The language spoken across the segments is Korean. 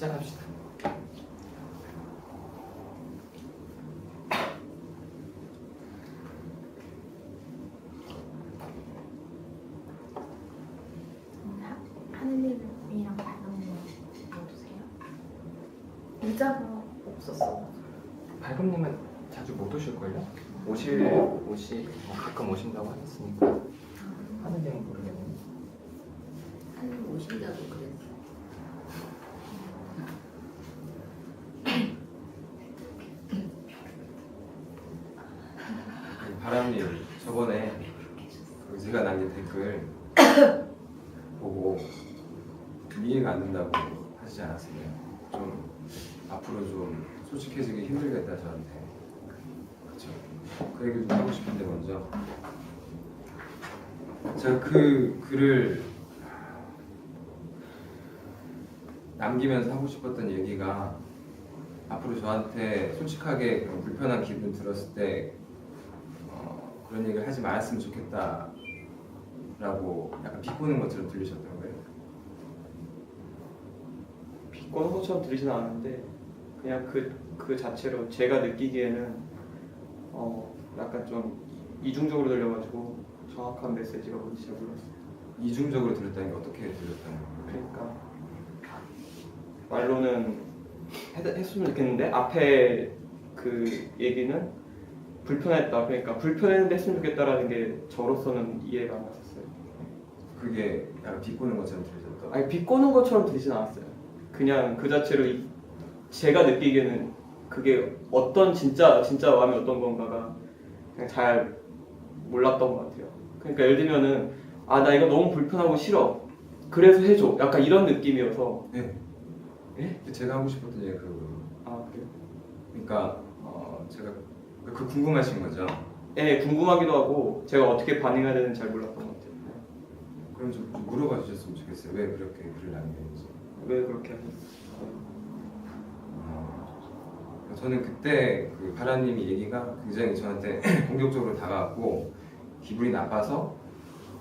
시작합시다. 하느님이랑 밝은님 모르세요? 의자가 없었어. 밝음님은 자주 못 오실걸요? 가끔 오신다고 하셨으니까 하느님은 모르겠네요. 하느님 오신다고 그랬어. 바람님 저번에 그 제가 남긴 댓글 보고 이해가 안 된다고 하시지 않았습니까? 좀 앞으로 좀 솔직해지기 힘들겠다 저한테. 그렇죠. 그 얘기를 좀 하고 싶은데 먼저 제가 그 글을 남기면서 하고 싶었던 얘기가 앞으로 저한테 솔직하게 그런 불편한 기분 들었을 때 그런 얘기를 하지 말았으면 좋겠다라고 약간 비꼬는 것처럼 들리셨던 거예요. 비꼬는 것처럼 들리진 않았는데 그냥 그 자체로 제가 느끼기에는 약간 좀 이중적으로 들려가지고 정확한 메시지가 뭔지 잘 몰랐어요. 이중적으로 들었다는 게 어떻게 들렸다는 거예요? 그러니까 말로는 했으면 좋겠는데 앞에 그 얘기는 불편했다. 그러니까 불편했는데 했으면 좋겠다라는 게 저로서는 이해가 안 갔었어요. 그게 약간 비꼬는 것처럼 들리셨다. 아니 비꼬는 것처럼 들리진 않았어요. 그냥 그 자체로 제가 느끼기에는 그게 어떤 진짜 마음이 어떤 건가가 그냥 잘 몰랐던 것 같아요. 그러니까 예를 들면은 나 이거 너무 불편하고 싫어. 그래서 해줘. 약간 이런 느낌이어서. 네. 예? 제가 하고 싶었던 얘기 그래요. 그래요? 그러니까 제가 그 궁금하신 거죠. 예, 궁금하기도 하고 제가 어떻게 반응해야 되는지 잘 몰랐던 것 같아요. 그럼 좀 물어봐 주셨으면 좋겠어요. 왜 그렇게 글을 남겼는지. 왜 그렇게 하셨어요? 저는 그때 그 바라님이 얘기가 굉장히 저한테 공격적으로 다가왔고 기분이 나빠서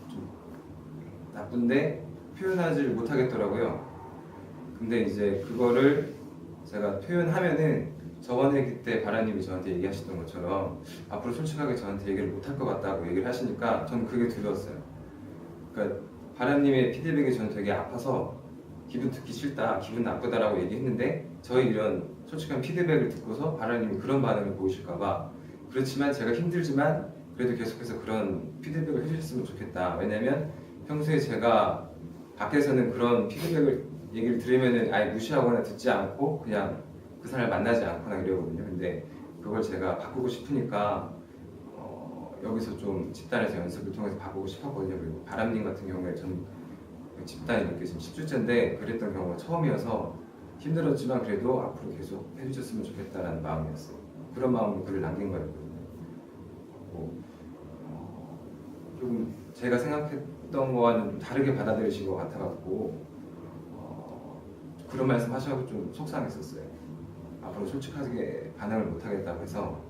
좀 나쁜데 표현하지를 못하겠더라고요. 근데 이제 그거를 제가 표현하면은 저번에 그때 바라님이 저한테 얘기하셨던 것처럼 앞으로 솔직하게 저한테 얘기를 못할 것 같다고 얘기를 하시니까 저는 그게 두려웠어요. 그러니까 바라님의 피드백이 저는 되게 아파서 기분 듣기 싫다, 기분 나쁘다라고 얘기했는데 저희 이런 솔직한 피드백을 듣고서 바라님이 그런 반응을 보이실까봐. 그렇지만 제가 힘들지만 그래도 계속해서 그런 피드백을 해주셨으면 좋겠다. 왜냐면 평소에 제가 밖에서는 그런 얘기를 들으면은 아예 무시하거나 듣지 않고 그냥 그 사람을 만나지 않거나 이러거든요. 근데 그걸 제가 바꾸고 싶으니까 여기서 좀 집단에서 연습을 통해서 바꾸고 싶었거든요. 그리고 바람님 같은 경우에 전 집단이 이렇게 지금 10주째인데 그랬던 경우가 처음이어서 힘들었지만 그래도 앞으로 계속 해주셨으면 좋겠다라는 마음이었어요. 그런 마음으로 글을 남긴 거였거든요. 조금 제가 생각했던 거와는 좀 다르게 받아들이신 것 같아갖고 그런 말씀 하셔서 좀 속상했었어요. 앞으로 솔직하게 반응을 못하겠다고 해서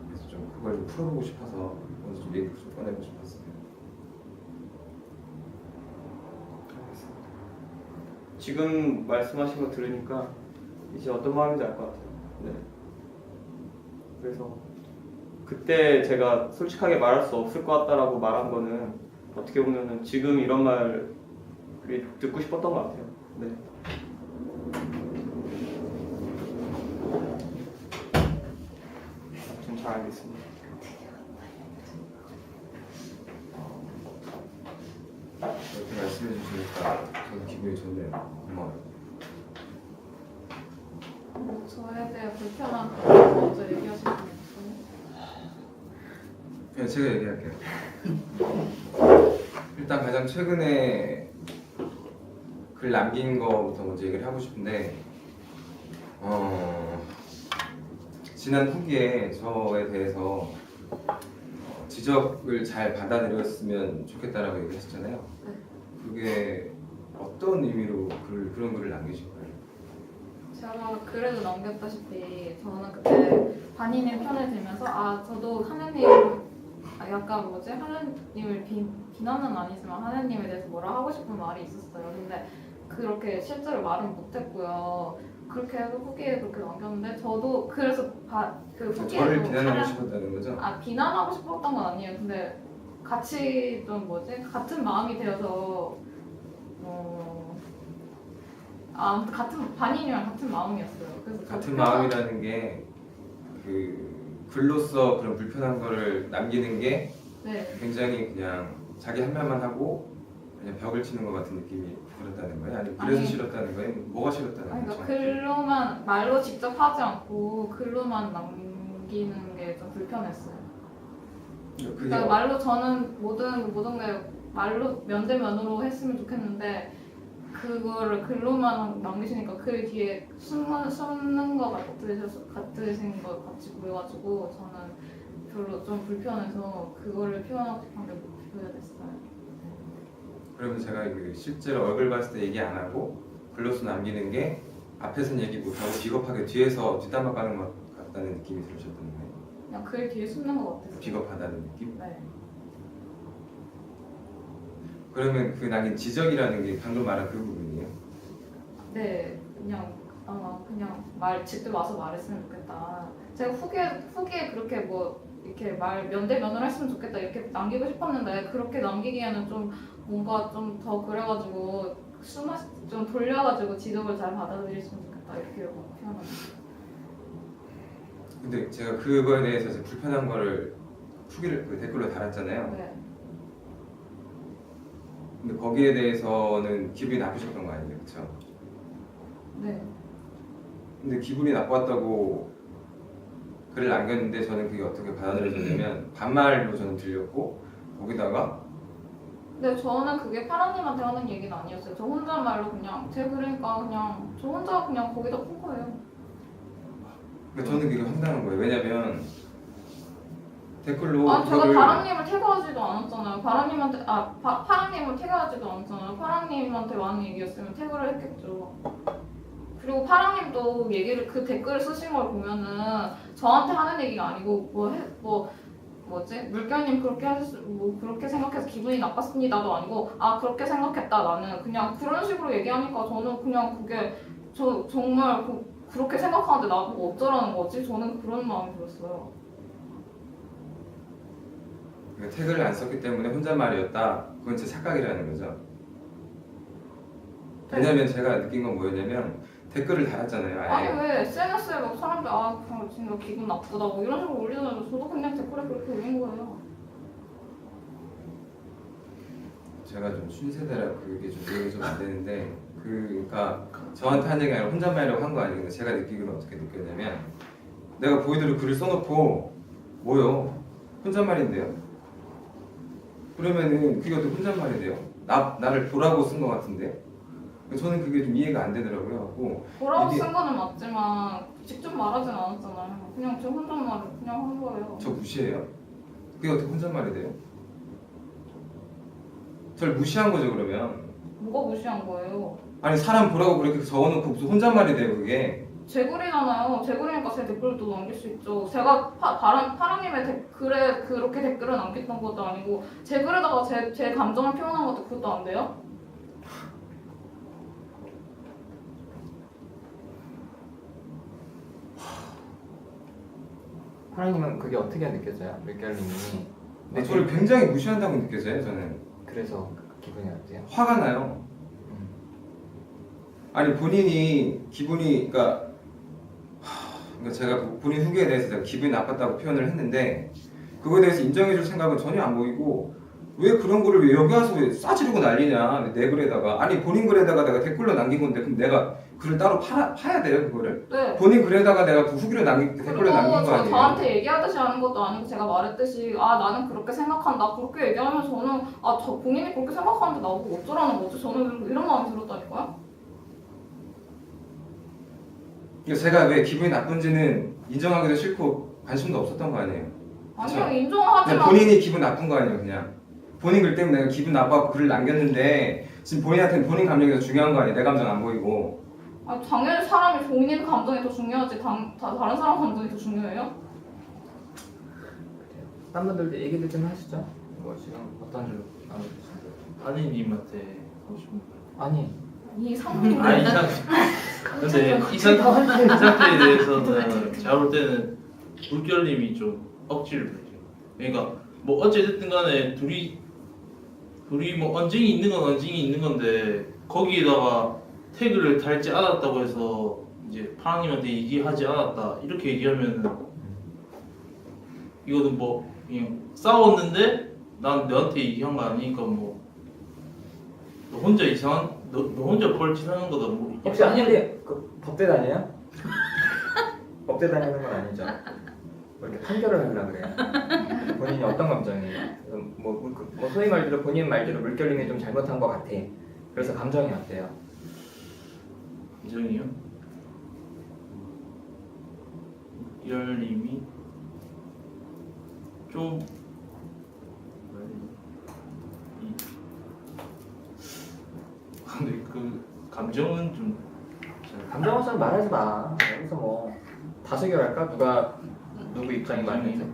그래서 좀 그걸 좀 풀어보고 싶어서 오늘 좀 얘기 좀 꺼내고 싶었어요. 지금 말씀하신 거 들으니까 이제 어떤 마음인지 알 것 같아요. 네. 그래서 그때 제가 솔직하게 말할 수 없을 것 같다라고 말한 거는 어떻게 보면은 지금 이런 말을 듣고 싶었던 것 같아요. 네. 좀 잘 알겠습니다. 이렇게 말씀해 주시니까 저도 기분이 좋네요. 고마워요. 저에 대해 불편한 거 먼저 얘기하시는 거 있어요? 네, 제가 얘기할게요. 일단 가장 최근에 글 남긴 거부터 먼저 얘기를 하고 싶은데 지난 후기에 저에 대해서 지적을 잘 받아들였으면 좋겠다라고 얘기했잖아요. 그게 어떤 의미로 그런 글을 남기신 거예요? 제가 글에도 남겼다시피 저는 그때 반인의 편을 들면서 저도 하느님 약간 하느님을 비난은 아니지만 하느님에 대해서 뭐라 하고 싶은 말이 있었어요. 근데 그렇게 실제로 말은 못했고요. 그렇게 해서 후기에 그렇게 남겼는데 저도 그래서 그 저를 후기에도 비난하고 촬영- 싶었다는 거죠? 아 비난하고 싶었던 건 아니에요. 근데 같이 좀 뭐지 같은 마음이 되어서 아무튼 같은 반인이랑 같은 마음이었어요. 그래서 같은 마음이라는 게 그 글로써 그런 불편한 거를 남기는 게 네. 굉장히 그냥 자기 한 말만 하고 그냥 벽을 치는 것 같은 느낌이 들었다는 거예요? 아니면 그래서 아니, 싫었다는 거예요? 뭐가 싫었다는 아니, 거죠? 그러니까 글로만 말로 직접 하지 않고 글로만 남기는 게 좀 불편했어요. 그게 그러니까 말로 저는 모든 게 말로 면대면으로 했으면 좋겠는데 그거를 글로만 남기시니까 그 뒤에 숨는 거 같으신 것 같이 보여가지고 저는 별로 좀 불편해서 그거를 표현하고 싶은데 못 표현했어요. 그러면 제가 그 실제로 얼굴 봤을 때 얘기 안 하고 글로써 남기는 게 앞에서는 얘기 못하고 비겁하게 뒤에서 뒷담화 까는 것 같다는 느낌이 들으셨다는 거예요? 그냥 글 뒤에 숨는 것 같았어요. 비겁하다는 느낌? 네. 그러면 그 남긴 지적이라는 게 방금 말한 그 부분이에요? 네, 그냥 직접 와서 말했으면 좋겠다. 제가 후기에 그렇게 뭐 이렇게 말 면대면으로 했으면 좋겠다 이렇게 남기고 싶었는데 그렇게 남기기에는 좀 뭔가 좀 더 그래가지고 좀 돌려가지고 지적을 잘 받아들였으면 좋겠다 이렇게 표현합니다. 근데 제가 그거에 대해서 이제 불편한 거를 후기를 그 댓글로 달았잖아요. 네. 근데 거기에 대해서는 기분이 나쁘셨던 거 아니에요, 그렇죠? 네. 근데 기분이 나빴다고 글을 남겼는데 저는 그게 어떻게 받아들여졌냐면 반말로 저는 들렸고 거기다가 근데 저는 그게 파라님한테 하는 얘기는 아니었어요. 저 혼잣말로 그냥 제 글이니까 그냥 저 혼자 그냥 거기다 푼 거예요. 그러니까 저는 그게 황당한 거예요. 왜냐면 댓글로 아, 제가 이거를- 바람님을 태그하지도 않았잖아요. 파랑님을 태그하지도 않았잖아요. 파랑님한테 많은 얘기였으면 태그를 했겠죠. 그리고 파랑님도 얘기를 그 댓글을 쓰신 걸 보면은 저한테 하는 얘기가 아니고 뭐지 물결님 그렇게 생각해서 기분이 나빴습니다도 아니고 아 그렇게 생각했다 나는 그냥 그런 식으로 얘기하니까 저는 그냥 그게 저 정말 그렇게 생각하는데 나보고 어쩌라는 거지? 저는 그런 마음이 들었어요. 그러니까 태그를 안 썼기 때문에 혼잣말이었다. 그건 제 착각이라는 거죠. 왜냐면 제가 느낀 건 뭐였냐면 댓글을 달았잖아요. 아예. 아니 왜 SNS에 막 사람들 그냥 진짜 기분 나쁘다 뭐 이런 식으로 올리잖아요. 저도 그냥 댓글에 그렇게 올린 거예요. 제가 좀 신세대라 그게 좀 이해가 좀 안 되는데 그러니까 저한테 한 얘기 아니라 혼잣말이라고 한 거 아니에요. 근데 제가 느끼기로는 어떻게 느꼈냐면 내가 보이대로 글을 써놓고 뭐요? 혼잣말인데요? 그러면은 그게 어떻게 혼잣말이 돼요? 나를 보라고 쓴 거 같은데 저는 그게 좀 이해가 안 되더라고요. 뭐라고 이게- 쓴 거는 맞지만 직접 말하진 않았잖아요. 그냥 제 혼잣말을 그냥 한 거예요. 저 무시해요? 그게 어떻게 혼잣말이 돼요? 저를 무시한 거죠 그러면. 뭐가 무시한 거예요? 아니 사람 보라고 그렇게 적어놓고 무슨 혼잣말이 돼요 그게. 제 글이잖아요. 제 글이니까 제 댓글도 남길 수 있죠. 제가 파랑님의 댓글에 그렇게 댓글을 남겼던 것도 아니고 제 글에다가 제 감정을 표현한 것도 그것도 안 돼요? 하나님은 그게 어떻게 느껴져요? 물결님이 네, 저를 굉장히 무시한다고 느껴져요 저는. 그래서 기분이 어때요? 화가 나요. 아니 본인이 기분이 그러니까 제가 본인 후기에 대해서 제가 기분이 나빴다고 표현을 했는데 그거에 대해서 인정해줄 생각은 전혀 안 보이고 왜 그런 거를 왜 여기 와서 왜 싸지르고 난리냐 내 글에다가 아니 본인 글에다가 내가 댓글로 남긴 건데 그럼 내가 글을 따로 파야 돼요 그거를? 네. 본인 글에다가 내가 그 후기를 댓글로 남긴 거 아니에요? 저한테 얘기하듯이 하는 것도 아니고 제가 말했듯이 나는 그렇게 생각한다 그렇게 얘기하면 저는 저 본인이 그렇게 생각하는데 나보고 어쩌라는 거지? 저는 이런 마음이 들었다니까요. 그러니까 제가 왜 기분이 나쁜지는 인정하기도 싫고 관심도 없었던 거 아니에요? 아니요 그쵸? 인정하지만 그냥 본인이 기분 나쁜 거 아니에요 그냥 본인 글 때문에 내가 기분 나빠서 글을 남겼는데 지금 본인한테는 본인 감정이 더 중요한 거 아니에요? 내 감정 안 보이고 당연히 사람이 본인 감정이 더 중요하지 다른 사람 감정이 더 중요해요? 그래요. 딴 분들도 얘기를 좀 하시죠. 뭐 지금 어떤 줄로 나눠주시죠? 하느님한테 하고 싶은 말. 아니 이 상황이 아니 근데 이 상태에 대해서는 제가 볼 때는 물결님이 좀 억지를 부리죠. 그러니까 뭐 어찌됐든 간에 둘이 뭐 언쟁이 있는 건 언쟁이 있는 건데 거기에다가 태그를 달지 않았다고 해서 이제 파랑님한테 얘기하지 않았다 이렇게 얘기하면은 이거는 뭐 그냥 싸웠는데 난 너한테 얘기한 거 아니니까 뭐 너 혼자 이상한 너 혼자 벌짓하는 거다 뭐 혹시 한일이 그 법대 다녀요? 법대 다니는 건 아니죠? 뭐 이렇게 판결을 하려고 그래요? 본인이 어떤 감정이에요? 뭐 소위 말대로 본인 말대로 물결님이 좀 잘못한 것 같아. 그래서 감정이 어때요? 이정이요? 열님이 좀 근데 그 감정은 좀 감정 없으면 말하지 마. 여기서 뭐 다수결할까? 누구 입장이 맞는지.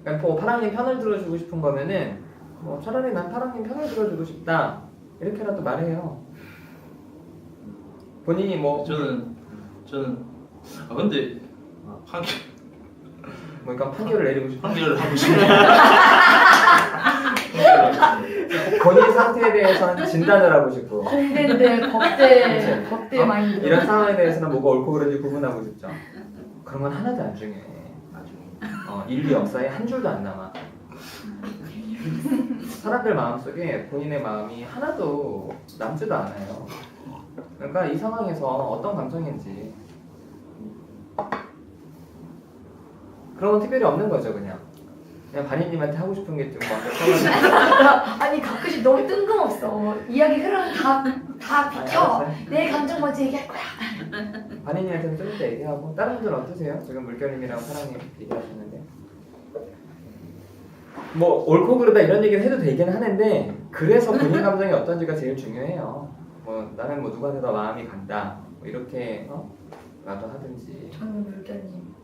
그러니까 뭐 파랑님 편을 들어주고 싶은 거면은 뭐 차라리 난 파랑님 편을 들어주고 싶다 이렇게라도 말해요. 본인이 뭐 저는 아 근데 그러니까 판결을 내리고 싶다. 판결을 하고 싶어요. 본인 상태에 대해서는 진단을 하고 싶고 공대인데 법대 어? 마인드. 이런 상황에 대해서는 뭐가 옳고 그른지 구분하고 싶죠. 그런 건 하나도 안 중요해. 인류 역사에 한 줄도 안 남아. 사람들 마음속에 본인의 마음이 하나도 남지도 않아요. 그러니까 이 상황에서 어떤 감정인지 그런 건 특별히 없는 거죠. 그냥 반인님한테 하고 싶은 게 좀 막 아니 가끔씩 너무 뜬금없어. 이야기 흐름 다 비켜. 내 감정 먼저 얘기할 거야. 반인님한테는 좀 이따 얘기하고 다른 분들은 어떠세요? 지금 물결님이랑 사랑님 얘기하셨는데 뭐 옳고 그르다 이런 얘기를 해도 되긴 하는데 그래서 본인 감정이 어떤지가 제일 중요해요. 뭐 나는 뭐 누구한테 더 마음이 간다 뭐 이렇게 라도 하든지. 저는 물결님.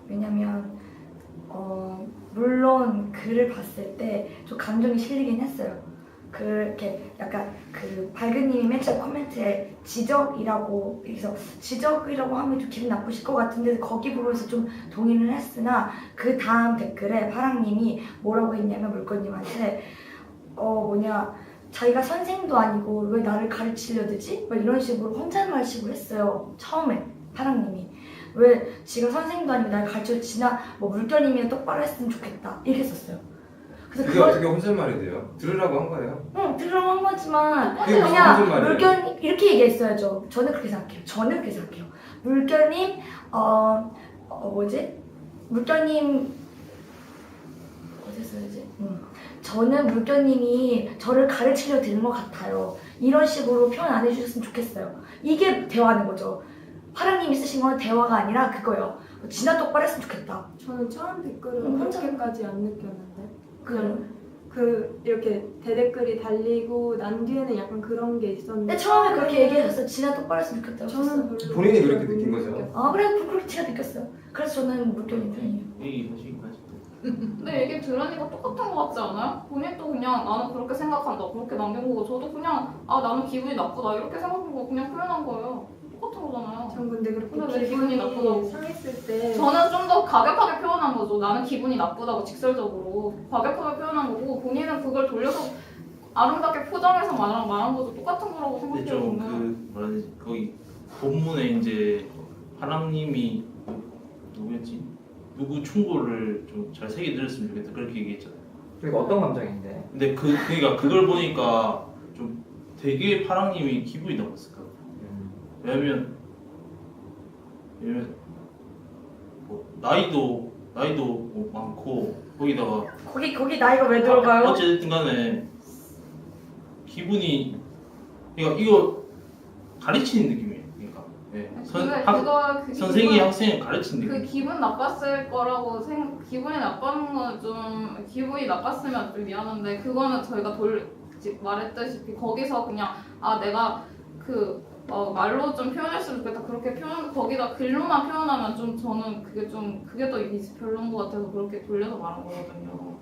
왜냐면 물론 글을 봤을 때 좀 감정이 실리긴 했어요. 그렇게 약간 그 밝은님이 맨 처음 코멘트에 지적이라고 하면 좀 기분 나쁘실 것 같은데 거기 부분에서 좀 동의를 했으나 그 다음 댓글에 파랑님이 뭐라고 했냐면 물건님한테 자기가 선생도 아니고 왜 나를 가르치려 드지? 막 이런 식으로 혼잣말식으로 했어요. 처음에 파랑님이 왜 지가 선생도 아니고 날 가르쳐지나 뭐 물결님이 똑바로 했으면 좋겠다 이렇게 썼어요. 그래서 그게 어떻게 혼잣말이 돼요? 들으라고 한 거예요? 응 들으라고 한 거지만 그게 무슨 그냥 혼잣말이에요? 물결님 이렇게 얘기했어야죠. 저는 그렇게 생각해요. 물결님 물결님 어디 써야지? 저는 물결님이 저를 가르치려 드는 것 같아요. 이런 식으로 표현 안 해주셨으면 좋겠어요. 이게 대화하는 거죠. 파랑님이 쓰신 건 대화가 아니라 그거예요. 진짜 똑바로 했으면 좋겠다. 저는 처음 댓글은 혼자- 그렇게까지 안 느꼈는데 그냥 이렇게 대댓글이 달리고 난 뒤에는 약간 그런 게 있었는데 근데 처음에 그렇게 얘기해줬어. 진짜 똑바로 했으면 좋겠다고 저는 했어. 별로 본인이 그렇게 못 느낀 거죠? 느꼈어요. 아 그래 그렇게 제가 느꼈어요. 그래서 저는 물결님 편이에요. 얘기하시기까지. 근데 얘기 들으니까 똑같은 거 같지 않아요? 본인도 그냥 나는 그렇게 생각한다 그렇게 남긴 거고 저도 그냥 나는 기분이 나쁘다 이렇게 생각하고 그냥 표현한 거예요. 똑같은 거잖아요. 전 근데 그렇게 근데 왜 기분이 나쁘다고? 상했을 때 저는 좀 더 과격하게 표현한 거죠. 나는 기분이 나쁘다고 직설적으로 과격하게 표현한 거고 본인은 그걸 돌려서 아름답게 포장해서 말한 거죠. 똑같은 거라고 근데 생각해요. 좀 저는. 뭐라 해야 되지? 거기 본문에 이제 파랑님이 누구였지? 누구 충고를 좀 잘 새겨 들었으면 좋겠다 그렇게 얘기했잖아요. 그리고 어떤 감정인데? 근데 그러니까 그걸 보니까 좀 되게 파랑님이 기분이 나빴을 것 같아요. 왜냐면 뭐 나이도 뭐 많고 거기다가 거기 나이가 왜 들어가요? 어쨌든 간에 기분이 그러니까 이거 가르치는 느낌이에요. 그러니까 선생이 학생을 가르치는 그 느낌. 기분 나빴을 거라고 기분이 나빠는 건 좀 기분이 나빴으면 좀 미안한데 그거는 저희가 말했다시피 거기서 그냥 내가 말로 좀 표현했으면 좋겠다 그렇게 거기다 글로만 표현하면 좀 저는 그게 더 별로인 것 같아서 그렇게 돌려서 말한 거거든요.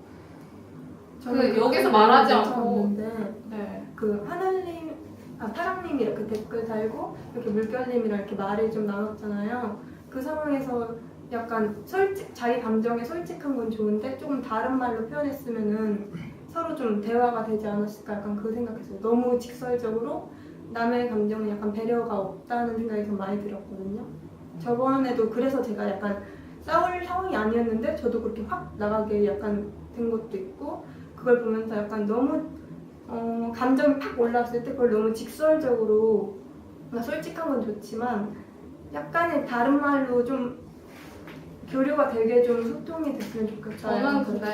그 여기서 말하지 않고 않는데 네. 그 파랑님이 이렇게 댓글 달고 이렇게 물결님이랑 이렇게 말을 좀 나눴잖아요. 그 상황에서 약간 자기 감정에 솔직한 건 좋은데 조금 다른 말로 표현했으면은 서로 좀 대화가 되지 않았을까 약간 그 생각했어요. 너무 직설적으로 남의 감정에 약간 배려가 없다는 생각이 좀 많이 들었거든요. 저번에도 그래서 제가 약간 싸울 상황이 아니었는데 저도 그렇게 확 나가게 약간 된 것도 있고 그걸 보면서 약간 너무 감정이 팍 올라왔을 때 그걸 너무 직설적으로 그러니까 솔직한 건 좋지만 약간의 다른 말로 좀 교류가 되게 좀 소통이 됐으면 좋겠다. 저는 근데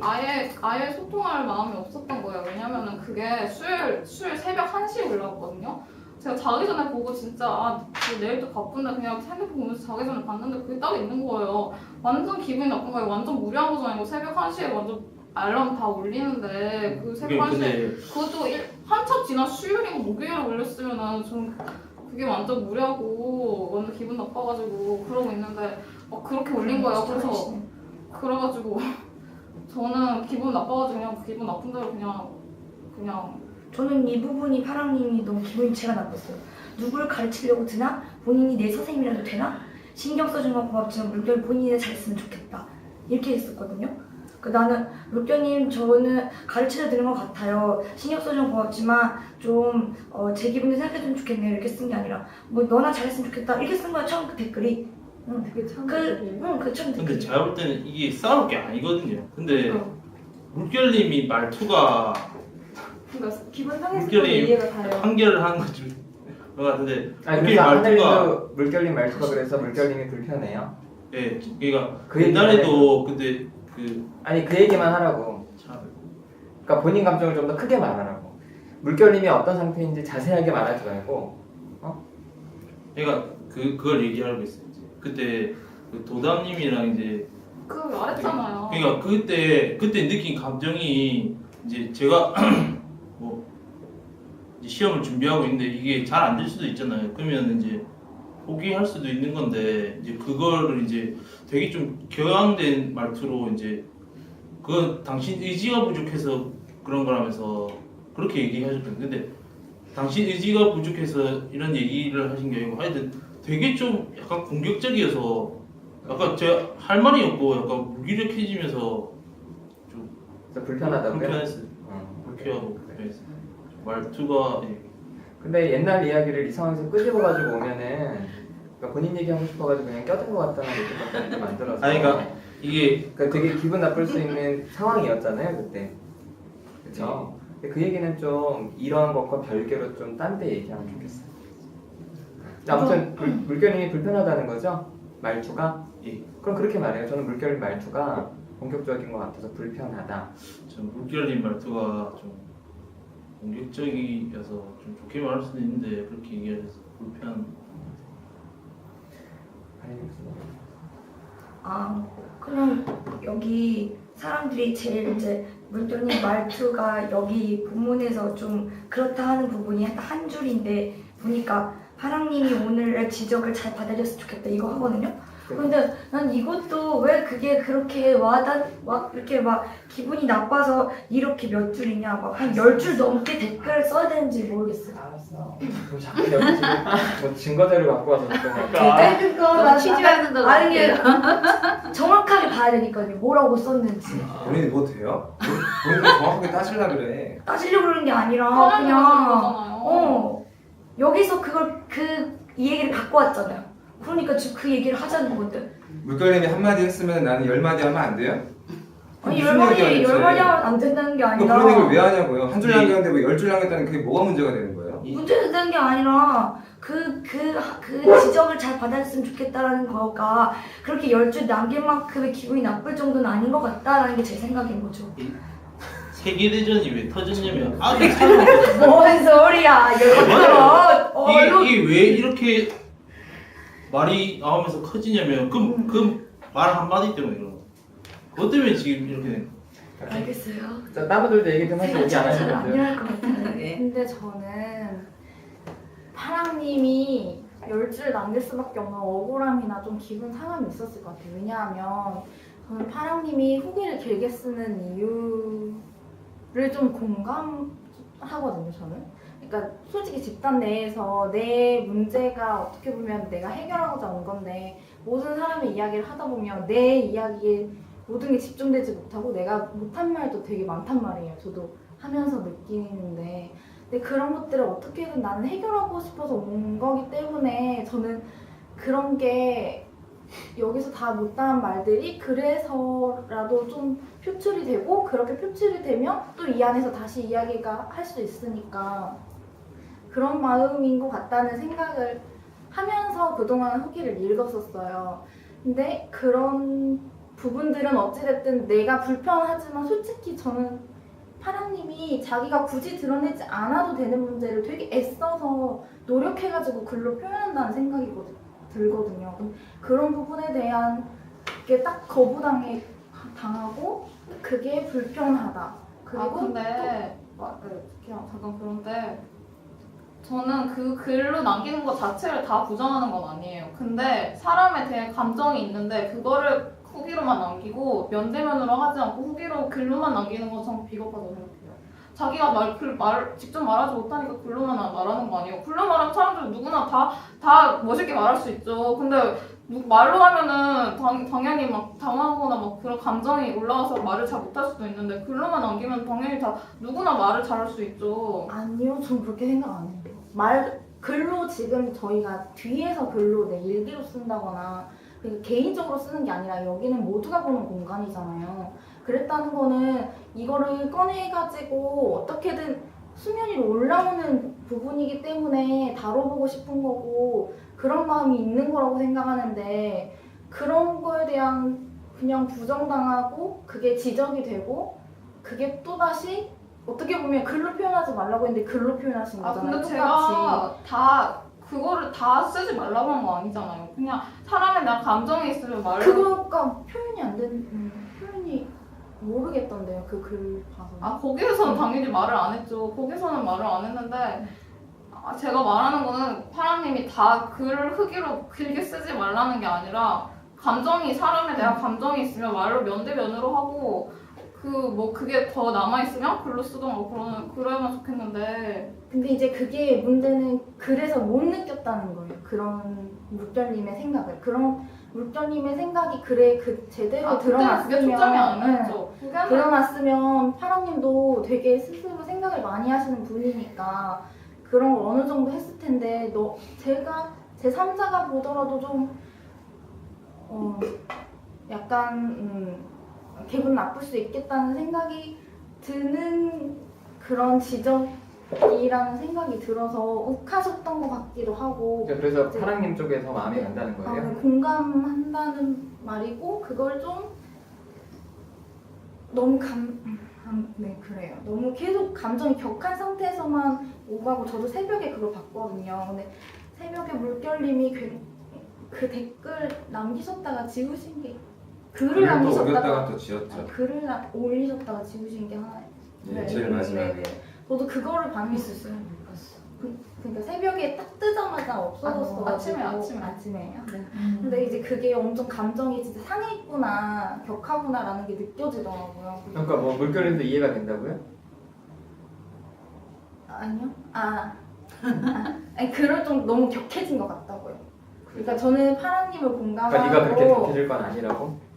아예 소통할 마음이 없었던 거예요. 왜냐면은 그게 수요일 새벽 1시에 올라왔거든요. 제가 자기 전에 보고 진짜 내일도 바쁜데 그냥 핸드폰 보면서 자기 전에 봤는데 그게 딱 있는 거예요. 완전 기분이 나쁜 거예요. 완전 무리한 거죠. 아니고 새벽 1시에 완전 알람 다 울리는데 그 새벽 1시에 근데 그것도 한참 지난 수요일이고 목요일에 올렸으면은 좀 그게 완전 무리하고 완전 기분 나빠가지고 그러고 있는데 그렇게 올린 거예요. 그래가지고 저는 기분 나빠가지고 그냥 기분 나쁜 대로 그냥 저는 이 부분이 파랑님이 너무 기분이 제가 나빴어요. 누구를 가르치려고 드나? 본인이 내 선생님이라도 되나? 신경 써준 건 고맙지만 물결 본인이 잘했으면 좋겠다. 이렇게 했었거든요. 나는 물결님 저는 가르쳐 드리는 것 같아요. 신경 써주면 고맙지만 좀 제 기분을 생각해주면 좋겠네요. 이렇게 쓴 게 아니라 뭐 너나 잘했으면 좋겠다. 이렇게 쓴 거야 처음 그 댓글이. 되게 참 그 처음 근데 댓글이. 제가 볼 때는 이게 싸울 게 아니거든요. 근데 물결님이 말투가 그러니까 기분 상했을 때 물결이 이해가 가요. 판결을 하는 것좀 그런 것 같은데 아니 물결 그래서 말투가 하늘도 물결님 말투가 그래서 물결님이 불편해요. 예, 그러니까 그 옛날에도 근데 아니 그 얘기만 하라고. 참 그러니까 본인 감정을 좀 더 크게 말하라고. 물결님이 어떤 상태인지 자세하게 말하지 말고. 그러니까 그걸 얘기하고 있어요. 이제 그때 그 도담님이랑 이제 그 말했잖아요. 그러니까 그때 느낀 감정이 이제 제가 뭐 이제 시험을 준비하고 있는데 이게 잘 안 될 수도 있잖아요. 그러면 이제 포기할 수도 있는 건데 이제 그거를 이제 되게 좀 격앙된 말투로 이제 그건 당신 의지가 부족해서 그런 거라면서 그렇게 얘기하셨거든요. 근데 당신 의지가 부족해서 이런 얘기를 하신 게 아니고 하여튼 되게 좀 약간 공격적이어서 약간 제가 할 말이 없고 약간 무기력해지면서 좀 그래서 불편하다고요? 불편했어요. 불쾌하고 불편했어요. 말투가 예. 근데 옛날 이야기를 이 상황에서 끄집어가지고 오면은 그러니까 본인 얘기하고 싶어가지고 그냥 껴든 것 같다는 느낌밖에 좀 안 들어서. 아니, 그러니까 이게 그러니까 되게 기분 나쁠 수 있는 상황이었잖아요 그때. 그렇죠. 근데 그 얘기는 좀 이러한 것과 별개로 좀 딴 데 얘기하면 좋겠어요. 근데 아무튼 물결님이 불편하다는 거죠? 말투가? 예. 그럼 그렇게 말해요. 저는 물결님 말투가 공격적인 것 같아서 불편하다. 전 물결님 말투가 좀 공격적이어서 좀 좋게 말할 수도 있는데 그렇게 얘기해서 불편. 그냥 여기 사람들이 제일 이제 물결님 말투가 여기 본문에서 좀 그렇다 하는 부분이 한 줄인데 보니까 파랑님이 오늘의 지적을 잘 받아줬으면 좋겠다 이거 하거든요. 근데 난 이것도 왜 그게 그렇게 이렇게 막 기분이 나빠서 이렇게 몇 줄이냐 막 한 10줄 넘게 댓글을 써야 되는지 모르겠어요. 알았어. 뭐 자꾸 여기 지금 뭐 증거자료 갖고 와서 그러니까. 아니 그거 취재하는 거 아니 게 정확하게 봐야 되니까요. 뭐라고 썼는지. 본인이 뭐 돼요? 본인이 정확하게 따지려 그래. 따지려고 그러는 게 아니라 사람이 그냥 거잖아요. 여기서 이 얘기를 갖고 왔잖아요. 그러니까 지금 그 얘기를 하자는 건데. 물결님이 한마디 했으면 나는 10마디 하면 안 돼요? 아니 무슨 얘기야, 대체? 10마디 하면 안 된다는 게 아니라 그런 얘기를 왜 하냐고요? 한 줄 남겼는데 왜 10줄 남겼다는 그게 뭐가 문제가 되는 거예요? 문제 된다는 게 아니라 그 지적을 잘 받았으면 좋겠다라는 거가 그렇게 10줄 남길 만큼의 기분이 나쁠 정도는 아닌 것 같다라는 게 제 생각인 거죠. 세계대전이 왜 터졌냐면 아기 사람 뭔 소리야 이거 이게 왜 이렇게 말이 나오면서 커지냐면 그 말 한마디 때문에 그런 거. 그것 때문에 지금 이렇게 된 거야. 알겠어요. 자, 따분들도 얘기 좀 하시고 얘기 안 제가 안 하시는데. 일어날 것 같아요. 네. 근데 저는 파랑님이 10줄 남길 수밖에 없는 억울함이나 좀 기분 상함이 있었을 것 같아요. 왜냐하면 저는 파랑님이 후기를 길게 쓰는 좀 공감하거든요, 저는. 그러니까 솔직히 집단 내에서 내 문제가 어떻게 보면 내가 해결하고자 온 건데 모든 사람의 이야기를 하다 보면 내 이야기에 모든 게 집중되지 못하고 내가 못한 말도 되게 많단 말이에요. 저도 하면서 느끼는데 근데 그런 것들을 어떻게든 나는 해결하고 싶어서 온 거기 때문에 저는 그런 게 여기서 다 못다한 말들이 그래서라도 좀 표출이 되고 그렇게 표출이 되면 또 이 안에서 다시 이야기가 할 수 있으니까 그런 마음인 것 같다는 생각을 하면서 그동안 후기를 읽었었어요. 근데 그런 부분들은 어찌됐든 내가 불편하지만 솔직히 저는 파랑님이 자기가 굳이 드러내지 않아도 되는 문제를 되게 애써서 노력해가지고 글로 표현한다는 생각이 들거든요. 그런 부분에 대한 게 딱 당하고 그게 불편하다. 그리고 근데 그냥 잠깐 그런데 저는 그 글로 남기는 것 자체를 다 부정하는 건 아니에요. 근데 사람에 대한 감정이 있는데 그거를 후기로만 남기고 면대면으로 하지 않고 후기로 글로만 남기는 건 참 비겁하다고 생각해요. 자기가 직접 말하지 못하니까 글로만 말하는 거 아니에요. 글로 말하면 사람들 누구나 다 멋있게 말할 수 있죠. 근데 말로 하면은 당연히 막 당황하거나 막 그런 감정이 올라와서 말을 잘 못할 수도 있는데 글로만 남기면 당연히 다 누구나 말을 잘할 수 있죠. 아니요, 전 그렇게 생각 안 해요. 글로 지금 저희가 뒤에서 글로 내 일기로 쓴다거나 그러니까 개인적으로 쓰는 게 아니라 여기는 모두가 보는 공간이잖아요. 그랬다는 거는 이거를 꺼내가지고 어떻게든 수면 위로 올라오는 부분이기 때문에 다뤄보고 싶은 거고 그런 마음이 있는 거라고 생각하는데 그런 거에 대한 그냥 부정당하고 그게 지적이 되고 그게 또다시 어떻게 보면 글로 표현하지 말라고 했는데 글로 표현하신 거잖아요. 근데 똑같이. 제가 그거를 다 쓰지 말라고 한 거 아니잖아요. 그냥 사람에 대한 감정이 있으면 그거가 표현이 안 되는 표현이 모르겠던데요. 그 글 봐서. 거기에서는 당연히 말을 안 했죠. 거기서는 말을 안 했는데 제가 말하는 거는 파랑님이 다 글을 후기로 길게 쓰지 말라는 게 아니라 사람에 대한 감정이 있으면 말로 면대면으로 하고 그게 더 남아있으면 글로 쓰던가 그러면 좋겠는데 근데 이제 그게 문제는 그래서 못 느꼈다는 거예요. 그런 물결님의 생각을. 그런 물결님의 생각이 제대로 그때는 그게 초점이 아니었죠. 드러났으면 파랑님도 되게 스스로 생각을 많이 하시는 분이니까 그런 걸 어느 정도 했을 텐데 제가 제 3자가 보더라도 좀 약간 기분 나쁠 수 있겠다는 생각이 드는 그런 지적이라는 생각이 들어서 욱하셨던 것 같기도 하고 그래서 파랑님 쪽에서 마음이 간다는 거예요? 공감한다는 말이고 그걸 좀 너무 네 그래요. 너무 계속 감정이 격한 상태에서만 오가고 저도 새벽에 그걸 봤거든요. 근데 새벽에 물결님이 그 댓글 남기셨다가 지우신 게 글을 남기셨다가 또 지었죠. 글을 올리셨다가 지우신 게 하나. 네, 제일 마지막에. 네. 저도 그거를 봤었어요. 그러니까 새벽에 딱 뜨자마자 없어졌어. 아침에요. 네. 근데 이제 그게 엄청 감정이 진짜 상했구나, 격하구나라는 게 느껴지더라고요. 그러니까 뭐 물결님도 이해가 된다고요? 아니요. 아니 그럴 정도 너무 격해진 것 같다고요. 그러니까 저는 파랑님을 공감하고. 그러니까 네가 그렇게 격해질 건 아니라고?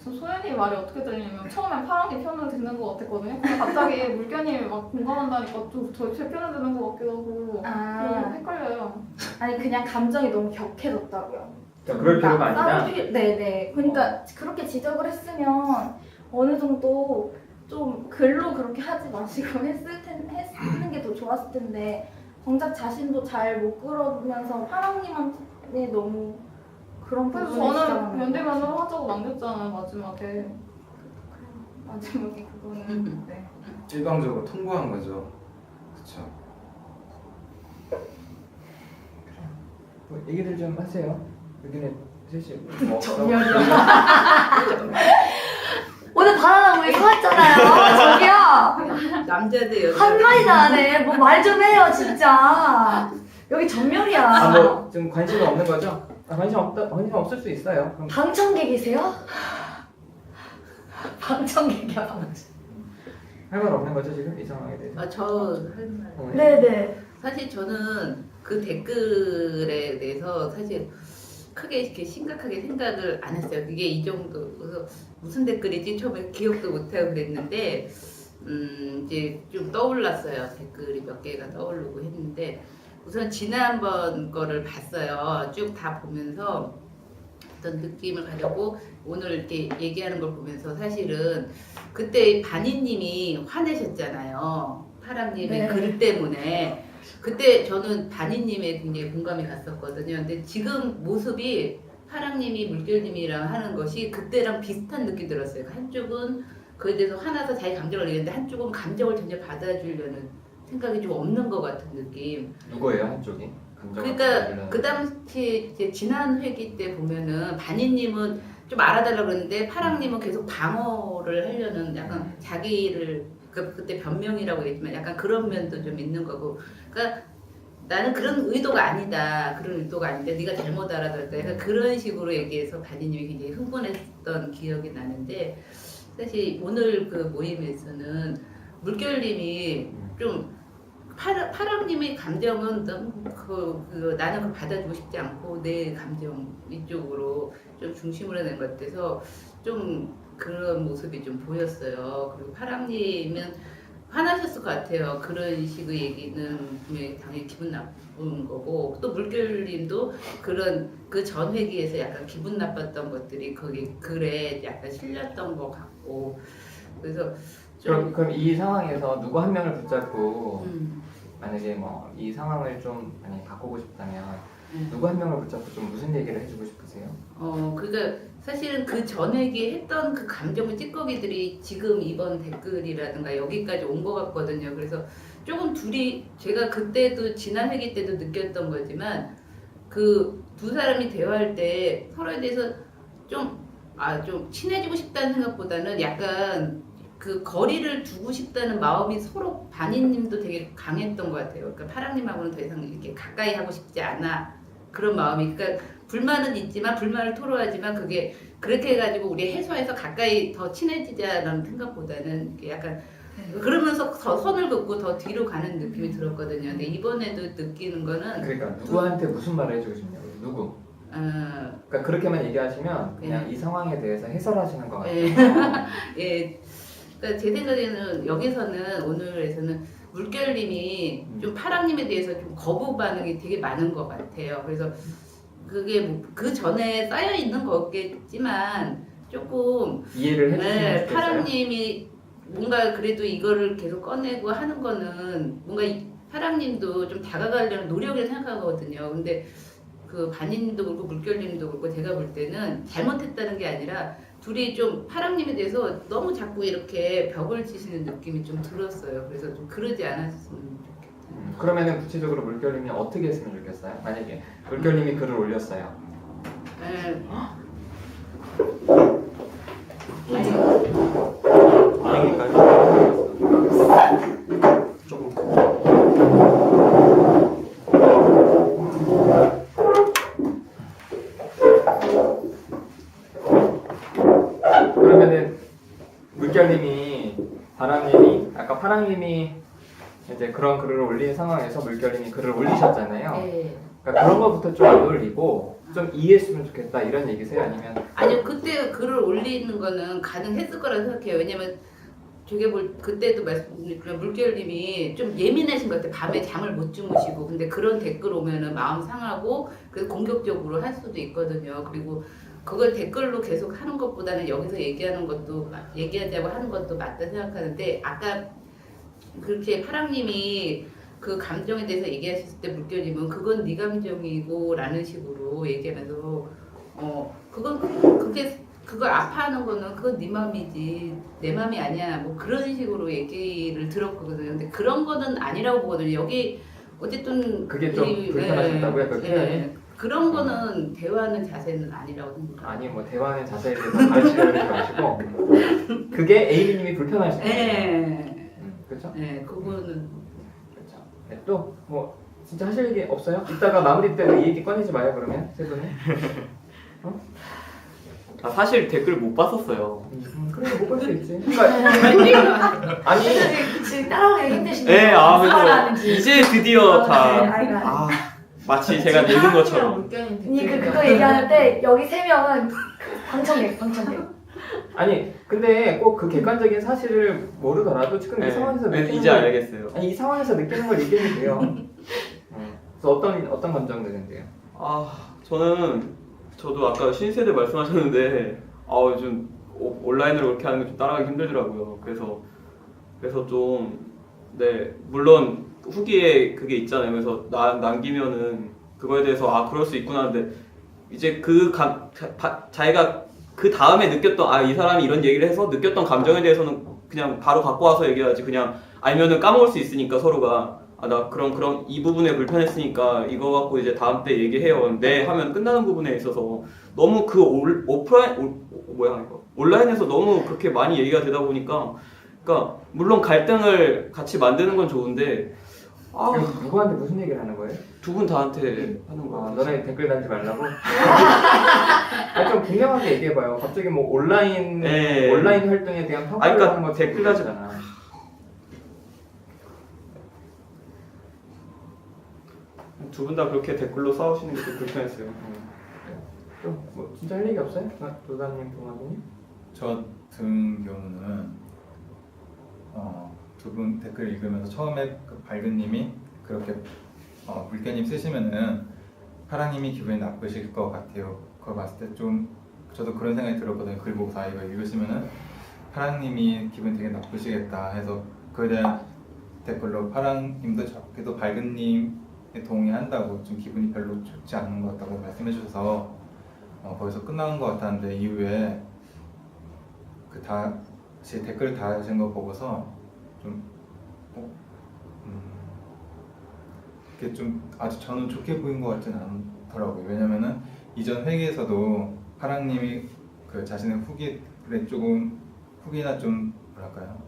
저 소연이 말이 어떻게 들리냐면 처음엔 파랑님 편을 듣는 것 같았거든요. 근데 갑자기 물견님이 막 공감한다니까 좀 제 편을 듣는 것 같기도 하고 헷갈려요. 아니 그냥 감정이 너무 격해졌다고요. 그러니까 그럴 필요가 아니라? 네네. 그러니까 그렇게 지적을 했으면 어느 정도 좀 글로 그렇게 하지 마시고 했는 게 더 좋았을 텐데 정작 자신도 잘 못 끌어주면서 파랑님한테 너무 그런 그래서 부분이 저는 면대면으로 하자고 남겼잖아요 마지막에. 그거는 네. 일방적으로 통보한 거죠. 그렇죠. 뭐 얘기들 좀 하세요. 여기는 셋이 오늘 바나나 우리 사왔잖아요. 저기요. 남자들 여자 한마디도 안 해. 뭐 말 좀 해요 진짜. 여기 전멸이야. 뭐 좀 관심이 없는 거죠? 관심 없을 수 있어요. 그럼 방청객이세요? 방청객이야 방청. 할 말 없는 거죠 지금 이 상황에 대해서? 저할 말. 네네. 사실 저는 그 댓글에 대해서 사실 크게 이렇게 심각하게 생각을 안 했어요. 그게 이 정도 그래서 무슨 댓글이지 처음에 기억도 못하고 그랬는데 이제 좀 떠올랐어요. 댓글이 몇 개가 떠오르고 했는데 우선 지난번 거를 봤어요. 쭉 다 보면서 어떤 느낌을 가지고 오늘 이렇게 얘기하는 걸 보면서 사실은 그때 반인님이 화내셨잖아요. 파랑님의 네. 글 때문에. 그때 저는 반인님에 굉장히 공감이 갔었거든요. 근데 지금 모습이 파랑님이 물결님이랑 하는 것이 그때랑 비슷한 느낌 들었어요. 한쪽은 그에 대해서 화나서 자기 감정을 얘기했는데 한쪽은 감정을 전혀 받아주려는 생각이 좀 없는 것 같은 느낌. 누구예요 한쪽이? 감정을 그러니까 받아주려는. 그 당시 이제 지난 회기 때 보면은 반인님은 좀 알아달라고 그러는데 파랑님은 계속 방어를 하려는 약간 자기를 그때 변명이라고 했지만 약간 그런 면도 좀 있는 거고. 그러니까 나는 그런 의도가 아니다. 그런 의도가 아닌데 네가 잘못 알아들었다. 약간 그런 식으로 얘기해서 반인님이 굉장히 흥분했던 기억이 나는데 사실 오늘 그 모임에서는 물결님이 좀 파랑님의 감정은 너무 나는 그걸 받아주고 싶지 않고 내 감정 이쪽으로 좀 중심으로 낸 것 같아서 좀 그런 모습이 좀 보였어요. 그리고 파랑님은 화나셨을 것 같아요. 그런 식의 얘기는 분명히 당연히 기분 나쁜 거고 또 물결님도 그런 그 전 회기에서 약간 기분 나빴던 것들이 거기 글에 약간 실렸던 것 같고 그래서 좀 그럼 이 상황에서 누구 한 명을 붙잡고 음. 만약에 뭐 이 상황을 좀 만약에 바꾸고 싶다면 음. 누구 한 명을 붙잡고 좀 무슨 얘기를 해주고 싶으세요? 그러니까 사실은 그 전에기 했던 그 감정의 찌꺼기들이 지금 이번 댓글이라든가 여기까지 온 것 같거든요. 그래서 조금 둘이 제가 그때도 지난 회기 때도 느꼈던 거지만 그 두 사람이 대화할 때 서로에 대해서 좀 친해지고 싶다는 생각보다는 약간 그 거리를 두고 싶다는 마음이 서로 반인님도 되게 강했던 것 같아요. 그러니까 파랑님하고는 더 이상 이렇게 가까이 하고 싶지 않아 그런 마음이. 그러니까 불만은 있지만 불만을 토로하지만 그게 그렇게 해가지고 우리 해소해서 가까이 더 친해지자라는 생각보다는 이렇게 약간 그러면서 더 선을 긋고 더 뒤로 가는 느낌이 들었거든요. 근데 이번에도 느끼는 거는 그러니까 누구한테 무슨 말을 해주고 싶냐고. 누구? 그러니까 그렇게만 얘기하시면 그냥 이 상황에 대해서 해설하시는 것 같아요. 예. 그러니까 제 생각에는 여기서는 오늘에서는 물결님이 좀 파랑님에 대해서 좀 거부 반응이 되게 많은 것 같아요. 그래서 그게 뭐 그 전에 쌓여 있는 거겠지만 조금 이해를 해주시면 좋겠어요. 파랑님이 뭔가 그래도 이거를 계속 꺼내고 하는 거는 뭔가 파랑님도 좀 다가가려는 노력을 생각하거든요. 근데 그 반인님도 그렇고 물결님도 그렇고 제가 볼 때는 잘못했다는 게 아니라 둘이 좀 파랑님에 대해서 너무 자꾸 이렇게 벽을 치시는 느낌이 좀 들었어요. 그래서 좀 그러지 않았으면 좋겠다. 그러면은 구체적으로 물결님이 어떻게 했으면 좋겠어요? 만약에 물결님이 글을 올렸어요. 네. 조금 그러면은 물결님이 바람님이 아까 파랑님이 이제 그런 글을 올린 상황에서 물결님이 글을 올리셨잖아요. 네. 그러니까 그런 것부터 좀 안 올리고 좀 이해했으면 좋겠다 이런 얘기세요? 아니면 아니요, 그때 글을 올리는 거는 가능했을 거라고 생각해요. 왜냐면 저게 그때도 말씀드렸지만 물결님이 좀 예민하신 것 같아요. 밤에 잠을 못 주무시고. 근데 그런 댓글 오면은 마음 상하고 그 공격적으로 할 수도 있거든요. 그리고 그걸 댓글로 계속 하는 것보다는 여기서 얘기하자고 하는 것도 맞다 생각하는데 아까 그렇게 파랑님이 그 감정에 대해서 얘기하셨을 때 물결님은 그건 네 감정이고 라는 식으로 얘기하면서 그걸 아파하는 거는 그건 네 맘이지 내 맘이 아니야 뭐 그런 식으로 얘기를 들었거든요. 근데 그런 거는 아니라고 보거든요. 여기 어쨌든 그게 좀 불편하셨다고요? 그 표현이? 그런 거는 대화하는 자세는 아니라고 생각해요. 아니 뭐 대화하는 자세에 대해서 가르치려는 게 마시고 그게 A님이 불편하신 거예요. 네. 그렇죠? 네, 그거는 그렇죠. 네, 또 뭐 진짜 하실 얘기 없어요? 이따가 마무리 때도 이 얘기 꺼내지 마요 그러면 세 분이. 아, 사실 댓글 못 봤었어요. 그래 못 볼 수 있지. 그러니까 아니 지금 따라오기 힘드신데. 네, 무슨 말 그래서 하는지. 이제 드디어 다 아, 마치 제가 늙은 것처럼. 니 그거 얘기하는데 여기 3명은 방청객. 아니 근데 꼭 그 객관적인 사실을 모르더라도 지금 이 네, 상황에서 네, 느끼는 이제 걸- 알겠어요. 아니 이 상황에서 느끼는 걸 얘기해도 돼요. 그래서 어떤 감정 드는데요? 저도 아까 신세대 말씀하셨는데 요즘 온라인으로 그렇게 하는 게 좀 따라가기 힘들더라고요. 그래서 좀 네, 물론 후기에 그게 있잖아요. 그래서 남기면은 그거에 대해서 그럴 수 있구나 하는데 이제 자기가 그 다음에 느꼈던 이 사람이 이런 얘기를 해서 느꼈던 감정에 대해서는 그냥 바로 갖고 와서 얘기하지, 그냥 알면은 까먹을 수 있으니까 서로가 나 그럼 이 부분에 불편했으니까 이거 갖고 이제 다음 때 얘기해요. 네 하면 끝나는 부분에 있어서 너무 그 온라인에서 너무 그렇게 많이 얘기가 되다 보니까, 그러니까 물론 갈등을 같이 만드는 건 좋은데 그럼 누구한테 무슨 얘기를 하는 거예요? 두 분 다한테 하는 거. 너네 댓글 달지 말라고? 좀 분명하게 얘기해봐요. 갑자기 뭐 온라인 네. 활동에 대한 평가를 그러니까 하는 거 댓글 달지 않아. 두 분 다 그렇게 댓글로 싸우시는 게 좀 불편했어요. 좀뭐 진짜 할 얘기 없어요? 도사님, 동아님? 저 같은 경우는 두 분 댓글 읽으면서 처음에 그 밝은님이 그렇게 물개님 쓰시면은 파랑님이 기분이 나쁘실 것 같아요. 그거 봤을 때 좀 저도 그런 생각이 들었거든요. 글 보고서 이거 읽으시면은 파랑님이 기분 되게 나쁘시겠다 해서 그에 대한 댓글로 파랑님도 그래도 밝은님에 동의한다고 좀 기분이 별로 좋지 않은 것 같다고 말씀해 주셔서 거기서 끝나는 것 같았는데 이후에 다시 댓글 다신 거 보고서 좀 그게 좀 아주 저는 좋게 보인 것 같지는 않더라고요. 왜냐면은 이전 회기에서도 파랑님이 그 자신의 후기를 조금 후기나 좀 뭐랄까요,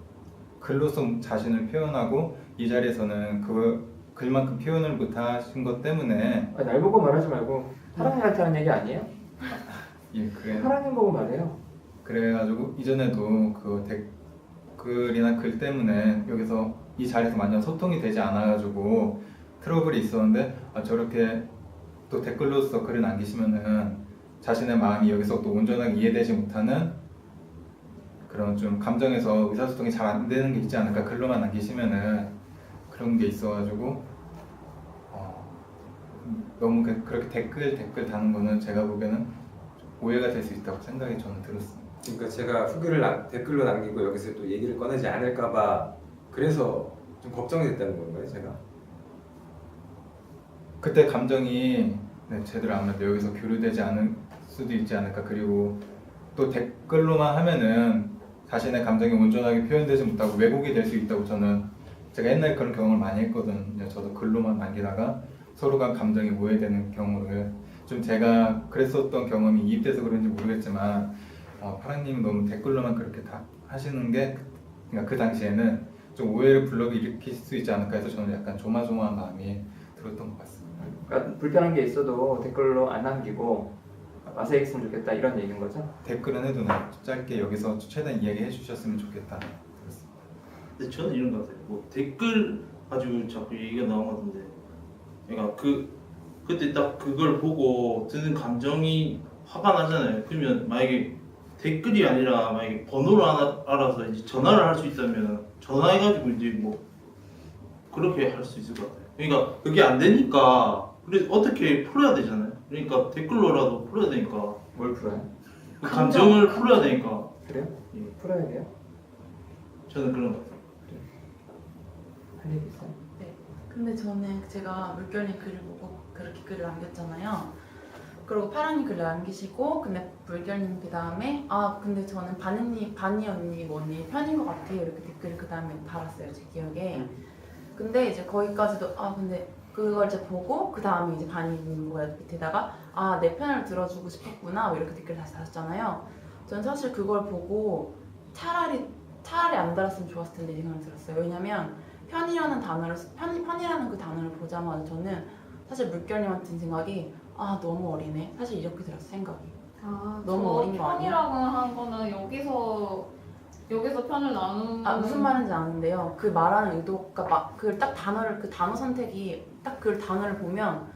글로서 자신을 표현하고 이 자리에서는 그 글만큼 표현을 못하신 것 때문에 날 보고 말하지 말고 파랑님한테 하는 얘기 아니에요? 예 그래 파랑님 보고 말해요. 그래가지고 이전에도 그 댓글이나 글 때문에 여기서 이 자리에서 완전 소통이 되지 않아가지고 트러블이 있었는데 저렇게 또 댓글로서 글을 남기시면은 자신의 마음이 여기서 또 온전하게 이해되지 못하는 그런 좀 감정에서 의사소통이 잘 안 되는 게 있지 않을까, 글로만 남기시면은 그런 게 있어가지고 너무 그렇게 댓글 다는 거는 제가 보기에는 오해가 될 수 있다고 생각이 저는 들었습니다. 그러니까 제가 후기를 댓글로 남기고 여기서 또 얘기를 꺼내지 않을까봐 그래서 좀 걱정이 됐다는 건가요, 제가? 그때 감정이 제대로 아무래도 여기서 교류되지 않을 수도 있지 않을까. 그리고 또 댓글로만 하면은 자신의 감정이 온전하게 표현되지 못하고 왜곡이 될 수 있다고 저는 제가 옛날에 그런 경험을 많이 했거든요. 저도 글로만 남기다가 서로가 감정이 오해되는 경우를 좀 제가 그랬었던 경험이 이입돼서 그런지 모르겠지만 파랑님이 너무 댓글로만 그렇게 다 하시는 게 그러니까 그 당시에는 좀 오해를 불러일으킬 수 있지 않을까 해서 저는 약간 조마조마한 마음이 들었던 것 같습니다. 그러니까 불편한 게 있어도 댓글로 안 남기고 와서 얘기했으면 좋겠다 이런 얘기인 거죠? 댓글은 해도 짧게 여기서 최대한 이야기해 주셨으면 좋겠다 들었습니다. 근데 저는 이런 것 같아요. 뭐 댓글 가지고 자꾸 얘기가 나온 것 같은데, 그러니까 그때 딱 그걸 보고 드는 감정이 화가 나잖아요. 그러면 만약에 댓글이 아니라 만약에 번호를 알아서 이제 전화를 할 수 있다면 전화해가지고 이제 뭐 그렇게 할 수 있을 것 같아요. 그러니까 그게 안 되니까 그래 어떻게 풀어야 되잖아요. 그러니까 댓글로라도 풀어야 되니까. 뭘 풀어요? 그 감정을 풀어야 되니까. 그래요? 예. 풀어야 돼요? 저는 그런 것 같아요. 할 얘기 있어요? 근데 저는 제가 물결님 글을 보고 그렇게 글을 남겼잖아요. 그리고 파랑님 글을 남기시고 근데 물결님 그 다음에 근데 저는 바니 언니 언니 편인 것 같아요 이렇게 댓글을 그 다음에 달았어요 제 기억에. 근데 이제 거기까지도 근데 그걸 이제 보고 그 다음에 이제 바니님 밑에다가 내 편을 들어주고 싶었구나 뭐 이렇게 댓글 다시 달았잖아요. 저는 사실 그걸 보고 차라리 안 달았으면 좋았을 텐데 이 생각이 들었어요. 왜냐면 편이라는 그 단어를 보자마자 저는 사실 물결님한테 든 생각이 너무 어리네 사실 이렇게 들었어 생각이. 아, 너무 저 어린 거 아니야? 편이라고 한 거는 여기서 편을 나누는 무슨 말인지 아는데요. 그 말하는 의도가 막 그 딱 단어를 그 단어 선택이 딱 그 단어를 보면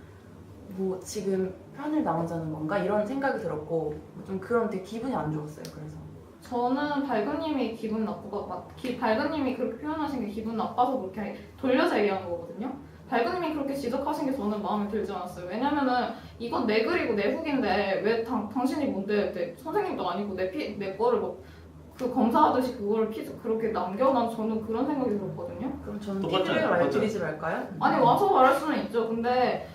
뭐 지금 편을 나누자는 건가 이런 생각이 들었고 좀 그런 되게 기분이 안 좋았어요. 그래서 저는 발그님이 기분 나쁘고 발그님이 그렇게 표현하신 게 기분 나빠서 그렇게 돌려서 얘기하는 거거든요. 발그님이 그렇게 지적하신 게 저는 마음에 들지 않았어요. 왜냐면은 이건 내 글이고 내 후기인데 왜 당신이 뭔데 내 선생님도 아니고 내 거를 그 검사하듯이 그걸 그렇게 남겨놔 저는 그런 생각이 들었거든요. 그럼 저는 똑같잖아요. 피드백을 아예 똑같잖아요. 드리지 말까요? 아니 와서 말할 수는 있죠. 근데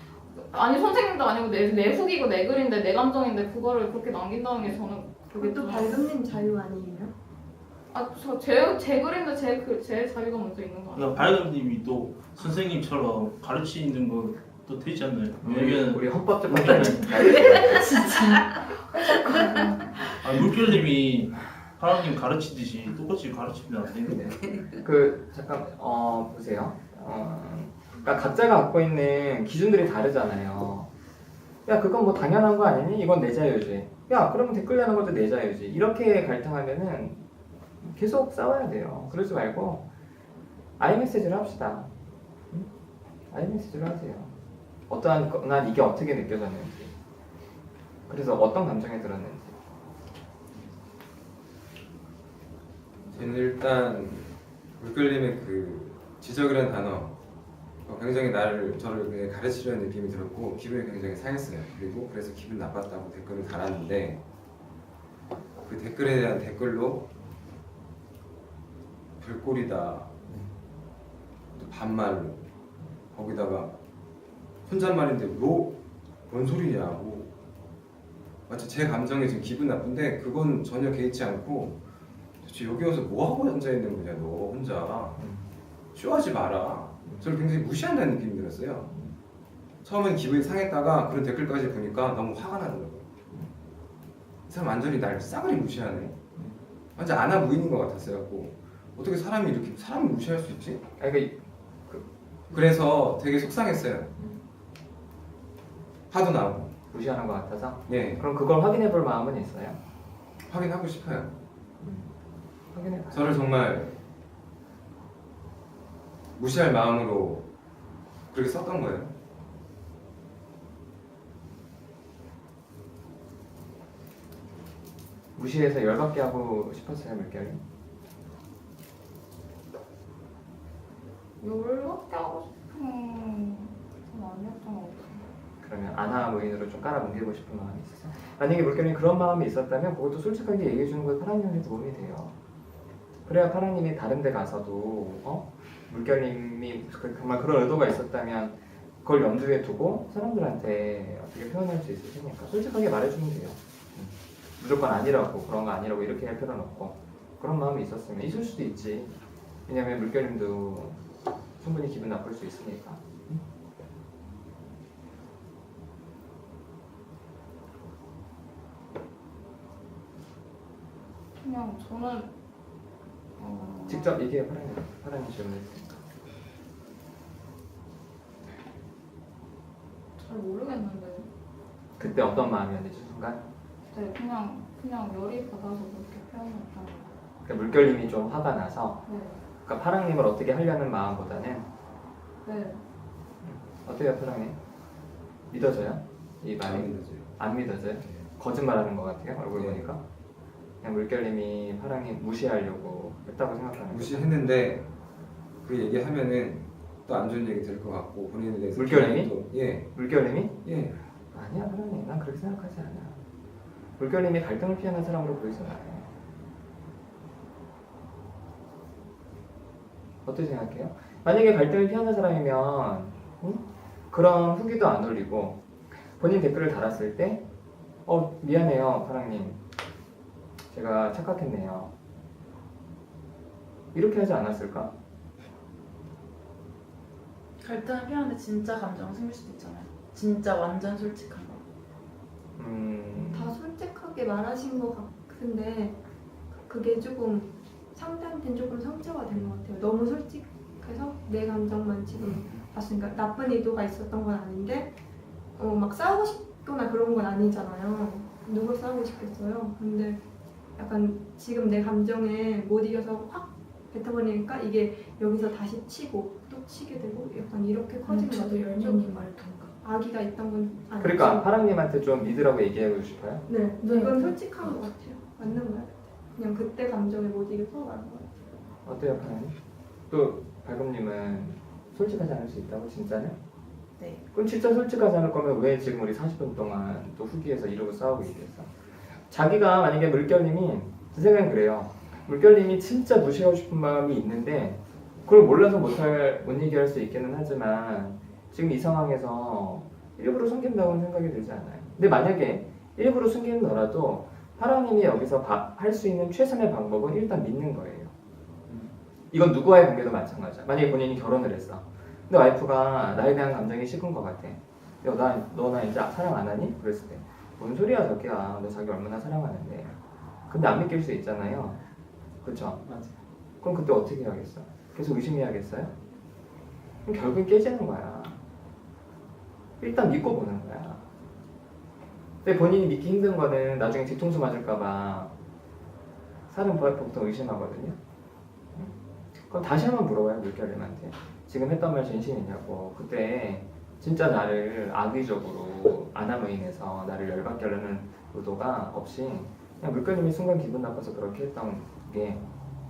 아니 선생님도 아니고 내 후기고 내 글인데 내 감정인데 그거를 그렇게 남긴다는 게 저는 그게 그것도 좀 발급님 자유 아니에요? 제 글인데 제 자유가 먼저 있는 거 아니에요? 그러니까 발음님이 또 선생님처럼 가르치는 것도 되지 않나요? 왜냐면 우리 헌법적 관점을 물결님이 파랑님 가르치듯이 똑같이 가르치면 안 되는데. 잠깐 보세요. 그러니까 각자가 갖고 있는 기준들이 다르잖아요. 야 그건 뭐 당연한 거 아니니? 이건 내 자유지. 야 그러면 댓글 내는 것도 내 자유지. 이렇게 갈등하면은 계속 싸워야 돼요. 그러지 말고 아이메시지를 합시다. 응? 아이메시지를 하세요. 난 이게 어떻게 느껴졌는지, 그래서 어떤 감정이 들었는지. 저는 일단 물결님의 그 지적이라는 단어 굉장히 저를 가르치려는 느낌이 들었고 기분이 굉장히 상했어요. 그래서 기분 나빴다고 댓글을 달았는데 그 댓글에 대한 댓글로 별꼴이다, 또 반말로, 거기다가 혼잣말인데 뭔 소리냐고, 마치 제 감정에 지금 기분 나쁜데 그건 전혀 개의치 않고 도대체 여기 와서 뭐하고 앉아있는 거냐 너 혼자, 쇼하지 마라. 저를 굉장히 무시한다는 느낌이 들었어요. 처음엔 기분이 상했다가 그런 댓글까지 보니까 너무 화가 나더라고요. 이 사람 완전히 날 싸그리 무시하네. 완전 안하 무인인 것 같았어요. 어떻게 사람이 이렇게 사람을 무시할 수 있지? 그래서 되게 속상했어요. 화도 나고. 무시하는 것 같아서? 예. 그럼 그걸 확인해 볼 마음은 있어요? 확인하고 싶어요. 확인해 봐요. 저를 정말 무시할 마음으로 그렇게 썼던 거예요. 무시해서 열받게 하고 싶었어요, 물결이? 열받게 하고 싶은 건 아니었던 것 같아요. 그러면 안하 무인으로 좀 깔아뭉개고 싶은 마음이 있었어요? 만약에 물결이 그런 마음이 있었다면 그것도 솔직하게 얘기해 주는 거 파랑님한테 도움이 돼요. 그래야 파랑님이 다른 데 가서도 물결님이 정말 그런 의도가 있었다면 그걸 염두에 두고 사람들한테 어떻게 표현할 수 있을 테니까 솔직하게 말해주면 돼요. 무조건 아니라고, 그런 거 아니라고 이렇게 할 필요는 없고, 그런 마음이 있었으면 있을 수도 있지. 왜냐면 물결님도 충분히 기분 나쁠 수 있으니까. 그냥 저는 직접 얘기해. 파랑이 질문했으니까. 잘 모르겠는데 그때 어떤 마음이었는지 순간? 네, 그냥 열이 받아서 그렇게 표현했다는 거. 그러니까 물결님이 좀 화가 나서, 네. 그러니까 파랑님을 어떻게 하려는 마음보다는 네. 어때요, 파랑님? 믿어져요? 이 말이? 안 믿어져요. 안 믿어져요? 거짓말하는 것 같아요, 얼굴 네. 보니까. 그냥 물결님이 파랑님 무시하려고 했다고 생각하는 거죠. 무시했는데 그 얘기하면은 또 안 좋은 얘기 들을 것 같고 본인에 대해서 물결님이? 또, 예. 물결님이? 예. 아니야, 파랑님. 난 그렇게 생각하지 않아. 물결님이 갈등을 피하는 사람으로 보이지 않아요. 어떻게 생각해요? 만약에 갈등을 피하는 사람이면 그런 후기도 안 올리고 본인 댓글을 달았을 때 미안해요, 파랑님. 제가 착각했네요. 이렇게 하지 않았을까? 갈등을 피하는데 진짜 감정 생길 수도 있잖아요. 진짜 완전 솔직한 거. 다 솔직하게 말하신 것 같은데 그게 조금 상대한테는 조금 상처가 된 것 같아요. 너무 솔직해서 내 감정만 지금 봤으니까 나쁜 의도가 있었던 건 아닌데 막 싸우고 싶거나 그런 건 아니잖아요. 누굴 싸우고 싶겠어요. 근데 약간 지금 내 감정에 못 이겨서 확 뱉어버리니까 이게 여기서 다시 치고 또 치게 되고 약간 이렇게 커지는 것 저도 같아요. 열매님 말을 동감. 아기가 있던 건 아니지. 그러니까 파랑님한테 좀 믿으라고 얘기하고 싶어요? 네, 이건 솔직한 것 같아요. 맞는 말. 그냥 그때 감정에 못 이겨서 말한 것 같아요. 어때요, 파랑님? 또 발금님은 솔직하지 않을 수 있다고 진짜는? 네. 그럼 진짜 솔직하지 않을 거면 왜 지금 우리 40분 동안 또 후기에서 이러고 싸우고 있겠어? 자기가 만약에 물결님이 제 생각엔 그래요. 물결님이 진짜 무시하고 싶은 마음이 있는데 그걸 몰라서 못 얘기할 수 있기는 하지만 지금 이 상황에서 일부러 숨긴다고는 생각이 들지 않아요. 근데 만약에 일부러 숨기더라도 파랑님이 여기서 할 수 있는 최선의 방법은 일단 믿는 거예요. 이건 누구와의 관계도 마찬가지야. 만약에 본인이 결혼을 했어. 근데 와이프가 나에 대한 감정이 식은 것 같아. 야, 너 나 이제 사랑 안 하니? 그랬을 때 뭔 소리야 저기야. 너 자기 얼마나 사랑하는데. 근데 안 믿길 수 있잖아요. 그렇죠? 맞아. 그럼 그때 어떻게 해야겠어? 계속 의심해야겠어요? 그럼 결국엔 깨지는 거야. 일단 믿고 보는 거야. 근데 본인이 믿기 힘든 거는 나중에 뒤통수 맞을까봐 사는 보통 의심하거든요. 그럼 다시 한번 물어봐요, 물결님한테. 지금 했던 말 진심이냐고. 그때 진짜 나를 악의적으로 아나무인해서 나를 열받게 하려는 의도가 없이 그냥 물결님이 순간 기분 나빠서 그렇게 했던 게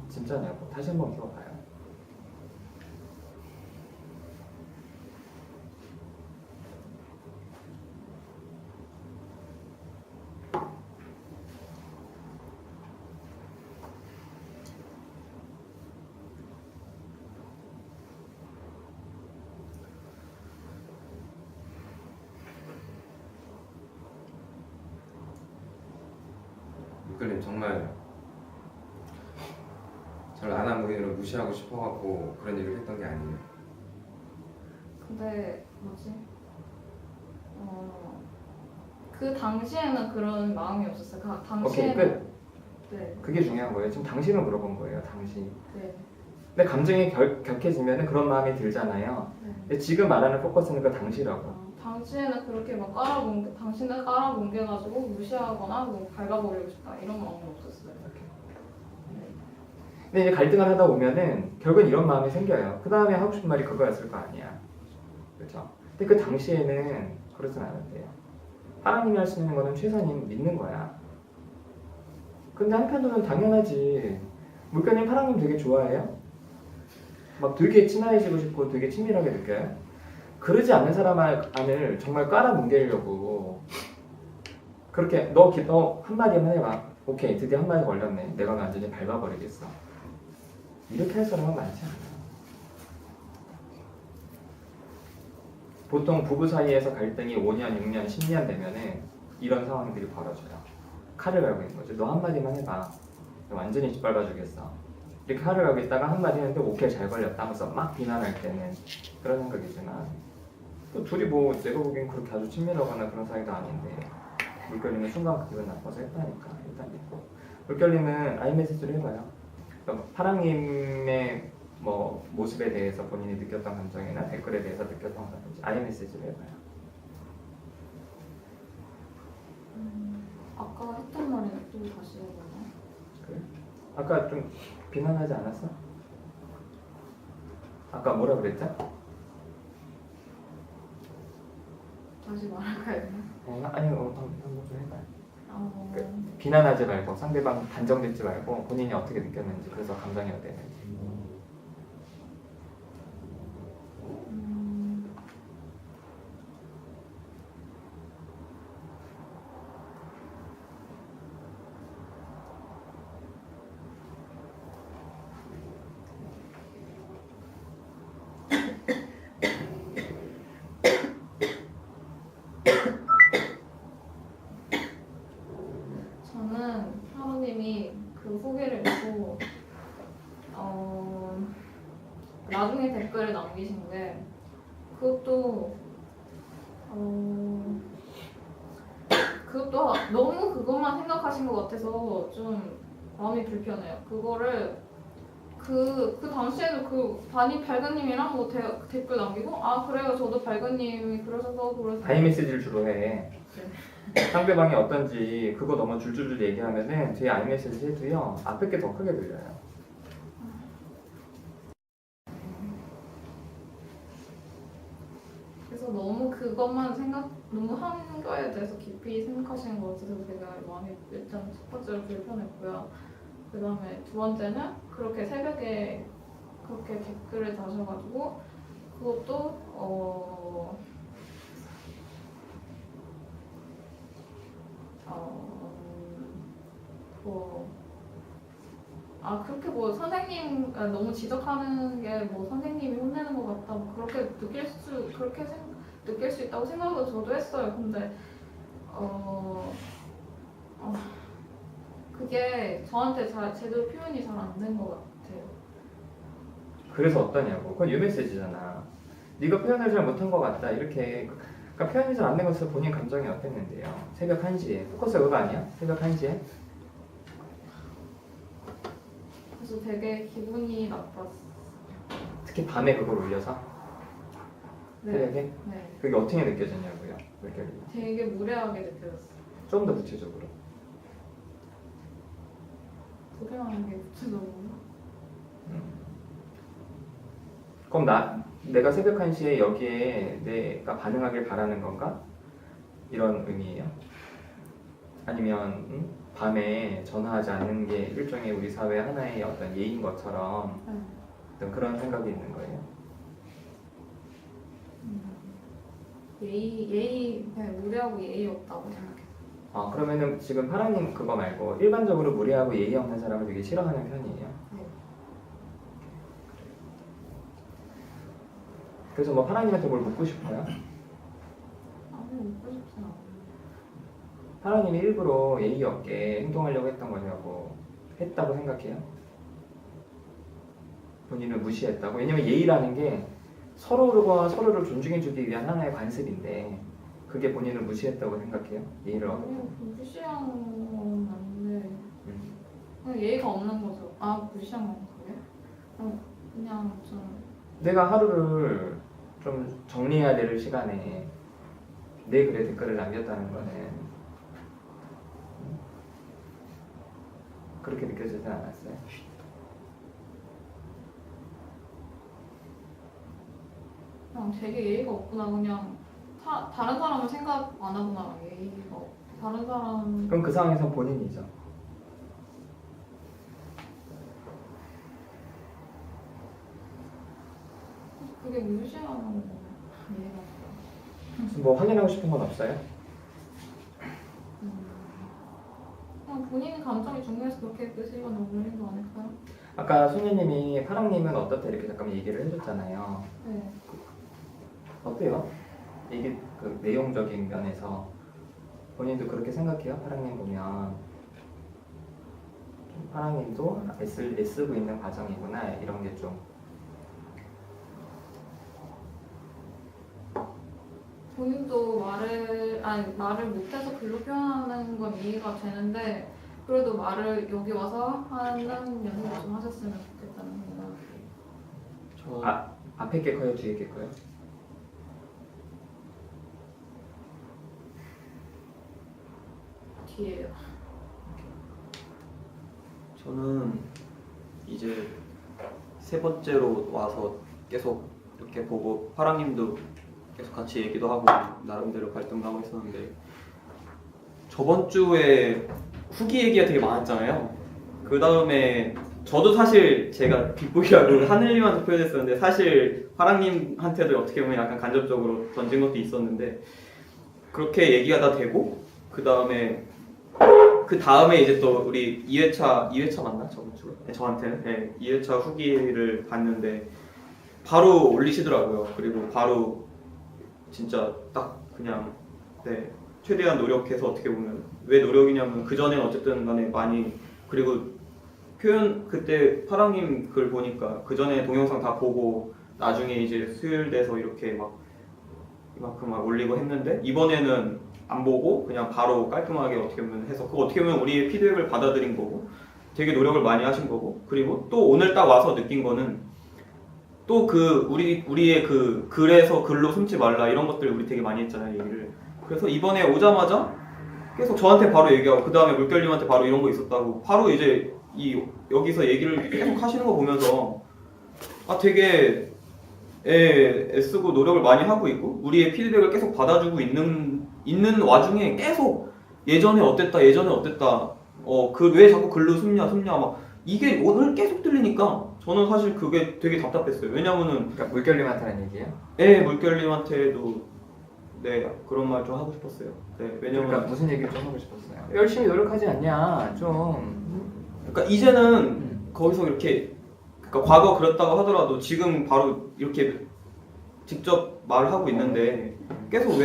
진짜냐고. 다시 한번 물어봐요. 물결님 정말 저를 아나무인으로 무시하고 싶어갖고 그런 얘기를 했던 게 아니에요. 근데 뭐지? 그 당시에는 그런 마음이 없었어요. 오케이, 당시에는 끝. 네, 그게 중요한 거예요. 지금 당신을 물어본 거예요, 당신. 네, 근데 감정이 격해지면 그런 마음이 들잖아요. 네. 근데 지금 말하는 포커스는 그 당시라고. 당시에는 그렇게 막 당신을 깔아뭉개가지고 무시하거나 뭐 밟아버리고 싶다 이런 마음은 없었어요. 근데 이제 갈등을 하다 보면은 결국엔 이런 마음이 생겨요. 그 다음에 하고 싶은 말이 그거였을 거 아니야. 그렇죠? 근데 그 당시에는 그러진 않은데요. 하나님이 할 수 있는 거는 최선인 믿는 거야. 근데 한편으로는 당연하지. 물결님 하나님 되게 좋아해요? 막 되게 친해지고 싶고 되게 친밀하게 느껴요? 그러지 않는 사람 안을 정말 깔아뭉개려고 그렇게 너 한마디만 해봐. 오케이, 드디어 한마디 걸렸네. 내가 완전히 밟아버리겠어. 이렇게 할 사람은 많지 않아. 보통 부부 사이에서 갈등이 5년, 6년, 10년 되면은 이런 상황들이 벌어져요. 칼을 갈고 있는 거죠. 너 한마디만 해봐. 완전히 짓밟아주겠어. 이렇게 칼을 갈고 있다가 한마디 했는데 오케이 잘 걸렸다 하면서 막 비난할 때는 그런 생각이지만 또 둘이 뭐 내가 보기엔 그렇게 아주 친밀하거나 그런 사이도 아닌데 물결님은 순간 기분 나빠서 했다니까. 일단 믿고 물결님은 아이메시지를 해봐요. 그러니까 파랑님의 뭐 모습에 대해서 본인이 느꼈던 감정이나 댓글에 대해서 느꼈던 감정인지 아이메시지를 해봐요. 아까 했던 말에 또 다시 해보나? 그래? 아까 좀 비난하지 않았어? 아까 뭐라 그랬죠? 다시 말할까요? 아니요, 한번 좀 해봐요. 어, 비난하지 말고 상대방 단정짓지 말고 본인이 어떻게 느꼈는지 그래서 감정이 어땠는지. 저는 하루님이 그 후기를 읽고 나중에 댓글을 남기신 게 그것도 너무 그것만 생각하신 것 같아서 좀 마음이 불편해요. 그거를 그 당시에는 그 발근님이랑 뭐 댓글 남기고 아 그래요 저도 발근님이 그러셔서 아이메시지를 주로 해. 상대방이 어떤지 그거 너무 줄줄줄 얘기하면은 뒤에 아이메시지 해도요 앞에 게 더 크게 들려요. 그래서 너무 너무 한 거에 대해서 깊이 생각하시는 것 같아서 제가 많이 일단 첫 번째로 불편했고요. 그 다음에 두 번째는 그렇게 새벽에 그렇게 댓글을 다셔가지고 그것도 그렇게 뭐 선생님 너무 지적하는 게 뭐 선생님이 혼내는 것 같다 뭐 그렇게 느낄 수 있다고 생각도 저도 했어요. 근데 그게 저한테 제대로 표현이 잘 안 된 것 같아요. 그래서 어떠냐고. 그건 유메시지잖아. 네가 표현을 잘 못한 것 같다. 이렇게 그러니까 표현이 잘 안 된 것을 본인 감정이 어땠는데요. 새벽 1시에. 포커스가 그거 아니야? 새벽 1시에? 그래서 되게 기분이 나빴어요. 특히 밤에 그걸 올려서? 네. 새벽에? 네. 그게 어떻게 느껴졌냐고요? 물결이. 되게 무례하게 느껴졌어요. 좀 더 구체적으로. 무례한 게 구체적으로. 그럼 내가 새벽 1시에 여기에 내가 반응하길 바라는 건가? 이런 의미예요? 아니면 밤에 전화하지 않는 게 일종의 우리 사회 하나의 어떤 예인 것처럼 어떤 그런 생각이 있는 거예요? 그냥 무례하고 예의 없다고 생각해요. 그러면은 지금 파랑님 그거 말고 일반적으로 무례하고 예의 없는 사람을 되게 싫어하는 편이에요? 네. 그래서 뭐 파랑님한테 뭘 묻고 싶어요? 아무 묻고 싶진 않아요. 파랑님이 일부러 예의 없게 행동하려고 했다고 생각해요? 본인을 무시했다고? 왜냐면 예의라는 게 서로가 서로를 존중해주기 위한 하나의 관습인데 그게 본인을 무시했다고 생각해요? 예의를 얻고? 무시한 건 아닌데 그냥 예의가 없는 거죠. 무시한 건가요? 그냥 좀 내가 하루를 좀 정리해야 될 시간에 내 글에 댓글을 남겼다는 거는 그렇게 느껴지진 않았어요? 그냥 되게 예의가 없구나. 그냥 다른 사람을 생각 안 하구나. 예의가 없. 다른 사람 그럼 그 상황에서 본인이죠. 그게 무시하는 거예요. 예의가 없다. 뭐 확인하고 싶은 건 없어요? 그냥 본인의 감정이 중요해서 그렇게 글씨가 올린 거 아닐까요? 아까 손예님이 파랑님은 어떻다 이렇게 잠깐 얘기를 해줬잖아요. 네. 어때요? 이게 그 내용적인 면에서 본인도 그렇게 생각해요? 파랑님 보면 좀 파랑님도 애쓰고 있는 과정이구나 이런 게 좀 본인도 말을 못해서 글로 표현하는 건 이해가 되는데 그래도 말을 여기 와서 하는 연습을 좀 하셨으면 좋겠다는 생각이. 앞에 게 커요? 뒤에 게 커요? 뒤에요. 저는 이제 세 번째로 와서 계속 이렇게 보고 파랑님도 계속 같이 얘기도 하고 나름대로 갈등도 하고 있었는데 저번 주에 후기 얘기가 되게 많았잖아요. 그 다음에 저도 사실 제가 빅보이라고 하늘님한테 표현했었는데 사실 파랑님한테도 어떻게 보면 약간 간접적으로 던진 것도 있었는데 그렇게 얘기가 다 되고 그 다음에 이제 또 우리 2회차 맞나? 저번 주에? 네, 저한테는 2회차 후기를 봤는데 바로 올리시더라고요. 그리고 바로 진짜 딱 그냥 최대한 노력해서 어떻게 보면 왜 노력이냐면 그 전에 어쨌든 간에 많이 그리고 표현 그때 파랑님 글 보니까 그 전에 동영상 다 보고 나중에 이제 수요일 돼서 이렇게 이만큼 올리고 했는데 이번에는 안 보고 그냥 바로 깔끔하게 어떻게 보면 해서 그거 어떻게 보면 우리의 피드백을 받아들인 거고 되게 노력을 많이 하신 거고 그리고 또 오늘 딱 와서 느낀 거는 또 우리의 그 글에서 글로 숨지 말라 이런 것들 우리 되게 많이 했잖아요 얘기를. 그래서 이번에 오자마자 계속 저한테 바로 얘기하고 그 다음에 물결님한테 바로 이런 거 있었다고 바로 이제 여기서 얘기를 계속 하시는 거 보면서 되게 애쓰고 노력을 많이 하고 있고 우리의 피드백을 계속 받아주고 있는 와중에 계속 예전에 어땠다 그 왜 자꾸 글로 숨냐 막 이게 오늘 계속 들리니까 저는 사실 그게 되게 답답했어요. 왜냐면은 그러니까 물결님한테 하는 얘기예요? 물결님한테도 그런 말 좀 하고 싶었어요. 왜냐면 그러니까 무슨 얘기를 좀 하고 싶었어요? 열심히 노력하지 않냐 좀. 그러니까 이제는 거기서 이렇게 그러니까 과거 그랬다고 하더라도 지금 바로 이렇게 직접 말을 하고 있는데 계속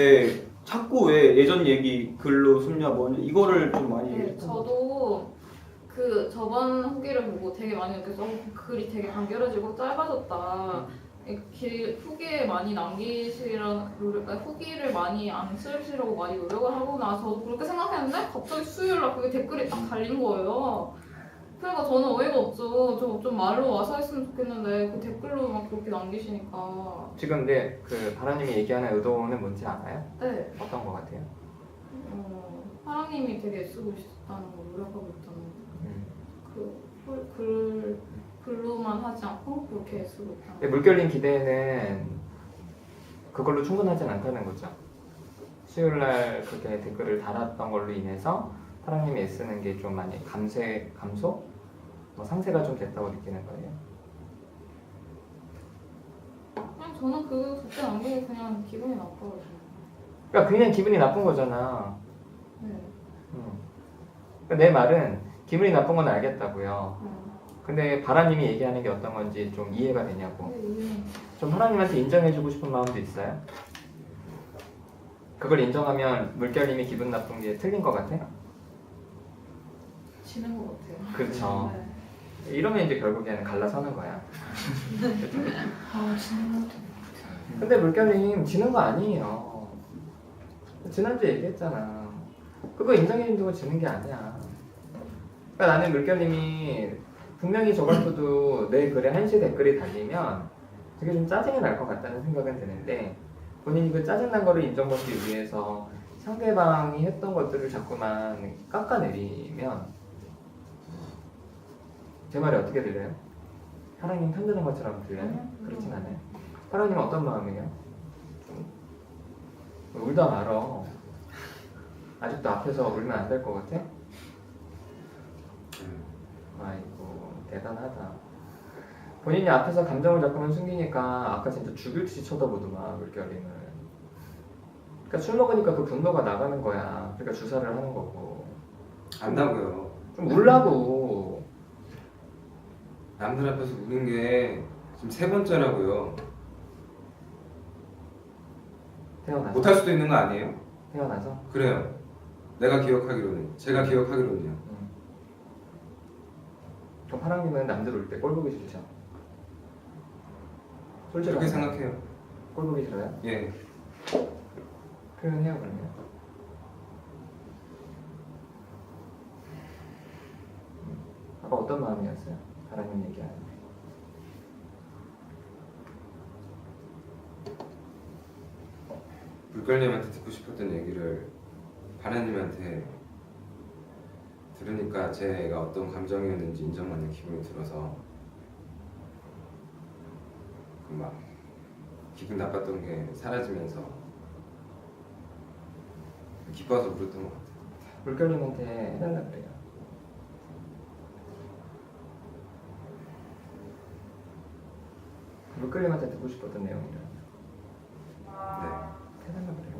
자꾸 왜 예전 얘기 글로 숨냐 뭐냐 이거를 좀 많이 네, 저도 그 저번 후기를 보고 되게 많이 느꼈어. 글이 되게 간결해지고 짧아졌다. 이렇게 후기에 많이 후기를 많이 안 쓰시려고 많이 노력을 하고 나서 그렇게 생각했는데 갑자기 수요일날 그게 댓글이 딱 달린 거예요. 그러니까 저는 어이가 없죠. 좀 말로 와서 했으면 좋겠는데 그 댓글로 막 그렇게 남기시니까. 지금 근데 그 바라님이 얘기하는 의도는 뭔지 알아요? 네. 어떤 거 같아요? 파랑님이 되게 애쓰고 있다는 거 노력하고 있다는 글로만 하지 않고 그렇게 애쓰고 있다는 근데 물결님 기대는 그걸로 충분하진 않다는 거죠. 수요일날 그렇게 댓글을 달았던 걸로 인해서 파랑님이 애쓰는 게 좀 많이 감소? 상세가 좀 됐다고 느끼는 거예요. 그냥 저는 그때 남긴 게 그냥 기분이 나빠가지고. 그러니까 그냥 기분이 나쁜 거잖아. 네. 그러니까 내 말은 기분이 나쁜 건 알겠다고요. 근데 바라님이 얘기하는 게 어떤 건지 좀 이해가 되냐고. 좀 파랑님한테 인정해주고 싶은 마음도 있어요? 그걸 인정하면 물결님이 기분 나쁜 게 틀린 것 같아? 지는 것 같아요. 그렇죠. 네. 이러면 이제 결국에는 갈라서는 거야. 지는 것도 근데 물결님 지는 거 아니에요. 지난주에 얘기했잖아. 그거 인정해준다고 지는 게 아니야. 그러니까 나는 물결님이 분명히 저 같아도 내 글에 한시 댓글이 달리면 되게 좀 짜증이 날 것 같다는 생각은 드는데 본인이 그 짜증난 거를 인정받기 위해서 상대방이 했던 것들을 자꾸만 깎아내리면 제 말이 어떻게 들려요? 파랑님 편드는 것처럼 들려요? 그렇진 않아요. 파랑님은 어떤 마음이에요? 울다 말어. 아직도 앞에서 울면 안 될 것 같아? 아이고 대단하다. 본인이 앞에서 감정을 자꾸만 숨기니까 아까 진짜 죽일 듯이 쳐다보더만 물결님을. 그러니까 술 먹으니까 그 분노가 나가는 거야. 그러니까 주사를 하는 거고. 안다고요. 좀 울라고. 남들 앞에서 우는 게 지금 3번째라고요. 태어나서? 못할 수도 있는 거 아니에요? 태어나서? 그래요. 제가 기억하기로는요. 그럼 파랑님은 남들 울 때 꼴 보기 싫죠? 솔직히 그렇게 생각해요. 꼴 보기 싫어요? 예. 표현해요 그러면. 아까 어떤 마음이었어요? 바라님 얘기하는데. 물결님한테 듣고 싶었던 얘기를 바라님한테 들으니까 제가 어떤 감정이었는지 인정받는 기분이 들어서 막 기분 나빴던 게 사라지면서 기뻐서 울었던 것 같아요. 물결님한테 해달라 그래요. 물결님한테 듣고 싶었던 내용이라. 네. 해달라 그래요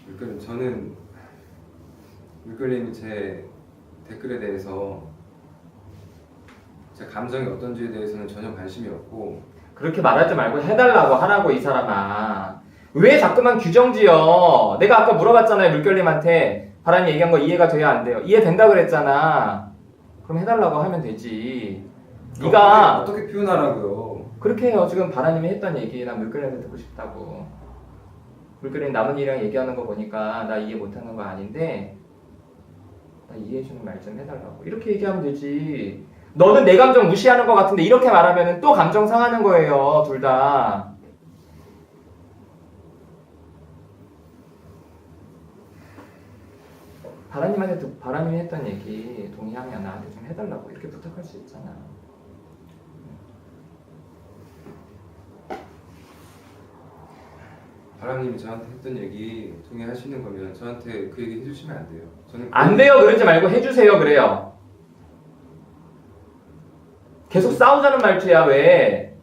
그러면. 저는 물결님이 제 댓글에 대해서 제 감정이 어떤지에 대해서는 전혀 관심이 없고 그렇게 말하지 말고 해달라고 하라고 이 사람아. 왜 자꾸만 규정 지어? 내가 아까 물어봤잖아요 물결님한테. 바람이 얘기한 거 이해가 돼요 안 돼요? 이해된다 그랬잖아. 그럼 해달라고 하면 되지. 네가 어떻게 표현하라고요? 그렇게 해요. 지금 바라님이 했던 얘기랑 물결님한테 듣고 싶다고. 물결님 남은이랑 얘기하는 거 보니까 나 이해 못하는 거 아닌데 나 이해해주는 말 좀 해달라고 이렇게 얘기하면 되지. 너는 내 감정 무시하는 것 같은데 이렇게 말하면 또 감정 상하는 거예요, 둘 다. 바라님이 했던 얘기 동의하면 나한테 좀 해달라고 이렇게 부탁할 수 있잖아. 바람님이 저한테 했던 얘기 동의하시는 거면 저한테 그 얘기 해주시면 안 돼요. 저는 안 돼요 그러지 말고 해주세요 그래요. 계속 싸우자는 말투야 왜?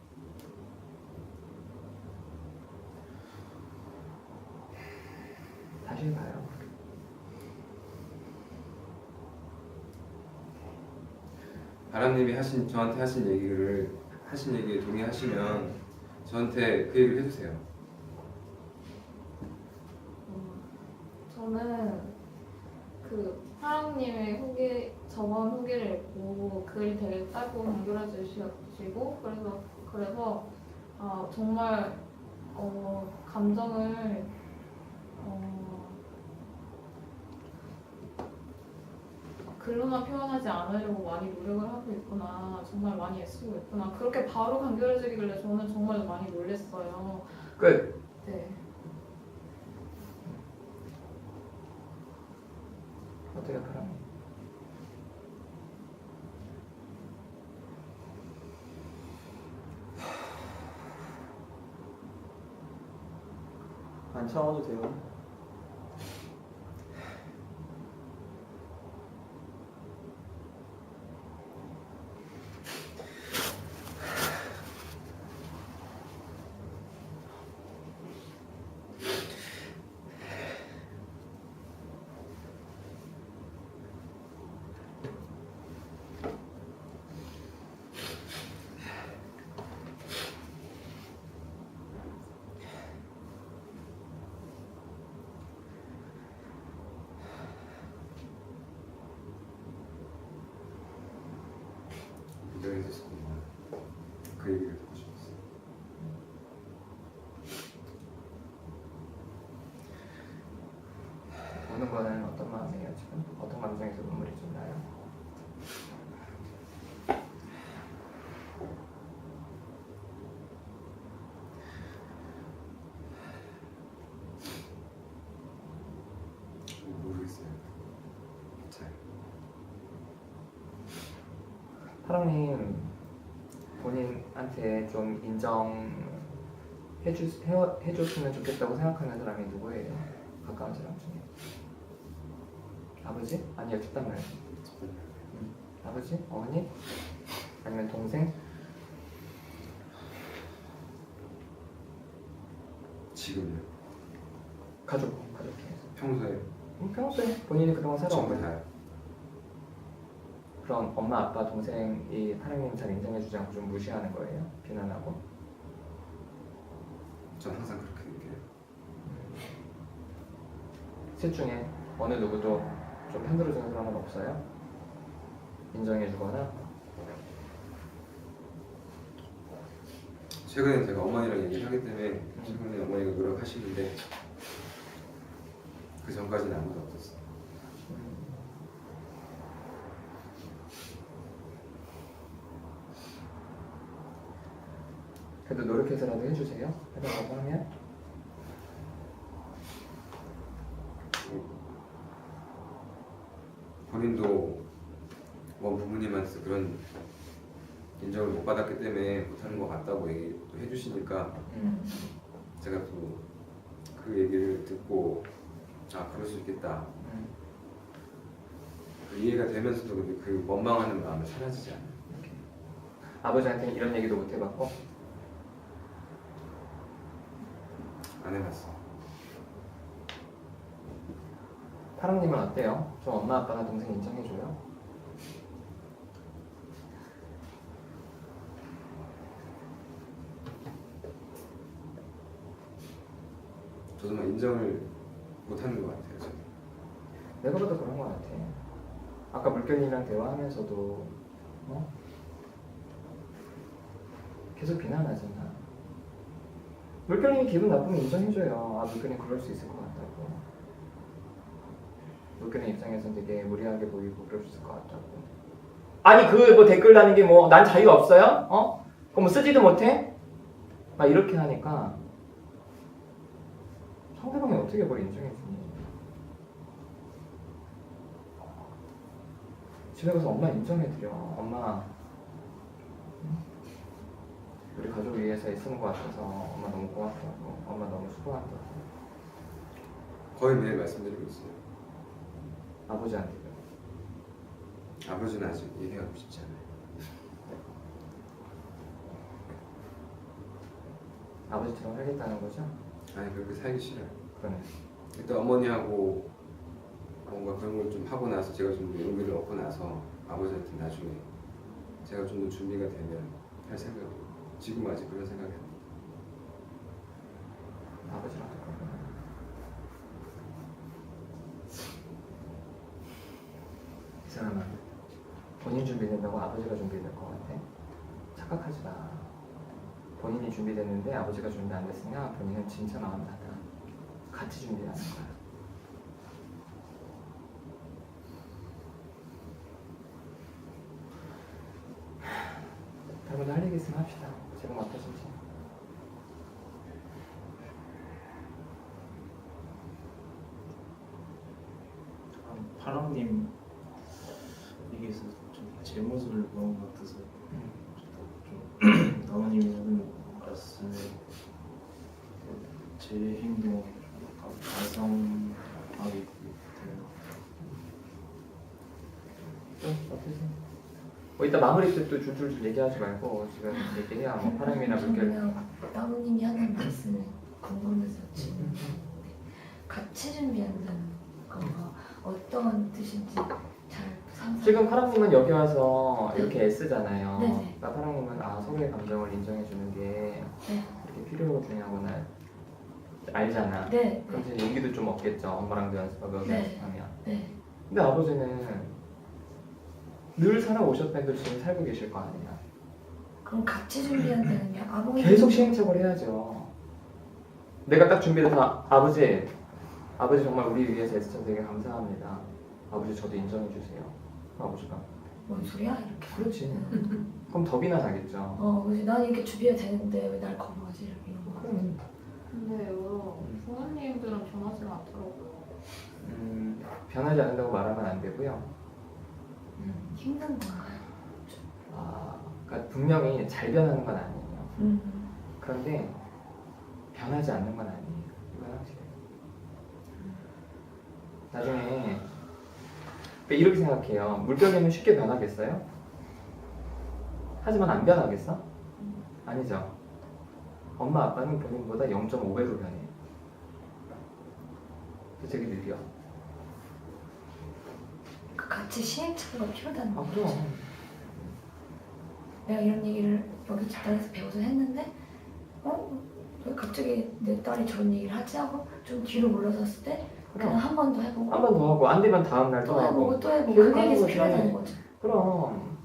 다시 해봐요. 바람님이 저한테 하신 얘기에 동의하시면 저한테 그 얘기를 해주세요. 저는 그 파랑님의 저번 후기를 읽고 글이 되게 짧고 간결해 주시고 그래서 정말 감정을 글로만 표현하지 않으려고 많이 노력을 하고 있구나, 정말 많이 애쓰고 있구나, 그렇게 바로 간결해지길래 저는 정말 많이 놀랐어요. 끝. 네. 어때요 바람? 안 참아도 돼요. 인정해주시고 그 얘기를 듣고 싶었어요. 보는 거는 어떤 마음이에요 지금? 어떤 감정에서 눈물이 좀 나요? 모르겠어요. 잘. 파랑님 본인한테 좀 해줬으면 좋겠다고 생각하는 사람이 누구예요? 가까운 사람 중에. 아버지? 아니요 집단 말고. 아버지? 어머니? 아니면 동생? 지금요? 가족 중에서. 평소에 평소에 본인이 그동안 살아온 전부 거예요. 다요. 그럼 엄마, 아빠, 동생이 파랑님 잘 인정해주지 않고 좀 무시하는 거예요? 비난하고? 전 항상 그렇게 느껴요. 셋 중에 어느 누구도 좀 편들어주는 사람은 없어요? 인정해주거나? 최근에 제가 어머니랑 얘기를 하기 때문에 최근에 어머니가 노력하시는데 그 전까지는 아무도 없었어요. 그래도 노력해서라도 해주세요. 해달라고 하면. 본인도 부모님한테서 그런 인정을 못 받았기 때문에 못하는 것 같다고 얘기도 해주시니까 제가 또 그 얘기를 듣고 그럴 수 있겠다. 이해가 되면서도 근데 그 원망하는 마음이 사라지지 않아요. 아버지한테 이런 얘기도 못 해봤고? 안 해봤어. 파랑님은 어때요? 좀 엄마 아빠나 동생 인정해줘요? 저도 막 인정을 못하는 것 같아요. 저는. 내가 봐도 그런 것 같아. 아까 물결님이랑 대화하면서도 계속 비난하잖아. 물결님이 기분 나쁘면 인정해줘요. 물결님 그럴 수 있을 것 같다고. 물결님 입장에서는 되게 무리하게 보이고 그럴 수 있을 것 같다고. 아니 그 뭐 댓글 다는 게 뭐 난 자유가 없어요? 어? 그럼 뭐 쓰지도 못해? 막 이렇게 하니까 상대방이 어떻게 그걸 인정해주니? 집에 가서 엄마 인정해드려. 엄마 우리 가족을 위해서 애쓰는 것 같아서 엄마 너무 고맙다고. 엄마 너무 수고한다고. 거의 매일 말씀드리고 있어요. 아버지한테도. 아버지는 아직 얘기하고 싶지 않아요. 아버지처럼 살겠다는 거죠? 아니 그렇게 살기 싫어요. 그러네. 일단 어머니하고 뭔가 그런 걸 좀 하고 나서 제가 좀 용기를 얻고 나서 아버지한테 나중에 제가 좀 더 준비가 되면 할 생각이에요. 지금 아직 그런 생각이 안 돼요. 아버지랑 똑같구나. 이 사람은 본인 준비된다고 아버지가 준비될 것 같아? 착각하지 마. 본인이 준비됐는데 아버지가 준비 안 됐으면 본인은 진짜 마음 닫아. 같이 준비하는 거야. 다른 할 얘기 있으면 합시다. 지금 어떠신지. 파랑님 얘기해서 좀 제 모습을 보는 것 같아서 좀 나무님이 하는 말씀에 제 행동을 좀 반성하게 돼요. 어떠세요? 뭐 이따 마무리 때 또 줄줄 얘기하지 말고 지금 얘기해야 뭐 파랑이나 물결. 나무님이 하는 말씀이 궁금해서 지금 같이 준비한다는 거가 어떤 뜻인지 잘 상상. 지금 파랑님은 여기 와서 이렇게 애쓰잖아요. 네네. 그러니까 파랑님은 서로의 감정을 인정해주는 게 네. 이렇게 필요하구나 알잖아. 네. 그럼 이제 용기도 좀 얻겠죠. 엄마랑도 연습하고 여기 네. 연습하면. 네. 근데 아버지는 늘 살아오셨는데 지금 살고 계실 거 아니야. 그럼 같이 준비한다는 게 아버지 계속 시행착오를 해야죠. 내가 딱 준비돼서 아버지 정말 우리 위해서 애써서 되게 감사합니다. 아버지 저도 인정해 주세요. 아버지가 뭔 소리야 이렇게. 그렇지. 그럼 더 비난하겠죠. 그래서 난 이렇게 준비가 되는데 왜 날 거부하지 이렇게 이런 거. 근데요, 부모님들은 변하지가 않더라고요. 변하지 않는다고 말하면 안 되고요. 힘든 건가요? 그러니까 분명히 잘 변하는 건 아니에요. 그런데 변하지 않는 건 아니에요. 이건 확실해요. 나중에 그러니까 이렇게 생각해요. 물결님은 쉽게 변하겠어요? 하지만 안 변하겠어? 아니죠. 엄마 아빠는 본인보다 0.5배로 변해요. 되게 느려. 같이 시행착오가 필요하다는 거죠. 그럼. 내가 이런 얘기를 여기 집단에서 배워서 했는데 왜 갑자기 내 딸이 저런 얘기를 하지 하고 좀 뒤로 물러섰을 때 그냥 한 번 더 해보고 한 번 더 하고 안 되면 다음 날 또 해보고 또 해보고 계속 그게 하는 계속 거지. 필요하다는 거죠. 그럼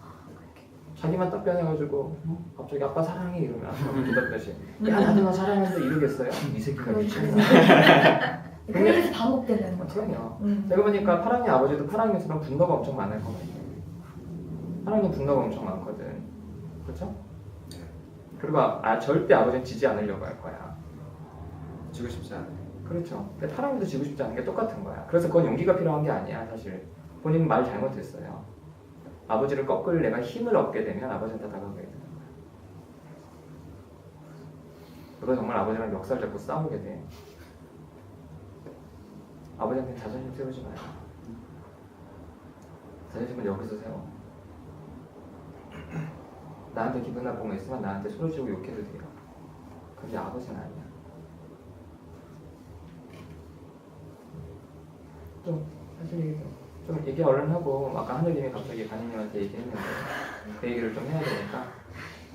자기만 딱 변해가지고 갑자기 아빠 사랑해 이러면 기다렸다시 야 나도 너 사랑한다 이러겠어요? 이 새끼가 미쳤나? 그게 계속 반복되는 거죠. 그럼요. 제가 보니까 파랑이 아버지도 파랑이처럼 분노가 엄청 많을 거거든요. 파랑이 분노가 엄청 많거든. 그렇죠? 그리고 절대 아버지는 지지 않으려고 할 거야. 지고 싶지 않아요. 그렇죠. 근데 파랑이도 지고 싶지 않은 게 똑같은 거야. 그래서 그건 용기가 필요한 게 아니야 사실. 본인은 말 잘못했어요. 아버지를 꺾을 내가 힘을 얻게 되면 아버지한테 다가가게 되는 거야. 너도 정말 아버지랑 멱살 잡고 싸우게 돼. 아버지한테 자존심 세우지 마요. 자존심은 여기서 세워. 나한테 기분 나쁜 거 있으면 나한테 소리 지르고 욕해도 돼요. 근데 아버지는 아니야. 좀 사실 좀 얘기 얼른 하고 아까 하늘님이 갑자기 반인님한테 얘기했는데 그 얘기를 좀 해야 되니까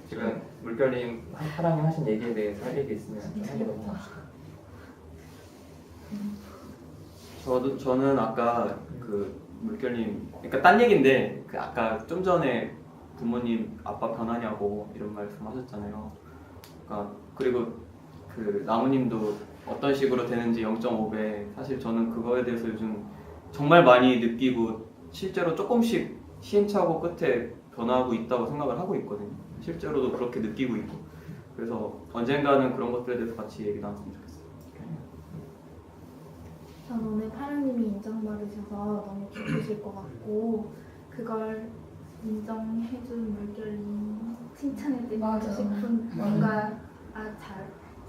지금 물결님 사랑이 하신 얘기에 대해서 할 얘기 있으면 좀 해보도록 합시다. 저는 아까 그 물결님 그러니까 딴 얘기인데 그 아까 좀 전에 부모님 아빠 변하냐고 이런 말씀하셨잖아요. 그러니까 그리고 그 나무님도 어떤 식으로 되는지 0.5배 사실 저는 그거에 대해서 요즘 정말 많이 느끼고 실제로 조금씩 시행착오 끝에 변하고 있다고 생각을 하고 있거든요. 실제로도 그렇게 느끼고 있고. 그래서 언젠가는 그런 것들에 대해서 같이 얘기 나눴으면 좋겠어요. 전 오늘 파랑님이 인정받으셔서 너무 기쁘실 것 같고 그걸 인정해준 물결님 칭찬해드리고 맞아. 싶은 뭔가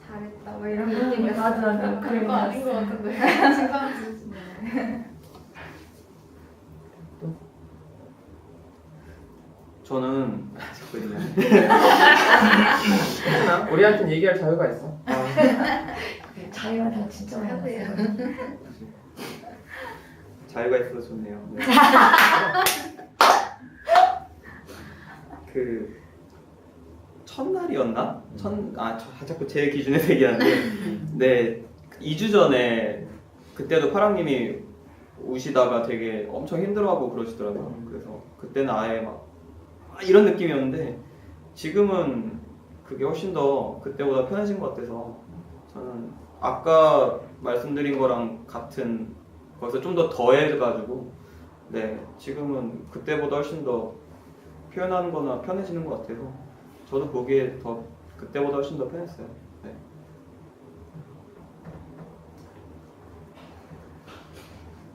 잘했다 뭐 이런 느낌이었어요. 맞아. 그런 거 아닌 것 같은데. 칭찬 주시네. 저는 자꾸 얘기하네. 괜찮아. 우리한테는 얘기할 자유가 있어. 자유가 다 진짜 하세요. 많았어요. 자유가 있어서 좋네요. 네. 그 첫날이었나? 자꾸 제 기준에서 얘기하는데 네 2주 전에 그때도 파랑님이 우시다가 되게 엄청 힘들어하고 그러시더라고요. 그래서 그때는 아예 막 이런 느낌이었는데 지금은 그게 훨씬 더 그때보다 편해진 것 같아서 저는 아까 말씀드린 거랑 같은 거기서 좀 더 더해가지고 네 지금은 그때보다 훨씬 더 표현하는 거나 편해지는 것 같아서 저도 보기에 더 그때보다 훨씬 더 편했어요. 네.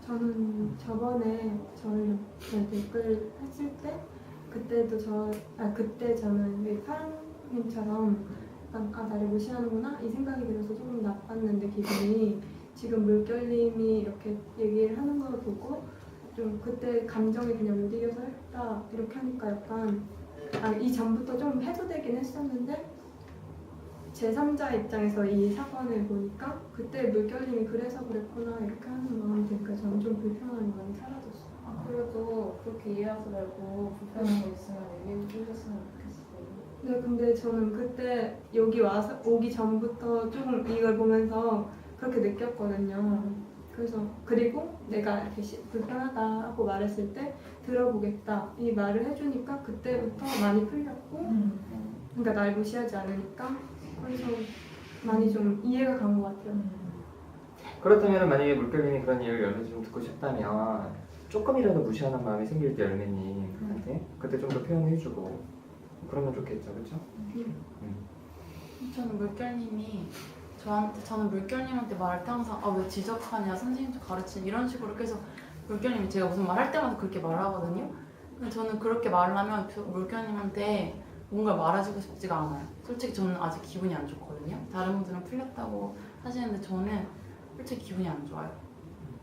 저는 저번에 저희 댓글 했을 때 그때도 그때 저는 왜 파랑님처럼 약간 나를 무시하는구나 이 생각이 들어서 조금 나빴는데 기분이 지금 물결님이 이렇게 얘기를 하는 걸 보고 좀 그때 감정이 그냥 못 이겨서 했다 이렇게 하니까 약간 이 전부터 좀 해소되긴 했었는데 제3자 입장에서 이 사건을 보니까 그때 물결님이 그래서 그랬구나 이렇게 하는 마음이 드니까 저는 좀 불편함이 많이 사라졌어요. 그래도 그렇게 이해하지 말고 불편한 거 있으면 얘기해 주셨으면 좋겠어요. 네, 근데 저는 그때 여기 와서 오기 전부터 좀 이걸 보면서 그렇게 느꼈거든요. 그래서 그리고 내가 이렇게 불편하다 하고 말했을 때 들어보겠다 이 말을 해주니까 그때부터 많이 풀렸고 그러니까 날 무시하지 않으니까 그래서 많이 좀 이해가 간 것 같아요. 그렇다면 만약에 물결님이 그런 얘기를 열매 좀 듣고 싶다면 조금이라도 무시하는 마음이 생길 때 열매님한테 그때 좀 더 표현해주고 그러면 좋겠죠, 그렇죠? 저는 물결님이 저는 물결님한테 말할 때 항상 왜 지적하냐 선생님도 가르치는 이런 식으로 계속 물결님이 제가 무슨 말 할 때마다 그렇게 말하거든요. 근데 저는 그렇게 말을 하면 물결님한테 뭔가 말해주고 싶지가 않아요. 솔직히 저는 아직 기분이 안 좋거든요. 다른 분들은 풀렸다고 하시는데 저는 솔직히 기분이 안 좋아요.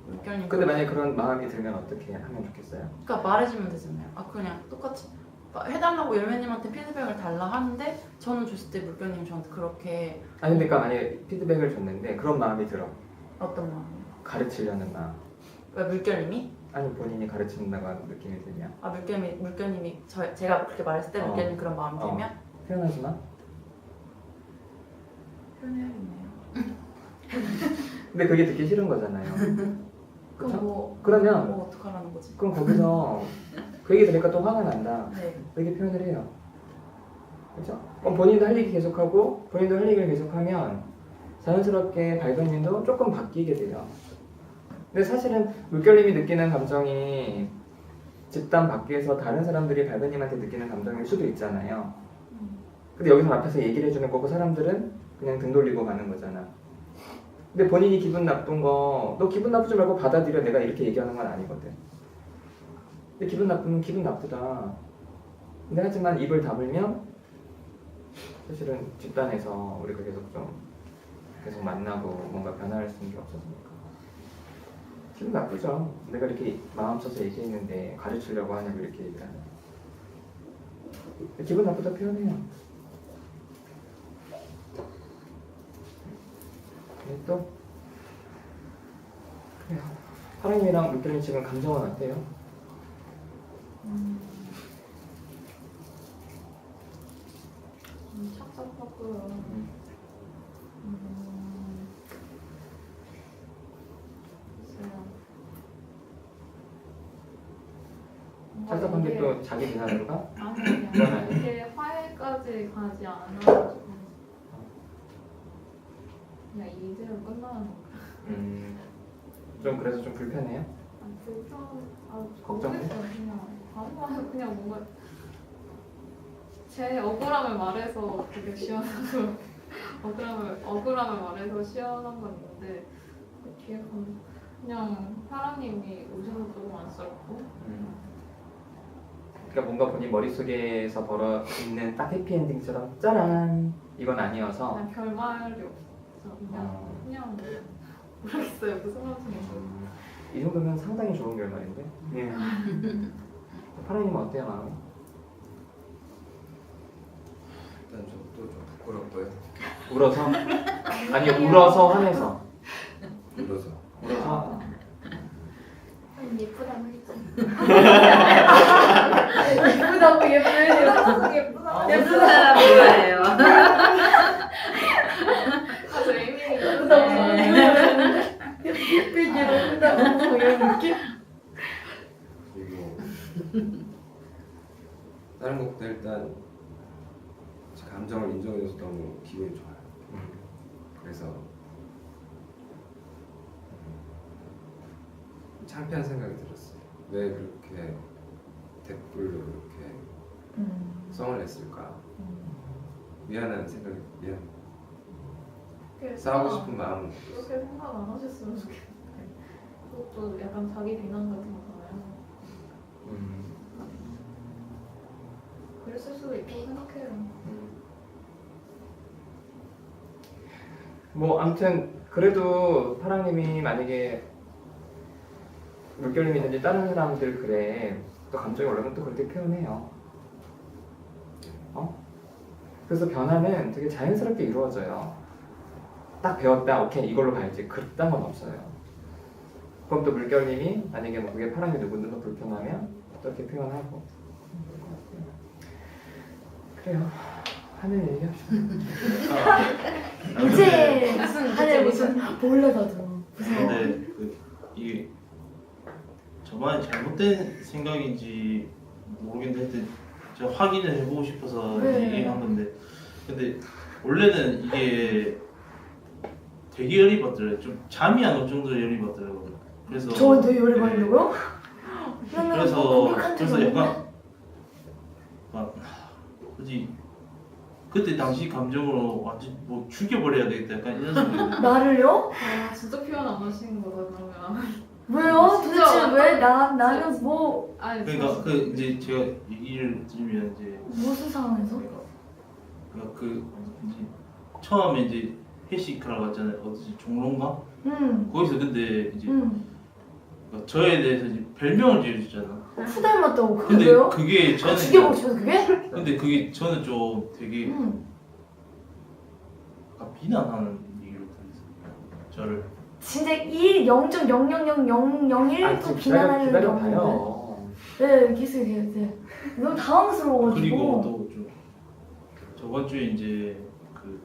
물결님. 근데 만약에 그런 마음이 들면 어떻게 하면 좋겠어요? 그러니까 말해주면 되잖아요. 그냥 똑같이 해달라고 열매님한테 피드백을 달라 하는데 저는 줬을 때 물결님이 저한테 그렇게 아니 그러니까 만약에 피드백을 줬는데 그런 마음이 들어. 어떤 마음이요? 가르치려는 마음. 왜 물결님이? 아니 본인이 가르친다고 하는 느낌이 들냐? 물결님이 제가 그렇게 말했을 때 물결님 그런 마음이 들면 표현하지 마. 표현해야겠네요. 근데 그게 듣기 싫은 거잖아요. 그럼 그러면 어떡하라는 거지? 그럼 거기서 그 얘기 들으니까 또 화가 난다. 네. 이렇게 표현을 해요. 그렇죠? 그럼 본인도 할 얘기 계속하고 본인도 할 얘기를 계속하면 자연스럽게 발견님도 조금 바뀌게 돼요. 근데 사실은 물결님이 느끼는 감정이 집단 밖에서 다른 사람들이 발견님한테 느끼는 감정일 수도 있잖아요. 근데 여기서 앞에서 얘기를 해주는 거고 사람들은 그냥 등 돌리고 가는 거잖아. 근데 본인이 기분 나쁜 거 너 기분 나쁘지 말고 받아들여 내가 이렇게 얘기하는 건 아니거든. 근데 기분 나쁘면 기분 나쁘다. 근데 하지만 입을 다물면 사실은 집단에서 우리가 계속 만나고 뭔가 변화할 수 있는 게 없었으니까 기분 나쁘죠. 내가 이렇게 마음 써서 얘기했는데 가르치려고 하냐고 이렇게 얘기를 하는. 기분 나쁘다 표현해요. 또 그래요. 파랑님이랑 물결님 지금 감정은 어때요? 착잡하고요. 글쎄요. 착잡한 게 또 자기 비난으로 가? 아니 그건 아니에요. 이게 화해까지 가지 않아가지고 그냥 이대로 끝나는 거. 좀 그래서 좀 불편해요? 걱정해? 모르겠어요. 그냥 뭔가 제 억울함을 말해서 되게 시원하고 억울함을 말해서 시원한 건 있는데 그 뒤에 가면 그냥 파랑님이 오셔서 조금 안쓰럽고 그러니까 뭔가 본인 머릿속에서 벌어 있는 딱 해피엔딩처럼 짜란 이건 아니어서 그냥 별말이 없어. 그냥 모르겠어요. 무슨 말씀인지. 이 정도면 상당히 좋은 결말인데. 예. 파랑님은 어때요, 마음이? 일단 저도 좀 부끄럽고요. 울어서? 아니 울어서 화내서. 울어서. 울어서. 예쁘다고 했잖아. 예쁘다고 예쁘다고 예쁘다고. 예쁜 사람 좋아해요. 저 에이밍이 예쁘게 예쁘다고 이런 느낌? 그리고 다른 곡도 일단 제 감정을 인정해줘서 너무 기분이 좋아요. 그래서 창피한 생각이 들었어요. 왜 그렇게 댓글로 이렇게 성을 냈을까? 미안한 생각이 싸우고 싶은 마음. 그렇게 생각 안 하셨으면 좋겠는데 그것도 약간 자기 비난 같은 거잖아요. 그랬을 수도 있다고 생각해요. 뭐 아무튼 그래도 파랑님이 만약에 물결님이든지 다른 사람들 글에 또 감정이 올라오면 또 그렇게 표현해요. 그래서 변화는 되게 자연스럽게 이루어져요. 딱 배웠다, 오케이 이걸로 가야지. 그딴 건 없어요. 그럼 또 물결님이 만약에 뭐 그게 파랑이 누구든 불편하면 또 이렇게 표현하고. 그래요. 하늘 얘기합시다. 이제 무슨 하늘 무슨 몰라도 무서워. 근데 이게 저만의 잘못된 생각인지 모르겠는데 하여튼 제가 확인을 해보고 싶어서 네. 얘기한 건데 근데 원래는 이게 되게 열이 받더라고요. 좀 잠이 안 올 정도로 열이 받더라고요. 그래서 저한테 열이 네. 받는다고요? 그래서 약간 굳이 그때 당시 감정으로 완전 뭐 죽여버려야 되겠다 약간 이런 생각이 나를요? 아 진짜 표현 안 하시는 거다 그러면. 왜요? 진짜 도대체 왜 나는 뭐 아니 그러니까 그 이제 제가 얘기를 드리면 이제 무슨 상황에서? 그러니까 그 이제 처음에 이제 회식하러 갔잖아요. 어디지 종로인가? 거기서 근데 이제 그러니까 저에 대해서 이제 별명을 지어주잖아. 후 닮았다고 근데 그래요? 그게 저는 죽여보고 싶어서 그게? 근데 그게 저는 좀 되게 약간 비난하는 얘기로 들렸어요. 저를 진짜 0.0000001도 비난하는 기다려봐요. 네, 기술 네. 너무 당황스러워가지고. 그리고 또 좀 저번 주에 이제 그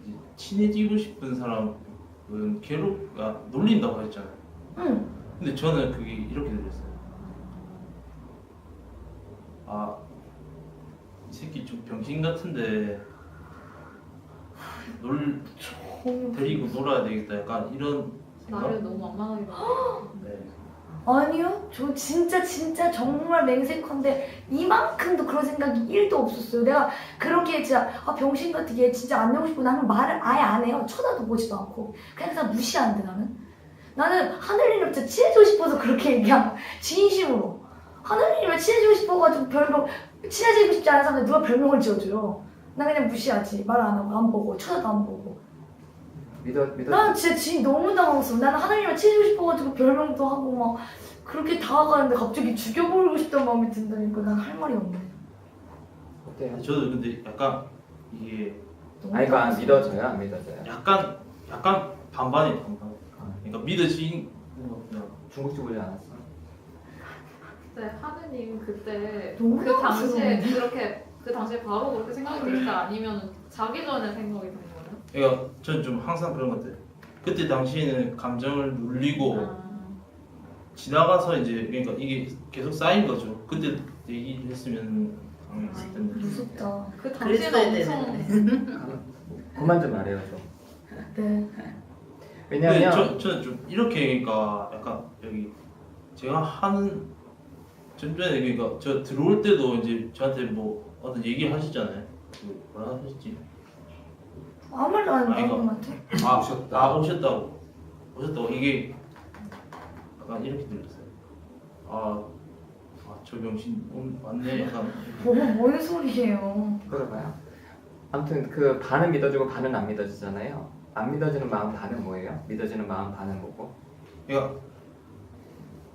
이제 친해지고 싶은 사람은 놀린다고 했잖아요. 근데 저는 그게 이렇게 들렸어요. 아, 이 새끼 좀 병신 같은데 데리고 놀아야 되겠다. 약간 이런 생각. 나를 너무 만만하게 봐. 네. 아니요, 저 진짜 정말 맹세컨대 이만큼도 그런 생각이 1도 없었어요. 내가 그렇게 진짜 병신 같은 얘 진짜 안 내고 싶고 나는 말을 아예 안 해요. 쳐다도 보지도 않고 그냥 다 무시하는데 나는 하늘이랑 진짜 친해지고 싶어서 그렇게 그냥 진심으로 하늘이랑 친해지고 싶어가지고 별명 친해지고 싶지 않은 사람한테 누가 별명을 지어줘요. 나 그냥 무시하지. 말 안 하고 안 보고 쳐다도 안 보고. 믿어. 난 진짜 너무 당황스러워. 나는 하나님이랑 친해지고 싶어가지고 별명도 하고 막 그렇게 다가가는데 갑자기 죽여버리고 싶다는 마음이 든다니까 난 할 말이 없네. 어때요? 저도 근데 약간 이게 아니 그거 안 믿어져요? 안 믿어져요? 약간 반반이에요. 반반. 그러니까 믿어지는 것보다 중국집 오지 않았어? 네, 하느님 그때 너무 그 당시에 당황스러운데? 그렇게 그 당시에 바로 그렇게 생각이 들까 아니면 자기 전에 생각이 든 거예요? 그러니까 저는 좀 항상 그런 것 같아요. 그때 당시에는 감정을 눌리고 지나가서 이제 그러니까 이게 계속 쌓인 거죠. 그때 얘기를 했으면 당했을 텐데. 무섭다. 그 그랬어야 당시에는 엄청 되는데. 그만 좀 말해요 좀. 네. 왜냐하면 저는 좀 이렇게 그러니까 약간 여기 제가 하는 좀 전에 그러니까 저 들어올 때도 이제 저한테 뭐 어떤 얘기 하시잖아요. 그 뭐라 하셨지? 아무 말도 안 아, 이거. 하는 것 같아. 아 오셨다. 아 오셨다고 이게 약간 이렇게 들렸어요. 저 병신 왔네 약간. 뭔 소리예요? 들어봐요. 아무튼 그 반은 믿어주고 반은 안 믿어주잖아요. 안 믿어지는 마음 반은 뭐예요? 믿어지는 마음 반은 뭐고? 그러니까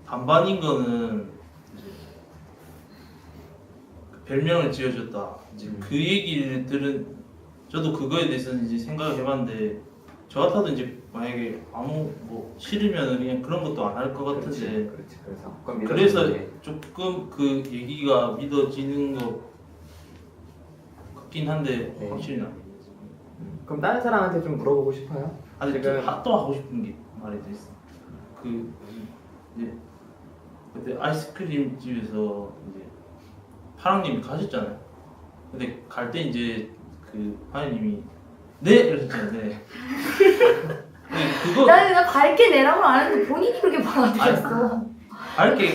반반인 거는 이제 그 별명을 지어줬다. 이제 그 얘기를 들은 저도 그거에 대해서는 이제 생각을 해봤는데 저 같아도 이제 만약에 아무 뭐 싫으면 그냥 그런 것도 안 할 것 같은데 그렇지. 그래서 그건 그래서 믿어주는 게 조금 그 얘기가 믿어지는 것 같긴 한데 네. 확실히 안 그럼 다른 사람한테 좀 물어보고 싶어요? 아니 지금 또 하고 싶은 게 말이 더 있어. 그 이제 그때 아이스크림 집에서 이제 파랑님이 가셨잖아요. 근데 갈 때 이제 그 하연님이 네 이러셨잖아요. 네. 네 그거 나 밝게 내라고 안 했는데 본인이 그렇게 받아들였어. 밝게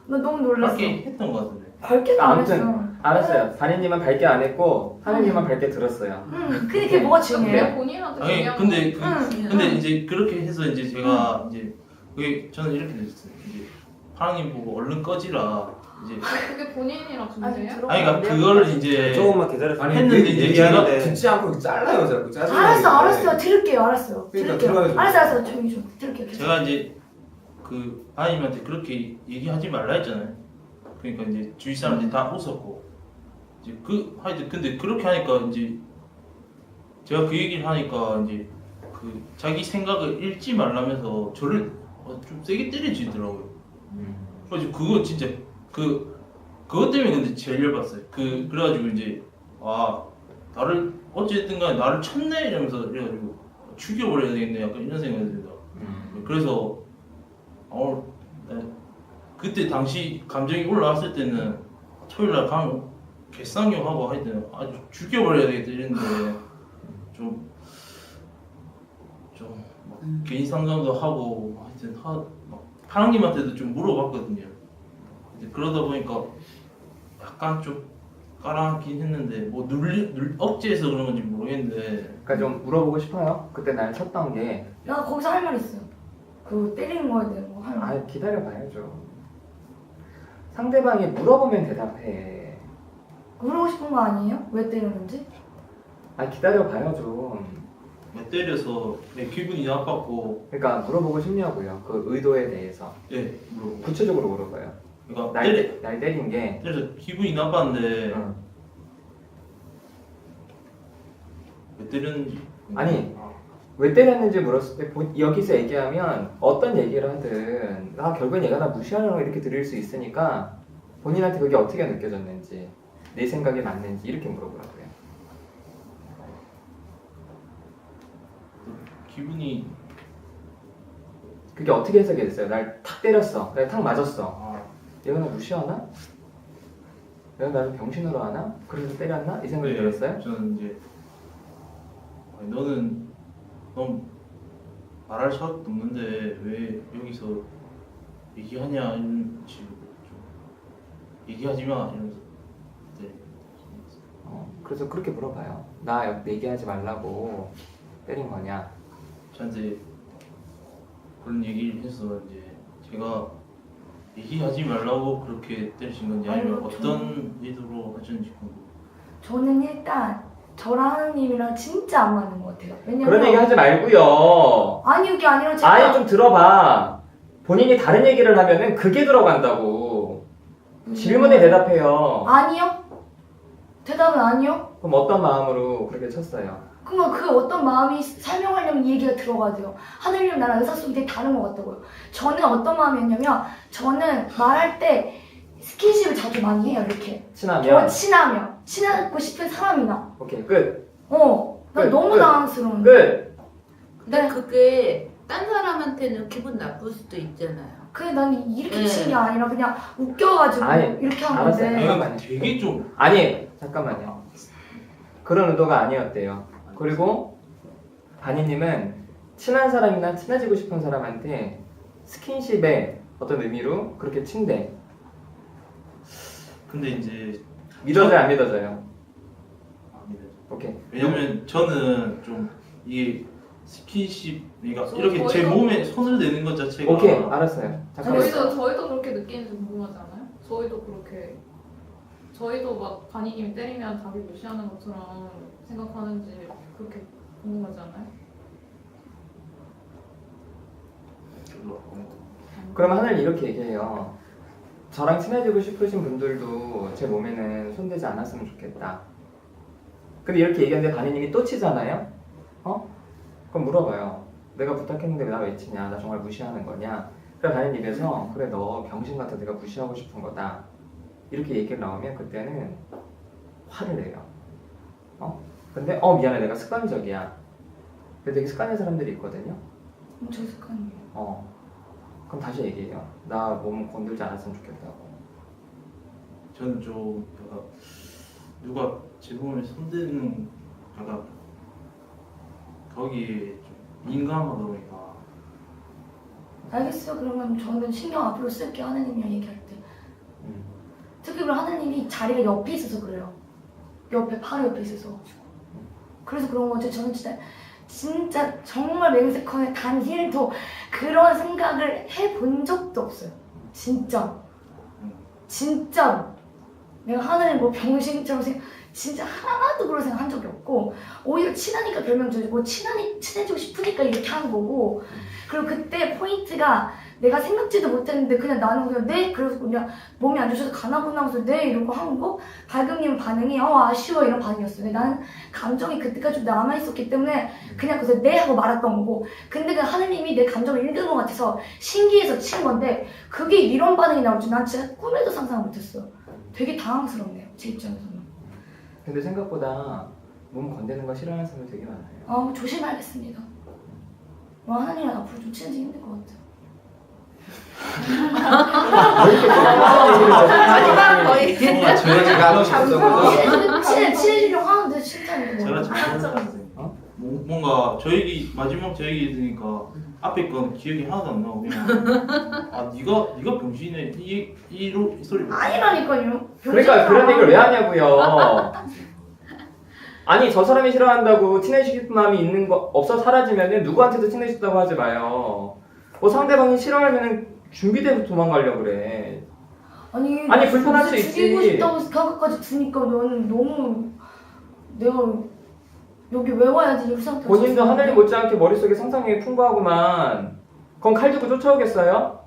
나 너무 놀랐어. 밝게 했던 것 같은데. 밝게도 안 아무튼 했어. 알았어요. 반인님은 밝게 안 했고 하느님은 밝게 들었어요. 근데 그게 뭐가 중요해요? 왜 본인한테 아니 중요한 근데 거? 근데 이제 그렇게 해서 이제 제가 이제 그게 저는 이렇게 됐어요. 이제 파랑님 보고 얼른 꺼지라 이제 그게 본인이랑 문제예요? 아니 그러니까 그거를 이제 조금만 기다려. 아니, 했는데 이제 제가 듣지 않고 잘라요 자꾸 짜증. 알았어요. 들을게요. 알았어요. 그러니까 들을게요. 들어야죠. 알았어. 조용히 좀 들을게요. 계속. 제가 이제 그 하나님한테 그렇게 얘기하지 말라 했잖아요. 그러니까 이제 주위 사람들이 다 웃었고 이제 그 하여튼 근데 그렇게 하니까 이제 제가 그 얘기를 하니까 이제 그 자기 생각을 읽지 말라면서 저를 좀 세게 때려주더라고요. 그래서 그거 진짜 그것 때문에 근데 제일 열받았어요. 그래가지고 이제 나를 어쨌든 간에 나를 쳤네 이러면서 이래가지고 죽여버려야 되겠네 약간 이런 생각이 듭니다. 그래서 네. 그때 당시 감정이 올라왔을 때는 토요일날 가면 개쌍욕 하고 하여튼 아주 죽여버려야 되겠다 이랬는데 좀 개인 상담도 하고 하여튼 파랑님한테도 좀 물어봤거든요. 이제 그러다 보니까 약간 좀 깔아앉긴 했는데 뭐 억지해서 그런 건지 모르겠는데 그러니까 좀 물어보고 싶어요. 그때 날 쳤던 게 나 거기서 할 말 있어요. 그 때리는 거에 대한 거 할 말. 기다려봐야죠. 상대방이 물어보면 대답해. 물어보고 싶은 거 아니에요? 왜 때렸는지? 기다려봐요 좀. 왜 때려서 내 기분이 나빴고 그러니까 물어보고 싶냐고요. 그 의도에 대해서. 예 물어보고 구체적으로 물어봐요. 그러니까 날 때린 게 때려서 기분이 나빴는데 왜 때렸는지 아니 왜 때렸는지 물었을 때 여기서 얘기하면 어떤 얘기를 하든 결국엔 얘가 나 무시하려고 이렇게 들을 수 있으니까 본인한테 그게 어떻게 느껴졌는지 내 생각이 맞는지 이렇게 물어보라고요. 기분이 그게 어떻게 해석이 됐어요? 날 탁 때렸어. 내가 탁 맞았어. 얘가 나 무시하나? 얘가 나를 병신으로 하나? 그래서 때렸나? 이 생각이 들었어요? 저는 이제 너는 말할 자격도 없는데 왜 여기서 얘기하냐 이런 식으로 좀 얘기하지 마 이러면서 그래서 그렇게 물어봐요. 나 얘기하지 말라고 때린 거냐? 저한테 그런 얘기를 해서 이제 제가 얘기하지 말라고 그렇게 때리신 건지 아니면 아이고, 어떤 의도로 하셨는지 궁금해요. 저는 일단 저랑 하느님이랑 진짜 안 맞는 것 같아요. 왜냐면 그런 얘기 하지 말고요. 아니 그게 아니라 제가 아예 좀 들어봐. 본인이 다른 얘기를 하면은 그게 들어간다고. 질문에 대답해요. 아니요? 대답은 아니요? 그럼 어떤 마음으로 그렇게 쳤어요? 그러면 그 어떤 마음이 설명하려면 이 얘기가 들어가야 돼요. 하느님 나랑 의사소통이 되게 다른 것 같다고요. 저는 어떤 마음이었냐면 저는 말할 때 스킨십을 자주 많이 해요. 이렇게 친하면? 친하고 싶은 사람이나 오케이 끝. 나 끝, 너무 끝. 당황스러운데 끝. 근데 그게 딴 사람한테는 기분 나쁠 수도 있잖아요. 그게 난 이렇게 네. 친 게 아니라 그냥 웃겨가지고 아니, 이렇게 한 알았어요. 건데 잠깐만요. 되게 좀 아니 잠깐만요. 그런 의도가 아니었대요. 그리고 반이님은 친한 사람이나 친해지고 싶은 사람한테 스킨십의 어떤 의미로 그렇게 친대. 근데 이제 믿어져요, 안 믿어져요? 안 믿어요. 오케이. 왜냐면 저는 좀 이게 스킨십, 그러니까 저- 이렇게 제 저희도- 몸에 손을 대는 것 자체가 오케이, 알았어요. 잠깐만. 저희도 그렇게 느끼는지 궁금하지 않아요? 저희도 막 반이님이 때리면 답이 무시하는 것처럼 생각하는지 그렇게 궁금하지 않아요? 별로 안 궁금해요. 그럼 하늘 이렇게 얘기해요. 저랑 친해지고 싶으신 분들도 제 몸에는 손대지 않았으면 좋겠다. 근데 이렇게 얘기하는데 반이님이 또 치잖아요? 그럼 물어봐요. 내가 부탁했는데 왜 나 왜 치냐? 나 정말 무시하는 거냐? 그래 반인 입에서 그래 너 병신 같아 내가 무시하고 싶은 거다. 이렇게 얘기가 나오면 그때는 화를 내요. 근데 미안해 내가 습관적이야. 근데 되게 습관의 사람들이 있거든요. 저 습관이에요. 그럼 다시 얘기해요. 나 몸 건들지 않았으면 좋겠다고. 저는 좀 약간 누가 제 몸에 손대는 약간 거기에 좀 민감하다 보니까 알겠어요. 그러면 저는 신경 앞으로 쓸게요. 하느님이랑 얘기할 때. 특히 그리고 하느님이 자리가 옆에 있어서 그래요. 옆에 바로 옆에 있어서. 그래서 그런 거지. 저는 진짜 정말 맹세컨에 단 1도 그런 생각을 해본 적도 없어요. 진짜. 진짜로. 내가 하느님 뭐 병신처럼 진짜 하나도 그런 생각 한 적이 없고 오히려 친하니까 별명 주고 친해지고 싶으니까 이렇게 하는 거고 그리고 그때 포인트가 내가 생각지도 못했는데 그냥 나는 그냥 네? 그래서 그냥 몸이 안 좋아서 가나보나 하면서 네? 이러고 하는 거 밝음님 반응이 아쉬워 이런 반응이었어요. 근데 나는 감정이 그때까지 좀 남아있었기 때문에 그냥 그래서 네? 하고 말았던 거고 근데 그 하느님이 내 감정을 읽은 것 같아서 신기해서 친 건데 그게 이런 반응이 나올 줄 난 진짜 꿈에도 상상 못했어요. 되게 당황스럽네요. 제 입장에서는. 근데 생각보다 몸 건드는 거 싫어하는 사람들 되게 많아요. 조심하겠습니다. 하느님이랑 앞으로 좀 친해지기 힘들 것 같아요. 마지막 거의 뭔가 제가 하고 싶었던 거죠. 친해지려고 하는데 진짜 제가 잘못했어요. 뭔가 저 얘기 마지막 저 얘기 들으니까 앞에 건 기억이 하나도 안 나고 그냥 네가 병신해 이 소리 아니라니까요. 그러니까 그런 얘기를 왜 하냐고요. 아니 저 사람이 싫어한다고 친해지고 싶은 마음이 있는 거 없어 사라지면은 누구한테도 친해졌다고 하지 마요. 뭐 상대방이 싫어하면은 준비돼서 도망가려고 그래. 아니, 불편할 수 있지. 죽이고 싶다고 생각까지 드니까 너는 너무 내가 여기 왜 와야지 이 상태. 본인도 하늘님 못지않게 머릿속에 상상력이 풍부하구만. 그건 칼 들고 쫓아오겠어요?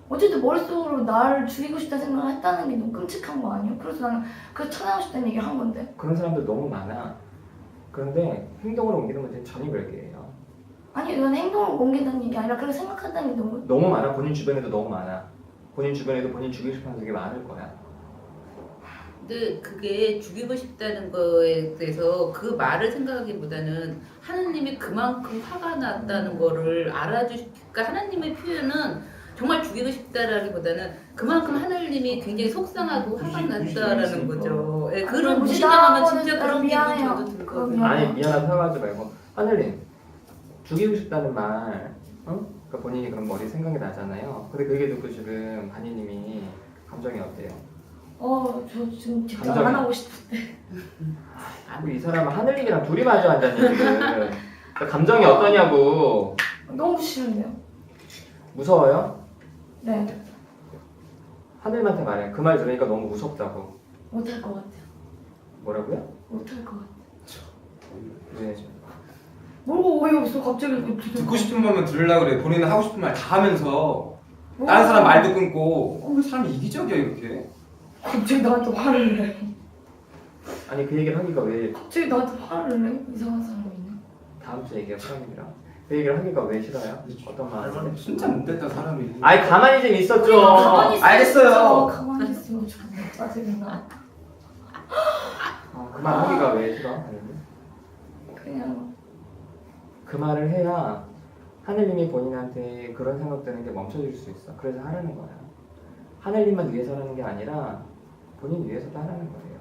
어쨌든 머릿속으로 나를 죽이고 싶다는 생각을 했다는 게 너무 끔찍한 거 아니에요? 그래서 나는 그래서 찾아가고 싶다는 얘기를 한 건데. 그런 사람들 너무 많아. 그런데 행동으로 옮기는 문제는 전이 별개예요. 아니 이건 행동을 옮긴다는 얘기 아니라 그렇게 생각한다는 게 너무 많아. 본인 주변에도 너무 많아. 본인 주변에도 본인 죽이고 싶은 사람 되게 많을 거야. 근데 그게 죽이고 싶다는 거에 대해서 그 말을 생각하기보다는 하나님이 그만큼 화가 났다는 거를 알아주니까 하나님의 표현은 정말 죽이고 싶다라기보다는 그만큼 하나님이 굉장히 속상하고 화가 났다라는 거죠. 예, 그런 무시당하면 진짜 그런 기분 저도 들거든요. 아니 미안하다 생각하지 말고 하늘님 죽이고 싶다는 말 그러니까 본인이 그런 머리 생각이 나잖아요. 근데 그게 듣고 지금 반이님이 감정이 어때요? 저 지금 직장 감정이- 안 하고 싶은데. 우리 이 사람은 하늘님이랑 둘이 마주 앉았네 지금. 그러니까 감정이 어떠냐고. 너무 싫은데요? 무서워요? 네. 하늘님한테 말해. 그 말 들으니까 너무 무섭다고. 못할 것 같아요. 뭐라고요? 못할 것 같아요. 왜? 뭐가 어이없어 갑자기 이렇게 듣고 싶은 말만 들으려고 그래. 본인은 하고 싶은 말 다 하면서 다른 사람 말도 끊고 왜 사람이 이기적이야 이렇게? 갑자기 나한테 화를 내. 아니 그 얘기를 하기가 왜 갑자기 나한테 화를 내. 이상한 사람이네. 다음 주에 얘기해 사람이랑 그 얘기를 하기가 왜 싫어요? 어떤 마음? 진짜 못됐다 사람이. 아이 가만히 좀 있었죠. 그러니까 가만히 있으면 알겠어요. 진짜 가만히 있으면 좋네. 짜증나. 그 말 하기가 왜 싫어? 하늘님? 그냥 그 말을 해야 하늘님이 본인한테 그런 생각 드는 게 멈춰질 수 있어. 그래서 하라는 거야. 하늘님만 위해서 하는 게 아니라 본인 위해서도 하라는 거예요.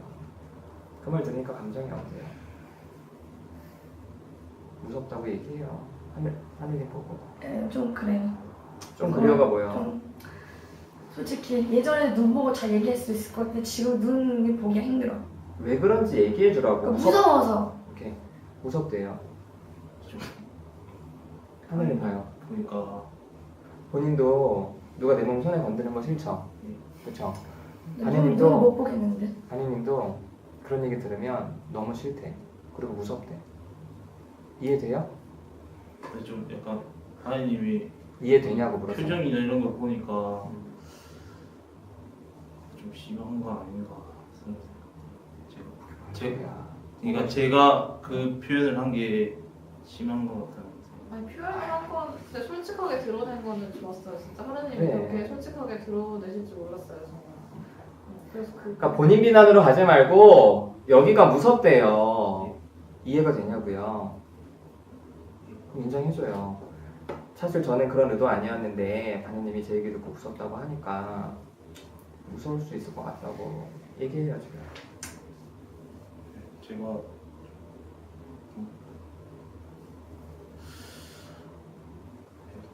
그 말 들으니까 감정이 어때요? 무섭다고 얘기해요. 하늘님 보고 좀 그래요. 좀 그려가 보여. 좀 솔직히 예전에 눈 보고 잘 얘기할 수 있을 것 같은데 지금 눈이 보기 힘들어. 왜 그런지 얘기해 주라고. 그러니까 무서워서. 오케이. 무섭대요. 하늘님 봐요. 보니까 본인도 누가 내 몸 손에 건드는 거 싫죠? 그렇죠? 눈을 못 보겠는데. 아니님도 그런 얘기 들으면 너무 싫대. 그리고 무섭대. 이해돼요? 근데 좀 약간 하나님이 이해되냐고 물었어. 표정이나 이런 걸 보니까 좀 심한 거 아닌가 생각해요. 그러니까 제가 그 표현을 한 게 심한 것 같아요. 아니 표현을 한 건데 솔직하게 드러낸 거는 좋았어요. 진짜 하나님이 네. 그렇게 솔직하게 드러내실 줄 몰랐어요. 저는. 그래서 그러니까 본인 비난으로 가지 말고 여기가 무섭대요. 이해가 되냐고요? 그럼 인정해줘요. 사실 저는 그런 의도 아니었는데 반영님이 제 얘기 듣고 무섭다고 하니까 무서울 수 있을 것 같다고 얘기해야죠.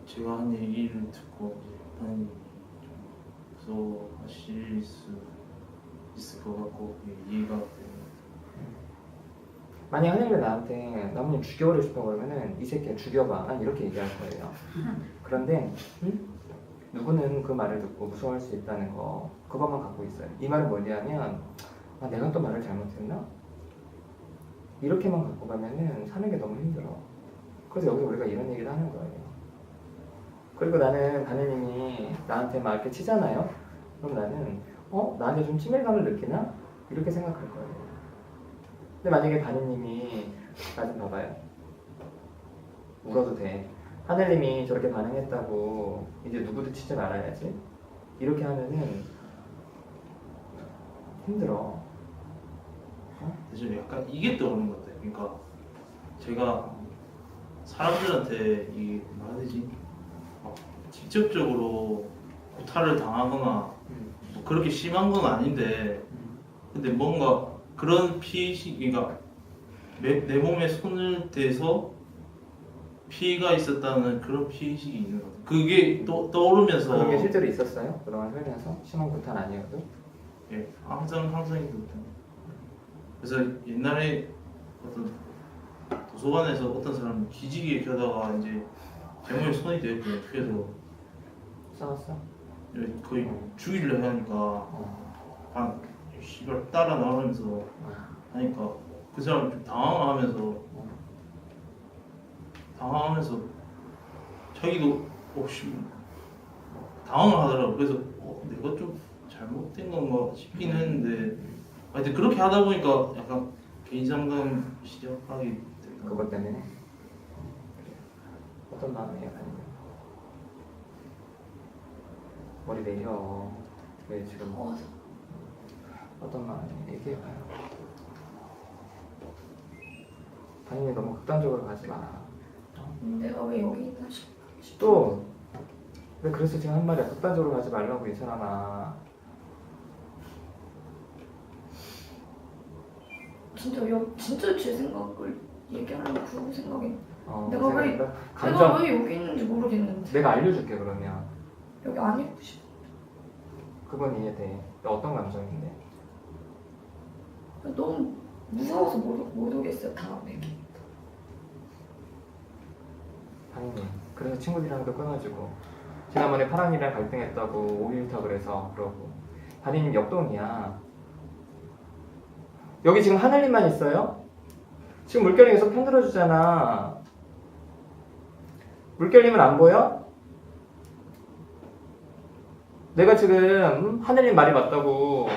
제가 한 얘기를 듣고 하나님이 좀 무서워하실 수 있을 것 같고 이해가 돼요. 만약 하늘이 나한테 나무님 죽여버리고 싶어 그러면은 이 새끼야 죽여봐. 난 이렇게 얘기할 거예요. 그런데 누구는 그 말을 듣고 무서워할 수 있다는 거 그것만 갖고 있어요. 이 말은 뭐냐면 아, 내가 또 말을 잘못했나? 이렇게만 갖고 가면은 사는 게 너무 힘들어. 그래서 여기서 우리가 이런 얘기를 하는 거예요. 그리고 나는 바느님이 나한테 막 이렇게 치잖아요. 그럼 나는 나한테 좀 친밀감을 느끼나? 이렇게 생각할 거예요. 근데 만약에 바느님이 나 좀 봐봐요. 울어도 돼. 하늘님이 저렇게 반응했다고 이제 누구도 치지 말아야지. 이렇게 하면은 힘들어. 대신 약간 이게 떠오르는 것 같아요. 그러니까 제가 사람들한테 이게 뭐라 해야 되지? 막 직접적으로 구타를 당하거나 뭐 그렇게 심한 건 아닌데 근데 뭔가 그런 피해식, 그러니까 내 몸에 손을 대서 피해가 있었다는 그런 피해식이 있는 것 같아요. 그게 또 떠오르면서 그런 게 실제로 있었어요? 그동안 살면서? 심한 구타는 아니어도? 예, 항상 있거든요. 그래서 옛날에 어떤 도서관에서 어떤 사람이 기지개에 켜다가 이제 제 몸에 손이 대었거든요. 그래서 싸웠어? 거의 죽이려 하니까 한 씨발 따라 나오면서 하니까 그 사람 좀 당황하면서 자기도 혹시 당황을 하더라고. 그래서 내가 좀 잘못된 건가 싶긴 했는데 하여튼 그렇게 하다 보니까 약간 개인 상담 시작하게 됐다. 그것 때문에? 어떤 마음이에요, 아니면? 머리 내려. 왜 지금? 어떤 마음이에요? 얘기해봐요. 당연히 너무 극단적으로 가지 마. 내가 왜 여기 있나 싶어. 또 근데 그래서 지금 한 말이야. 극단적으로 가지 말라고 이 사람아. 진짜 제 생각을 얘기하려고 그러고 생각이. 내가 왜 여기 있는지 모르겠는데. 내가 알려줄게 그러면. 여기 안 있고 싶어. 그건 이해돼. 어떤 감정인데? 너무 무서워서 못 오겠어요. 다음에. 당연히. 그래서 친구들이랑도 끊어지고 지난번에 파랑이랑 갈등했다고 5일타 그래서 그러고 다니님 역동이야. 여기 지금 하늘님만 있어요? 지금 물결이 계속 편들어주잖아. 물결님은 안 보여? 내가 지금 하늘님 말이 맞다고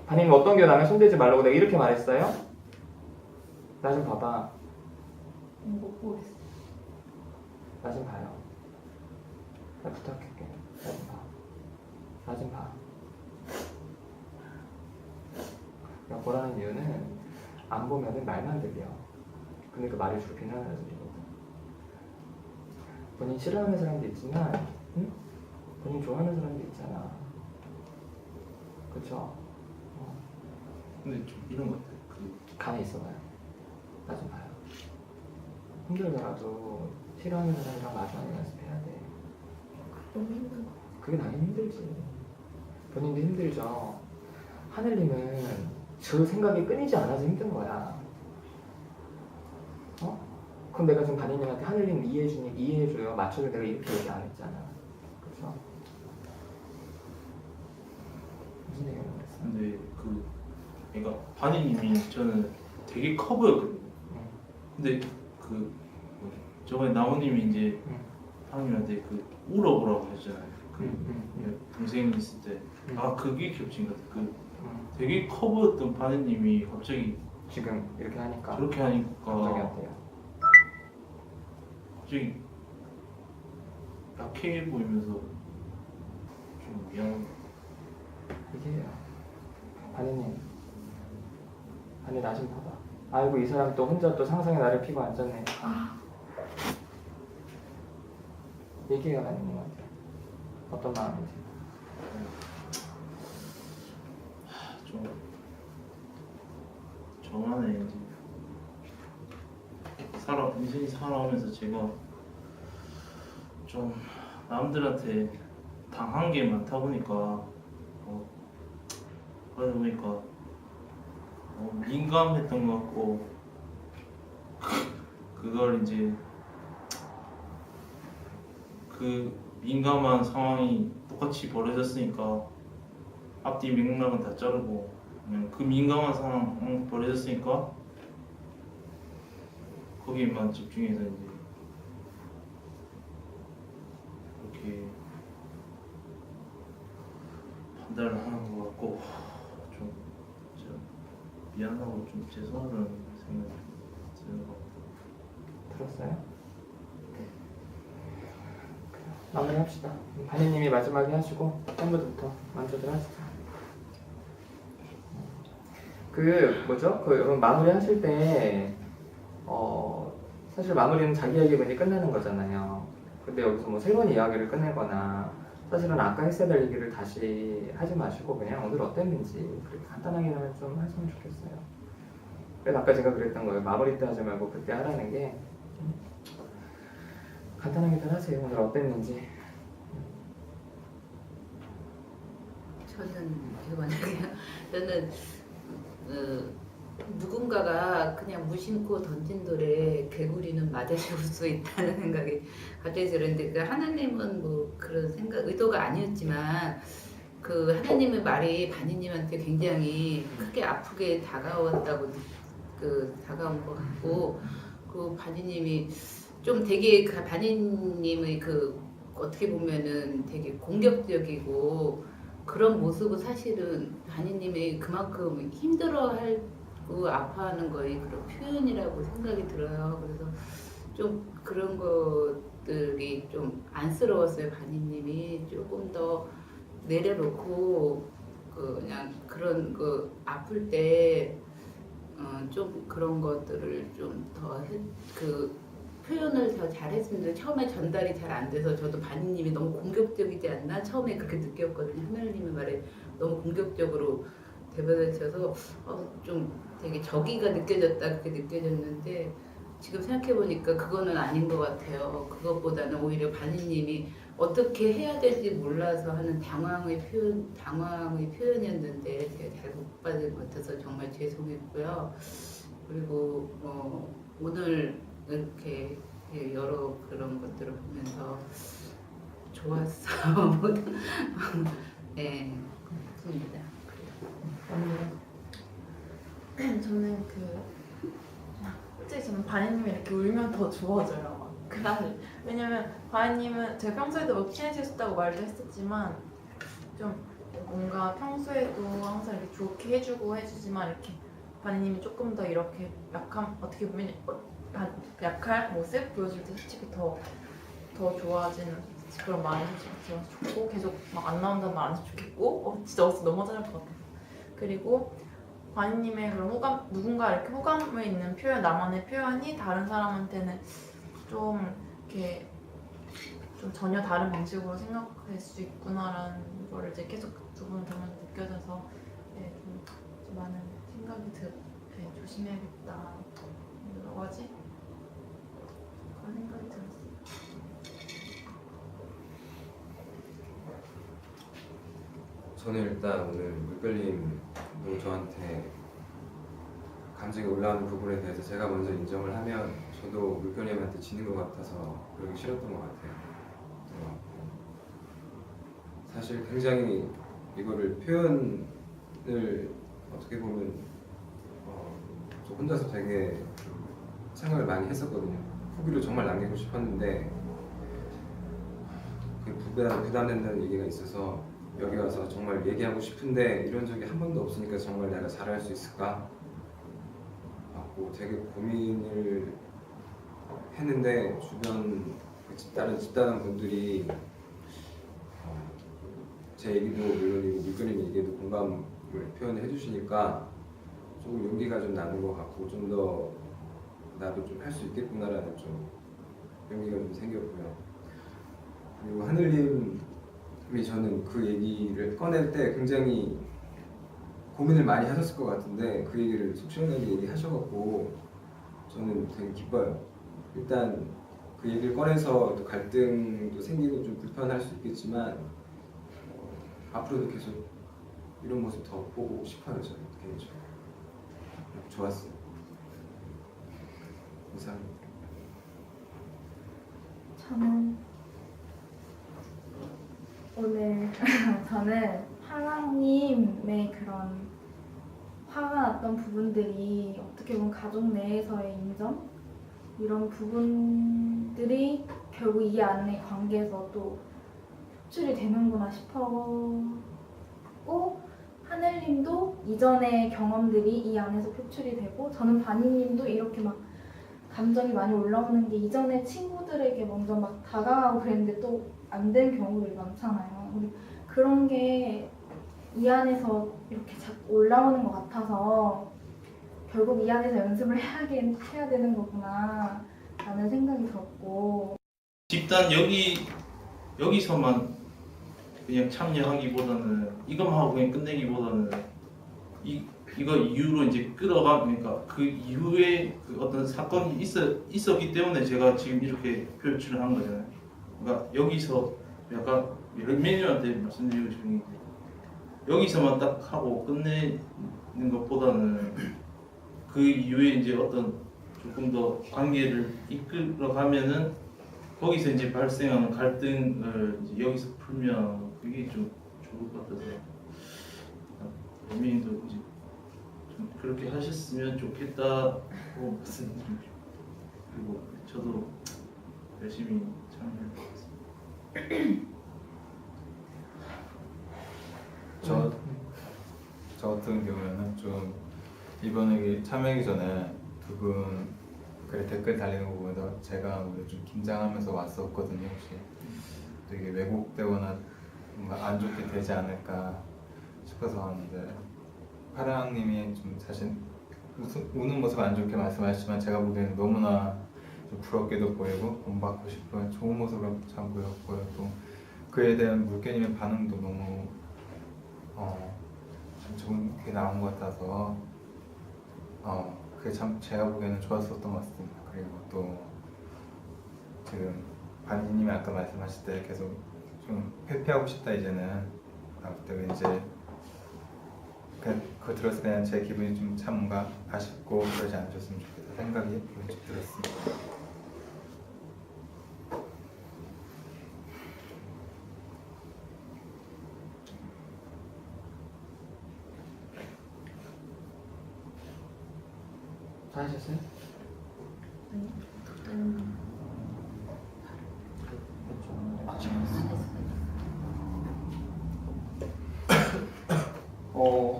다니님 어떤 게 나면 손대지 말라고 내가 이렇게 말했어요? 나 좀 봐봐. 못 보겠어. 나 좀 봐요. 나 부탁할게. 나 좀 봐. 나 좀 봐. 내가 보라는 이유는 안 보면은 말만 들려. 근데 그 말을 주로 비난하는 소리거든. 본인 싫어하는 사람도 있지만, 응? 본인 좋아하는 사람도 있잖아. 그쵸? 근데 좀 이런 것 같아요. 가만히 있어봐요. 나 좀 봐요. 힘들더라도 싫어하는 사람이랑 마주하는 연습해야 돼. 너무 힘든 거. 그게 나긴 힘들지. 본인도 힘들죠. 하늘님은 저 생각이 끊이지 않아서 힘든 거야. 어? 그럼 내가 지금 반인님한테 하늘님 이해해줘요. 맞춰서 내가 이렇게 얘기 안 했잖아. 그렇죠? 무슨 얘기를 했어? 근데 그러니까 반이님이 저는 되게 커 보였거든요. 근데 저번에 나무님이 이제 파랑님한테 울어보라고 했잖아요. 동생이 있을 때 그게 겹친 것 같아요. 되게 커 보였던 반이님이 갑자기 지금 이렇게 하니까 저렇게 하니까 감정이 어때요? 갑자기 약해 보이면서 좀 미안한. 이게요. 반인님, 반인 나 좀 봐봐. 아이고 이 사람 또 혼자 또 상상의 나를 피고 앉았네. 얘기해요 반인님한테. 어떤 마음인지. 좀 저만의 이제 인생이 살아오면서 제가 좀 남들한테 당한 게 많다 보니까 그러다 보니까 민감했던 것 같고 그걸 이제 그 민감한 상황이 똑같이 벌어졌으니까 앞뒤 맥락은 다 자르고 그냥 그 민감한 상황 벌어졌으니까 거기에만 집중해서 이제 그렇게 판단을 하는 것 같고 좀 진짜 미안하고 좀 죄송하다는 생각이 드는 것 같아요. 들었어요? 마무리합시다. 반인님이 마지막에 하시고 멤버들부터 먼저들 하시죠. 여러분 마무리 하실 때 사실 마무리는 자기 이야기분이 끝나는 거잖아요. 근데 여기서 뭐 새로운 이야기를 끝내거나 사실은 아까 했어야 될 얘기를 다시 하지 마시고 그냥 오늘 어땠는지 그렇게 간단하게나마 좀 하시면 좋겠어요. 그래서 아까 제가 그랬던 거예요. 마무리 때 하지 말고 그때 하라는 게 간단하게들 하세요. 오늘 어땠는지. 저는 누군가가 그냥 무심코 던진 돌에 개구리는 맞아 죽을 수 있다는 생각이 갑자기 들었는데 그 하나님은 뭐 그런 생각 의도가 아니었지만 그 하나님의 말이 반인님한테 굉장히 크게 아프게 다가왔다고 다가온 것 같고 그 반인님이 좀 되게 그 반인님의 어떻게 보면은 되게 공격적이고 그런 모습은 사실은 반인님이 그만큼 힘들어하고 아파하는 거의 그런 표현이라고 생각이 들어요. 그래서 좀 그런 것들이 좀 안쓰러웠어요. 반인님이 조금 더 내려놓고 그냥 그런 아플 때 좀 그런 것들을 좀 더 표현을 더 잘했으면 처음에 전달이 잘 안 돼서 저도 반인님이 너무 공격적이지 않나 처음에 그렇게 느꼈거든요. 하늘님의 말에 너무 공격적으로 대받아쳐서 좀 되게 적의가 느껴졌다 그렇게 느껴졌는데 지금 생각해 보니까 그거는 아닌 것 같아요. 그것보다는 오히려 반인님이 어떻게 해야 될지 몰라서 하는 당황의 표현이었는데 제가 잘 못 받은 것 같아서 정말 죄송했고요. 그리고 오늘 이렇게 여러 그런 것들을 보면서 좋았어. 네, 그렇습니다. 저는 솔직히 저는 바니님이 이렇게 울면 더 좋아져요. 왜냐면 바니님은 제가 평소에도 뭐 친해지셨다고 말도 했었지만 좀 뭔가 평소에도 항상 이렇게 좋게 해주지만 이렇게 바니님이 조금 더 이렇게 어떻게 보면 약할 모습 보여줄 때 솔직히 더 좋아지는 그런 마음이 솔직히 좋고 계속 막 안 나온다는 말 안 했으면 좋겠고 진짜 어디서 넘어질 것 같아요. 그리고 바니님의 그런 누군가 이렇게 호감을 있는 표현, 나만의 표현이 다른 사람한테는 좀 이렇게 좀 전혀 다른 방식으로 생각할 수 있구나라는 거를 이제 계속 두 분 보면서 느껴져서 좀 많은 생각이 조심해야겠다. 뭐라고 하지? 생각이 들었어요. 저는 일단 오늘 물결님도 저한테 감정이 올라오는 부분에 대해서 제가 먼저 인정을 하면 저도 물결님한테 지는 것 같아서 그러기 싫었던 것 같아요. 사실 굉장히 이거를 표현을 어떻게 보면 저 혼자서 되게 생각을 많이 했었거든요. 후기로 정말 남기고 싶었는데 부담된다는 얘기가 있어서 여기 와서 정말 얘기하고 싶은데 이런 적이 한 번도 없으니까 정말 내가 잘할 수 있을까? 하고 되게 고민을 했는데 주변 다른 집단원 분들이 제 얘기도 물론이고 물결님 얘기에도 공감을 표현을 해주시니까 조금 용기가 좀 나는 것 같고 좀 더 나도 좀 할 수 있겠구나라는 좀 용기가 좀 생겼고요. 그리고 하늘님이 저는 그 얘기를 꺼낼 때 굉장히 고민을 많이 하셨을 것 같은데 그 얘기를 속 시원하게 얘기하셔갖고 저는 되게 기뻐요. 일단 그 얘기를 꺼내서 또 갈등도 생기고 좀 불편할 수 있겠지만 앞으로도 계속 이런 모습 더 보고 싶어요. 저는 개인적으로 좋았어요. 감사합니다. 저는 오늘 저는 파랑님의 그런 화가 났던 부분들이 어떻게 보면 가족 내에서의 인정 이런 부분들이 결국 이 안의 관계에서 또 표출이 되는구나 싶었고 하늘님도 이전의 경험들이 이 안에서 표출이 되고 저는 바니님도 이렇게 막 감정이 많이 올라오는 게 이전에 친구들에게 먼저 막 다가가고 그랬는데 또 안 된 경우들이 많잖아요. 근데 그런 게 이 안에서 이렇게 자꾸 올라오는 것 같아서 결국 이 안에서 연습을 해야 되는 거구나 라는 생각이 들었고 집단 여기서만 그냥 참여하기보다는 이것만 하고 그냥 끝내기보다는 이거 이후로 이제 끌어가니까 그 이후에 그 어떤 사건이 있었기 때문에 제가 지금 이렇게 표출을 한 거잖아요. 그러니까 여기서 약간 몇 명한테 말씀드리고 싶은 게 여기서만 딱 하고 끝내는 것보다는 그 이후에 이제 어떤 조금 더 관계를 이끌어가면은 거기서 이제 발생하는 갈등을 이제 여기서 풀면 그게 좀 좋을 것 같아서 연민이도 이제 좀 그렇게 하셨으면 좋겠다고 말씀드리고 그리고 저도 열심히 참여할 것 같습니다. 저 같은 경우에는 좀 이번에 참여하기 전에 두 분 댓글 달리는 거 보면서 제가 오늘 좀 긴장하면서 왔었거든요. 혹시 되게 왜곡되거나 뭔가 안 좋게 되지 않을까 싶어서 왔는데 파랑님이 좀 사실 우는 모습 안 좋게 말씀하시지만 제가 보기에는 너무나 좀 부럽게도 보이고 본받고 싶은 좋은 모습을 참 보였고요. 또 그에 대한 물개님의 반응도 너무 참 좋은 게 나온 것 같아서 그게 참 제가 보기에는 좋았었던 것 같습니다. 그리고 또 지금 반니님이 아까 말씀하실 때 계속 좀 회피하고 싶다 이제는 그때 이제 그거 들었을 때는 제 기분이 좀 참 뭔가 아쉽고 그러지 않으셨으면 좋겠다 생각이 문득 들었습니다. 다 하셨어요?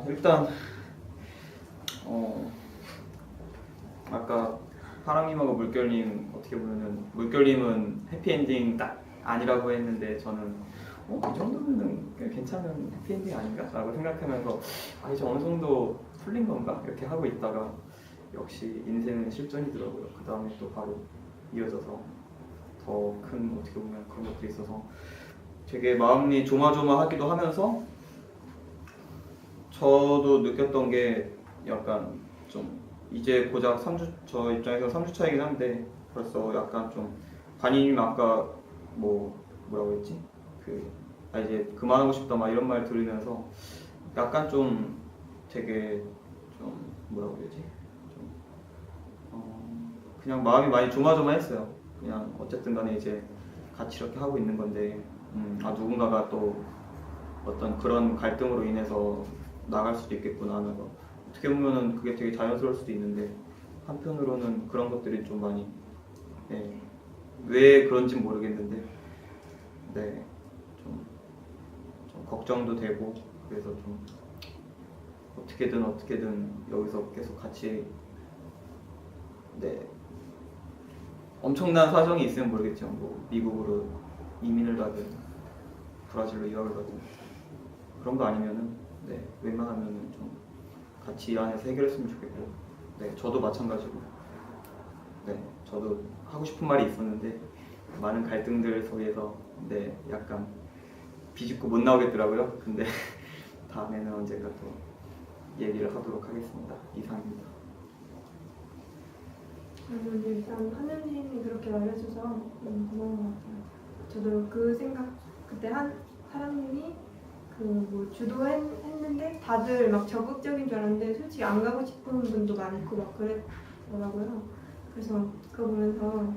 일단 아까 파랑님하고 물결님 어떻게 보면은 물결님은 해피엔딩 딱 아니라고 했는데 저는 이 정도면은 그냥 괜찮은 해피엔딩 아닌가라고 생각하면서 이제 어느 정도 풀린 건가 이렇게 하고 있다가 역시 인생은 실전이더라고요. 그 다음에 또 바로 이어져서 더 큰 어떻게 보면 그런 것들이 있어서 되게 마음이 조마조마하기도 하면서 저도 느꼈던 게 약간 좀 이제 고작 3주, 저 입장에서 3주 차이긴 한데 벌써 약간 좀 반인님 아까 뭐라고 했지? 이제 그만하고 싶다 막 이런 말 들으면서 약간 좀 되게 좀 뭐라고 해야지? 좀 그냥 마음이 많이 조마조마했어요. 그냥 어쨌든 간에 이제 같이 이렇게 하고 있는 건데 누군가가 또 어떤 그런 갈등으로 인해서 나갈 수도 있겠구나 하면서 어떻게 보면은 그게 되게 자연스러울 수도 있는데 한편으로는 그런 것들이 좀 많이 왜 그런지 모르겠는데 좀 걱정도 되고 그래서 좀 어떻게든 여기서 계속 같이 엄청난 사정이 있으면 모르겠지만 뭐 미국으로 이민을 가든 브라질로 유학을 가든 그런 거 아니면은 웬만하면은 좀 같이 이 안에서 해결했으면 좋겠고 저도 마찬가지고 저도 하고 싶은 말이 있었는데 많은 갈등들 속에서 약간 비집고 못 나오겠더라고요. 근데 다음에는 언젠가 또 얘기를 하도록 하겠습니다. 이상입니다. 저는 일단 하느님이 그렇게 말해줘서 고마운 것 같아요. 저도 그 생각 그때 사람님이 뭐 주도했는데 다들 막 적극적인 줄 알았는데 솔직히 안 가고 싶은 분도 많고 막 그랬더라고요. 그래서 그거 보면서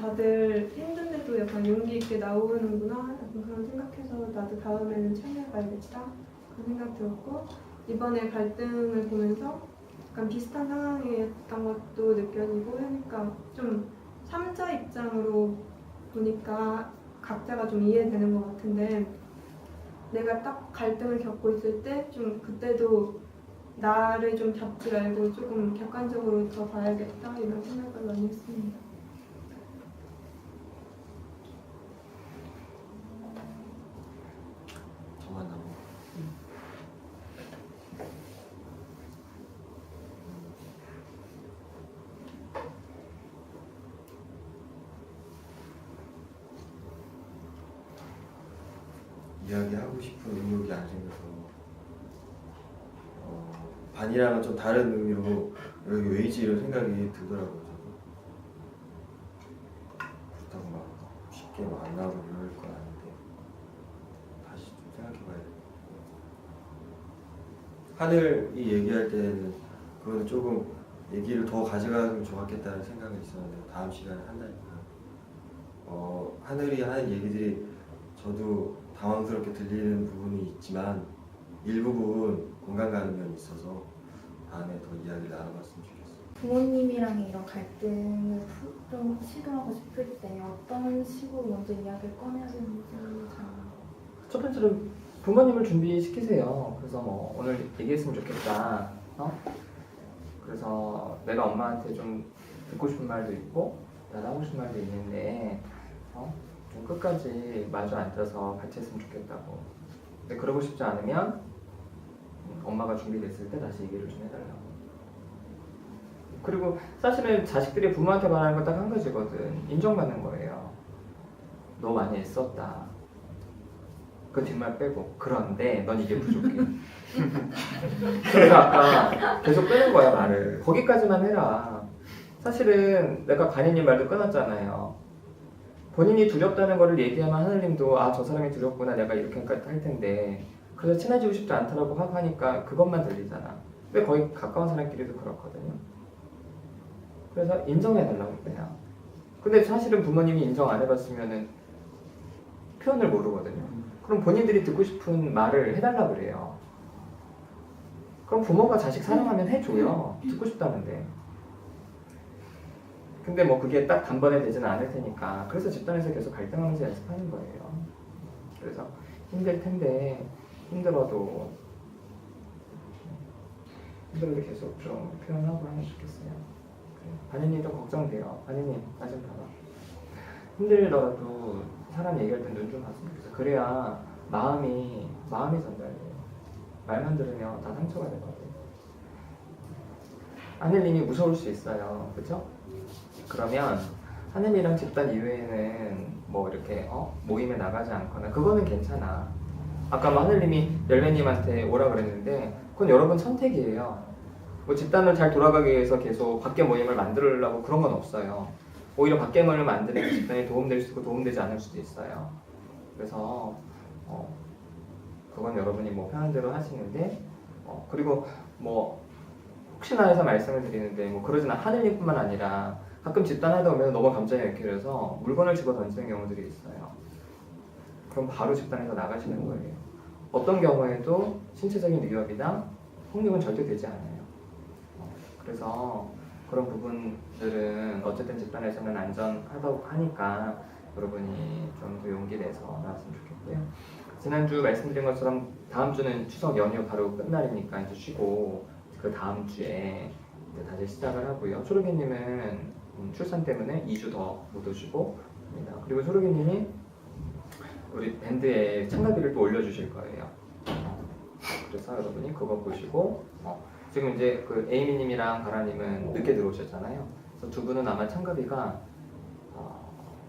다들 힘든데도 약간 용기 있게 나오는구나 약간 그런 생각해서 나도 다음에는 참여해봐야겠다 그런 생각 들었고 이번에 갈등을 보면서 약간 비슷한 상황이었던 것도 느껴지고 하니까 좀 3자 입장으로 보니까 각자가 좀 이해되는 것 같은데 내가 딱 갈등을 겪고 있을 때 좀 그때도 나를 좀 잡지 말고 조금 객관적으로 더 봐야겠다 이런 생각을 많이 했습니다. 저만 남은 이야기하고 싶은 의욕이 안 생겨서 반이랑은 좀 다른 의미로 여기 왜이지 이런 생각이 들더라고요. 저도 그렇다고 막 쉽게 안 나오고 이럴 건 아닌데 다시 좀 생각해봐야 돼요. 하늘이 얘기할 때는 그거는 조금 얘기를 더 가져가면 좋았겠다는 생각이 있었는데 다음 시간에 한다니까 하늘이 하는 얘기들이 저도 당황스럽게 들리는 부분이 있지만 일부분 공감 가는 면이 있어서 다음에 더 이야기 나눠봤으면 좋겠어요. 부모님이랑 이런 갈등을 좀 시도하고 싶을 때 어떤 식으로 먼저 이야기를 꺼내야 되는지 잘. 첫 번째로 부모님을 준비시키세요. 그래서 뭐 오늘 얘기했으면 좋겠다. 그래서 내가 엄마한테 좀 듣고 싶은 말도 있고 나도 하고 싶은 말도 있는데 좀 끝까지 마주 앉아서 같이 했으면 좋겠다고. 근데 그러고 싶지 않으면 엄마가 준비됐을 때 다시 얘기를 좀 해달라고. 그리고 사실은 자식들이 부모한테 말하는 건 딱 한 가지거든. 인정받는 거예요. 너 많이 애썼다. 그 뒷말 빼고. 그런데 넌 이게 부족해. 그래서 아까 계속 빼는 거야 말을. 거기까지만 해라. 사실은 내가 간이님 말도 끊었잖아요. 본인이 두렵다는 거를 얘기하면 하늘님도 저 사람이 두렵구나 내가 이렇게 할 텐데 그래서 친해지고 싶지 않다라고 하니까 그것만 들리잖아. 근데 거의 가까운 사람끼리도 그렇거든요. 그래서 인정해달라고 그냥. 근데 사실은 부모님이 인정 안 해봤으면은 표현을 모르거든요. 그럼 본인들이 듣고 싶은 말을 해달라고 그래요. 그럼 부모가 자식 사랑하면 해줘요. 듣고 싶다는데. 근데 뭐 그게 딱 단번에 되지는 않을 테니까 그래서 집단에서 계속 갈등하면서 연습하는 거예요. 그래서 힘들 텐데 힘들어도 계속 좀 표현하고 하면 좋겠어요. 반인님 좀 걱정돼요. 반인님 나 좀 봐봐. 힘들더라도 사람 얘기할 때 눈 좀 봤으면 좋겠어. 그래야 마음이 전달돼요. 말만 들으면 다 상처가 되거든요. 하늘님이 무서울 수 있어요. 그렇죠? 그러면 하늘이랑 집단 이외에는 뭐 이렇게 모임에 나가지 않거나 그거는 괜찮아. 아까 뭐 하늘님이 열매님한테 오라 그랬는데 그건 여러분 선택이에요. 뭐 집단을 잘 돌아가기 위해서 계속 밖에 모임을 만들려고 그런 건 없어요. 오히려 밖에 모임을 만드는 게 집단에 도움될 수도 있고 도움되지 않을 수도 있어요. 그래서 그건 여러분이 뭐 편한 대로 하시는데 그리고 뭐 혹시나 해서 말씀을 드리는데 뭐 그러진 하늘님뿐만 아니라 가끔 집단 하다 보면 너무 감정이 얽혀서 물건을 집어 던지는 경우들이 있어요. 그럼 바로 집단에서 나가시는 거예요. 어떤 경우에도 신체적인 위협이나 폭력은 절대 되지 않아요. 그래서 그런 부분들은 어쨌든 집단에서는 안전하다고 하니까 여러분이 좀 더 용기 내서 나왔으면 좋겠고요. 지난주 말씀드린 것처럼 다음 주는 추석 연휴 바로 끝날이니까 이제 쉬고 그 다음 주에 이제 다시 시작을 하고요. 초록이님은 출산 때문에 2주 더 못 오시고 그리고 초록이님이 우리 밴드에 참가비를 또 올려주실 거예요. 그래서 여러분이 그거 보시고 지금 이제 그 에이미님이랑 바라님은 늦게 들어오셨잖아요. 그래서 두 분은 아마 참가비가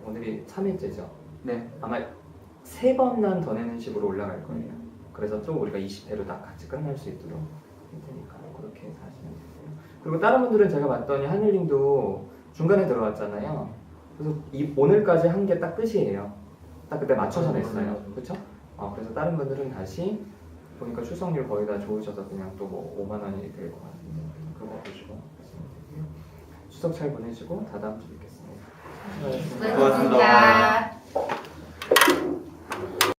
오늘이 3일째죠. 네. 아마 3번만 더 내는 식으로 올라갈 거예요. 그래서 또 우리가 20회로 다 같이 끝날 수 있도록 할 테니까 그렇게 해서 하시면 되고요. 그리고 다른 분들은 제가 봤더니 하늘님도 중간에 들어왔잖아요. 그래서 오늘까지 한 게 딱 끝이에요. 딱 그때 맞춰서 냈어요. 그렇죠? 그래서 다른 분들은 다시 보니까 출석률 거의 다 좋으셔서 그냥 또 뭐 5만 원이 될 것 같은데 그거 보시고 하시면 되고요. 추석 잘 보내시고 다 다음 주 뵙겠습니다. 수고하셨습니다.